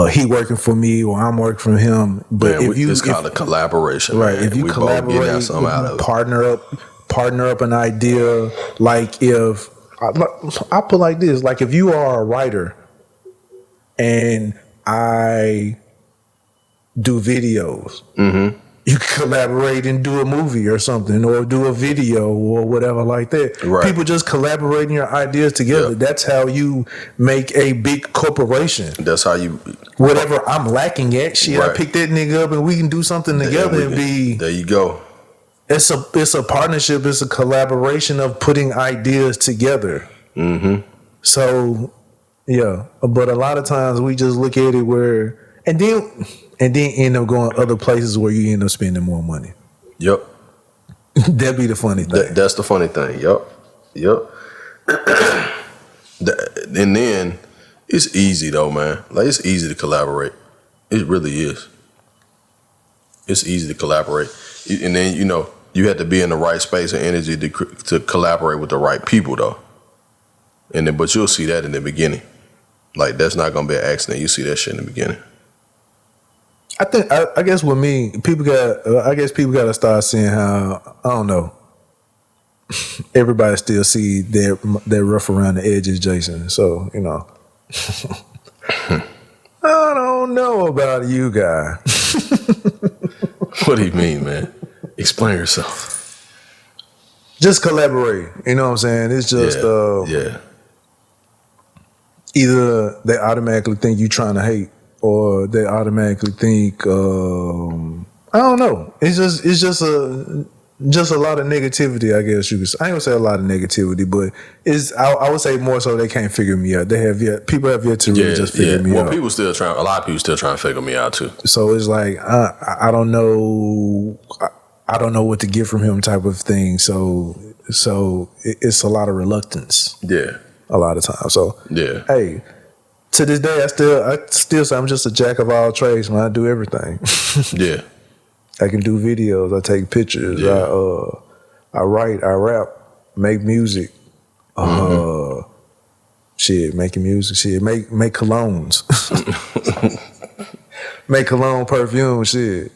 He working for me or I'm working for him. But
man, it's called a collaboration,
right?
man.
If you
we
collaborate,
both getting something out of it.
partner up an idea. Like if I put like this, like if you are a writer and I do videos, you can collaborate and do a movie or something, or do a video or whatever like that.
Right.
People just collaborating your ideas together.
Yep.
That's how you make a big corporation.
That's how you.
Whatever I'm lacking at, shit,
Right.
I pick that nigga up and we can do something together and be.
There you go.
It's a partnership. It's a collaboration of putting ideas together. So, yeah. But a lot of times we just look at it where, and then end up going other places where you end up spending more money.
Yep.
That'd be the funny thing.
That's the funny thing. Yep. And then it's easy though, man. Like, it's easy to collaborate. It really is. It's easy to collaborate, and then you have to be in the right space and energy to collaborate with the right people though. And then, but you'll see that in the beginning. Like, that's not gonna be an accident. You see that shit in the beginning.
I guess with me, people got to start seeing how, I don't know, everybody still see their rough around the edges, Jason. So, I don't know about you, guy.
What do you mean, man? Explain yourself.
Just collaborate. You know what I'm saying? It's just either they automatically think you trying to hate, or they automatically think I don't know. It's just a lot of negativity, I guess you could say. I ain't gonna say a lot of negativity, but I would say more so they can't figure me out. People have yet to really just figure me out.
Well, a lot of people still trying to figure me out too.
So it's like I don't know. I don't know what to get from him, type of thing. So it's a lot of reluctance.
Yeah.
A lot of times. So
yeah.
Hey, to this day, I still say I'm just a jack of all trades, man. I do everything.
Yeah.
I can do videos. I take pictures.
Yeah.
I write. I rap. Make music. Making music. Shit, make colognes. Make cologne perfume. Shit.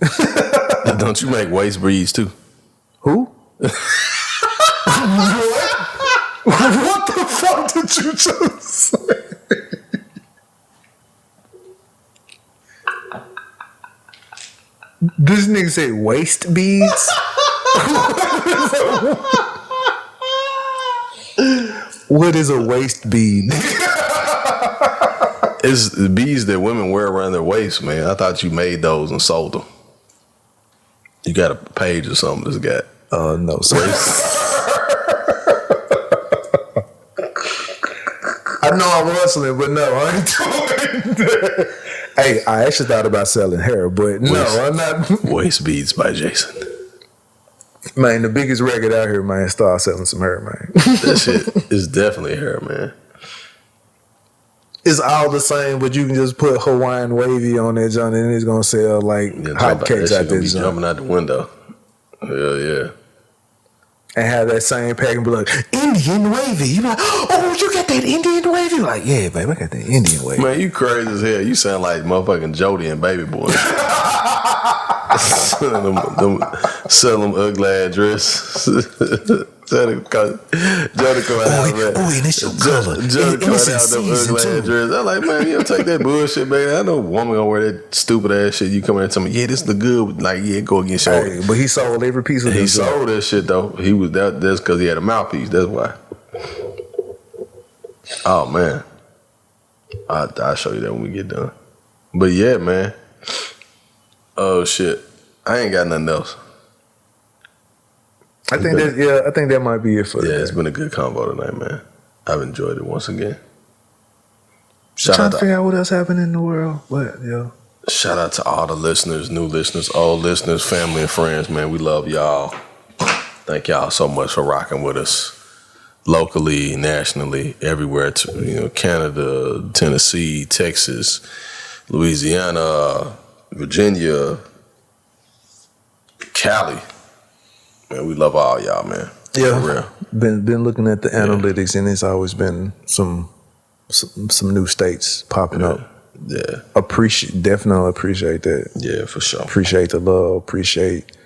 Don't you make waist beads too?
Who? What the fuck did you just say? This nigga said waist beads? What is a waist bead?
It's the beads that women wear around their waist, man. I thought you made those and sold them. You got a page or something that's got
no, sir. I know I'm hustling, but no, I ain't doing that. Hey, I actually thought about selling hair, but no, I'm not.
Waist beads by Jason.
Man, the biggest record out here, man, start selling some hair, man.
That shit is definitely hair, man.
It's all the same, but you can just put Hawaiian wavy on that joint and it's gonna sell like hotcakes out there.
Jumping out the window. Hell yeah.
And have that same pack and be like, Indian wavy. You like, oh, you got that Indian wavy? You're like, yeah, babe, I got that Indian wavy.
Man, you crazy as hell. You sound like motherfucking Jody and Baby Boy. Selling them ugly ass dress. Jody coming out of that.
Oh, and it's your color.
Jody coming out of them ugly ass dress. I'm like, man, you don't take that bullshit, baby. I know a woman gonna wear that stupid ass shit. You come in and tell me, yeah, this look good. Like, yeah, go against your.
Hey, but he sold every piece of it.
He sold that shit though. He was that's because he had a mouthpiece. That's why. Oh man, I'll show you that when we get done. But yeah, man. Oh shit, I ain't got nothing else.
I think that might be it for today.
Yeah, it's been a good convo tonight, man. I've enjoyed it once again.
Trying to figure out what else happened in the world. But
shout out to all the listeners, new listeners, old listeners, family and friends, man. We love y'all. Thank y'all so much for rocking with us. Locally, nationally, everywhere to Canada, Tennessee, Texas, Louisiana, Virginia, Cali. Man, we love all y'all, man.
Yeah,
for real.
Been looking at the analytics, and it's always been some new states popping up.
Yeah,
definitely appreciate that.
Yeah, for sure.
Appreciate the love. Appreciate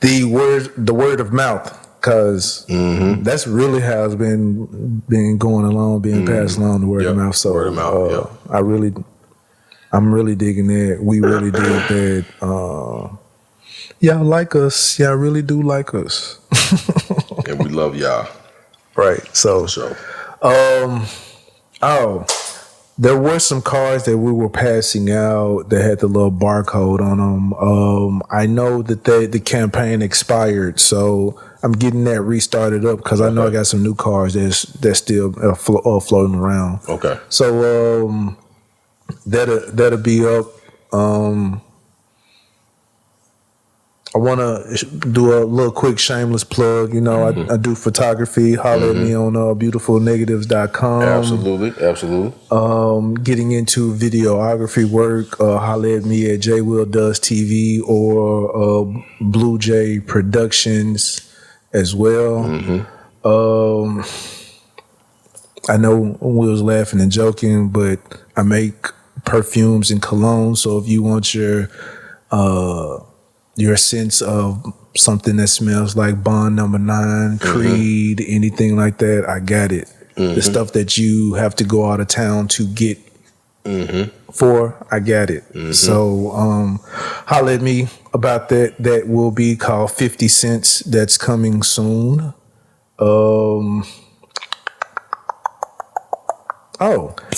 the word of mouth. Because that's really how it's been going along, being passed along, the word of mouth. So
word of mouth,
I'm really digging that. We really dig that. Y'all like us. Y'all really do like us.
And we love y'all.
Right. So,
For
sure. There were some cards that we were passing out that had the little barcode on them. I know that the campaign expired, so I'm getting that restarted up because I know I got some new cards that's still floating around.
Okay.
So that'll be up. I want to do a little quick shameless plug. I do photography. Holler at me on beautifulnegatives.com.
Absolutely.
Getting into videography work, holler at me at JWilldoesTV or Blue Jay Productions as well. I know we was laughing and joking, but I make perfumes and cologne. So if you want your sense of something that smells like Bond Number 9, Creed, anything like that, I got it. The stuff that you have to go out of town to get for, I got it. So holler at me about that. That will be called 50 Cents. That's coming soon. You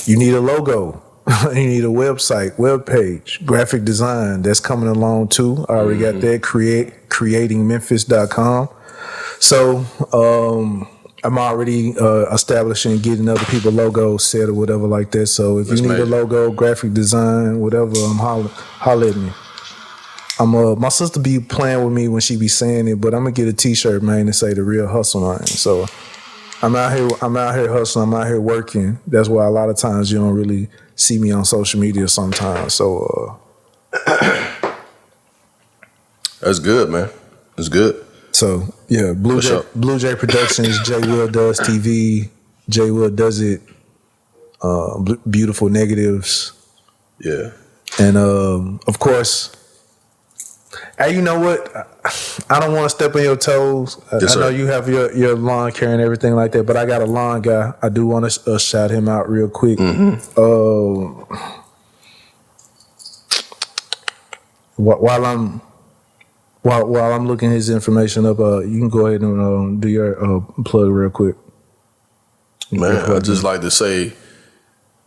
need a logo. You need a website, web page, graphic design. That's coming along too. I already got that. Creatingmemphis.com. So I'm already establishing, getting other people logos set or whatever like that. So if you need a logo, graphic design, whatever, holler at me. My sister be playing with me when she be saying it, but I'm gonna get a T-shirt, man, and say the real hustle, man. So I'm out here hustling. I'm out here working. That's why a lot of times you don't really see me on social media sometimes. So
that's good, man. That's good.
So yeah, Blue Jay Productions, JWilldoesTV, JWillDoes It, Beautiful Negatives.
Yeah.
And of course, hey, you know what? I don't want to step on your toes.
Yes,
I know you have your lawn care and everything like that, but I got a lawn guy. I do want to shout him out real quick. While I'm looking his information up, you can go ahead and do your plug real quick.
Man, I'd just like to say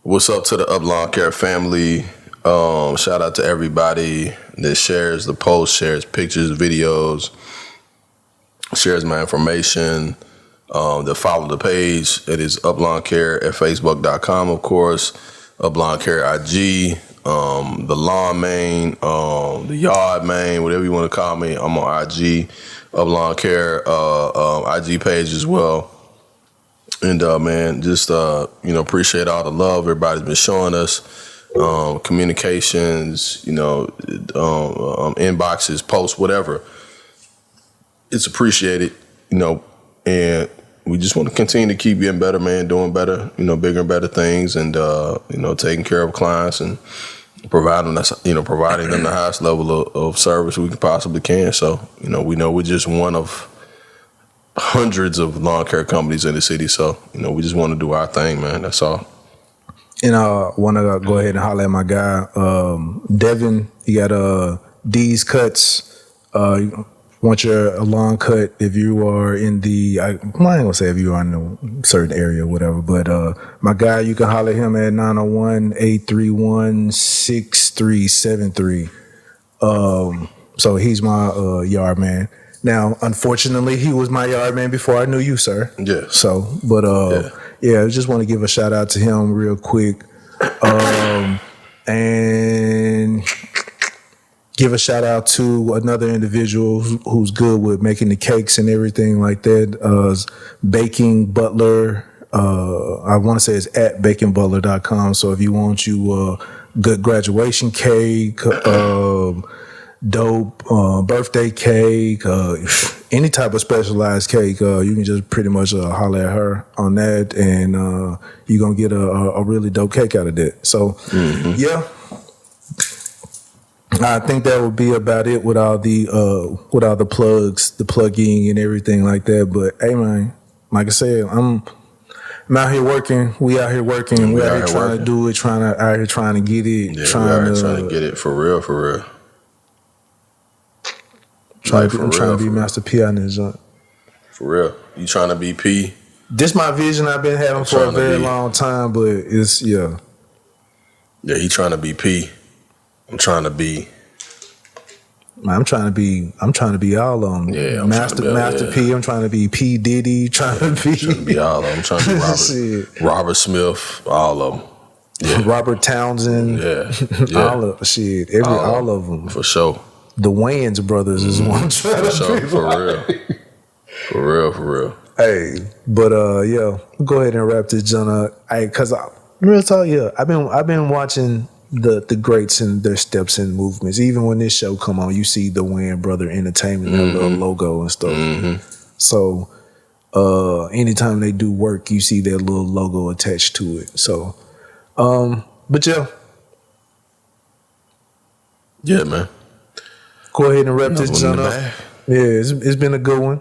what's up to the Up Lawn Care family. Shout out to everybody that shares the post, shares pictures, videos, shares my information, that follow the page. It is Up Lawn Care at Facebook.com, of course. Up Lawn Care IG, the lawn main, the yard main, whatever you want to call me. I'm on IG, Up Lawn Care IG page as well. And man, just appreciate all the love everybody's been showing us. Communications, inboxes, posts, whatever. It's appreciated, and we just want to continue to keep getting better, man, doing better, bigger and better things, and taking care of clients and providing them the highest level of service we possibly can. So, we know we're just one of hundreds of lawn care companies in the city. So, we just want to do our thing, man. That's all.
And I want to go ahead and holler at my guy, Devin. He got D's Cuts. Want your lawn cut if you are in the, I ain't gonna say if you are in a certain area or whatever, but my guy, you can holler at him at 901-831-6373. So he's my yard man. Now, unfortunately, he was my yard man before I knew you, sir.
Yeah.
So, but I just want to give a shout out to him real quick, and give a shout out to another individual who's good with making the cakes and everything like that. Baking Butler. I want to say it's at bakingbutler.com. So if you want you good graduation cake, dope birthday cake, any type of specialized cake, you can just pretty much holler at her on that, and you're gonna get a really dope cake out of that. So yeah, I think that would be about it with all the plugs, the plugging and everything like that. But hey man, like I said, I'm out here working. We out here working. We out here trying to do it. Out here trying to get it.
Yeah, trying to get it for real.
I'm trying to be Master P on this joint.
For real. You trying to be P?
This my vision I've been having for a very long time, but it's
Yeah, he trying to be P. I'm trying to be
all of them.
Yeah,
Master P. I'm trying to be P Diddy. Trying to be
all of them. I'm trying to be Robert Smith. All of them. Yeah.
Robert Townsend.
Yeah.
All of shit. All of them
for sure.
The Wayans brothers is one I'm trying to be.
For real.
Hey, but yeah, go ahead and wrap this joint up. Hey, cause real talk, yeah, I've been watching the greats and their steps and movements. Even when this show come on, you see the Wayans Brother Entertainment, their little logo and stuff. So anytime they do work, you see their little logo attached to it. So but
yeah, man.
Go ahead and wrap this joint up. Yeah, it's been a good one.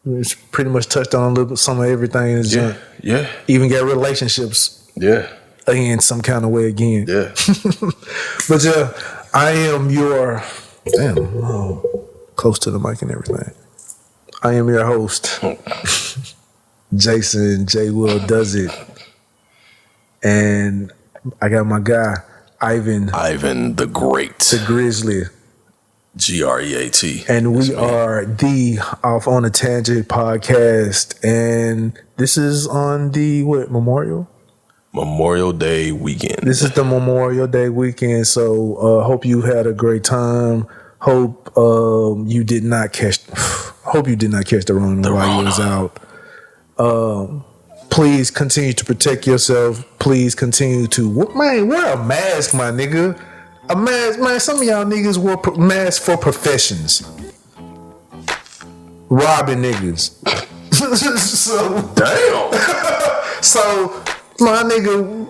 It's pretty much touched on a little bit, some of everything in this joint.
Yeah.
Even got relationships.
Yeah.
In some kind of way again.
Yeah.
But yeah, I am your close to the mic and everything. I am your host, Jason JWilldoes. And I got my guy, Ivan
the Great.
The Grizzly.
GREAT.
And we are the Off on a Tangent podcast. And this is on the Memorial Day weekend. This is the Memorial Day weekend. So hope you had a great time. Hope you did not catch the Rona while you was out. Please continue to protect yourself. Please continue to wear a mask, my nigga. A mask, man. Some of y'all niggas wear masks for professions. Robbing niggas. So damn. So my nigga,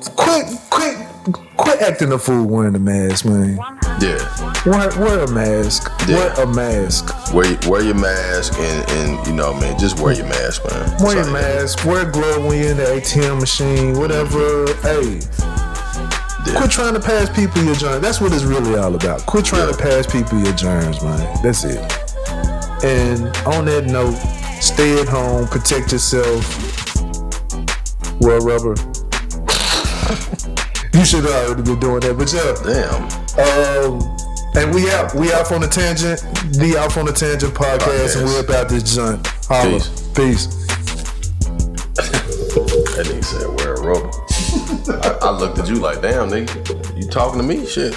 quit acting a fool wearing a mask, man.
Yeah.
Wear a mask.
Yeah.
Wear a mask.
Wear your mask and you know, man, just wear your mask, man.
Wear your mask. Wear a glove when you're in the ATM machine, whatever. Hey. Yeah. Quit trying to pass people your germs. That's what it's really all about. Quit trying to pass people your germs, man. That's it. And on that note, stay at home, protect yourself. Wear rubber. You should have already been doing that, but yeah.
Damn.
And we out on the tangent. The Off on the Tangent podcast, and we're about this joint. Holla. Peace.
That nigga said wear a rubber. I looked at you like, damn, nigga, you talking to me? Shit.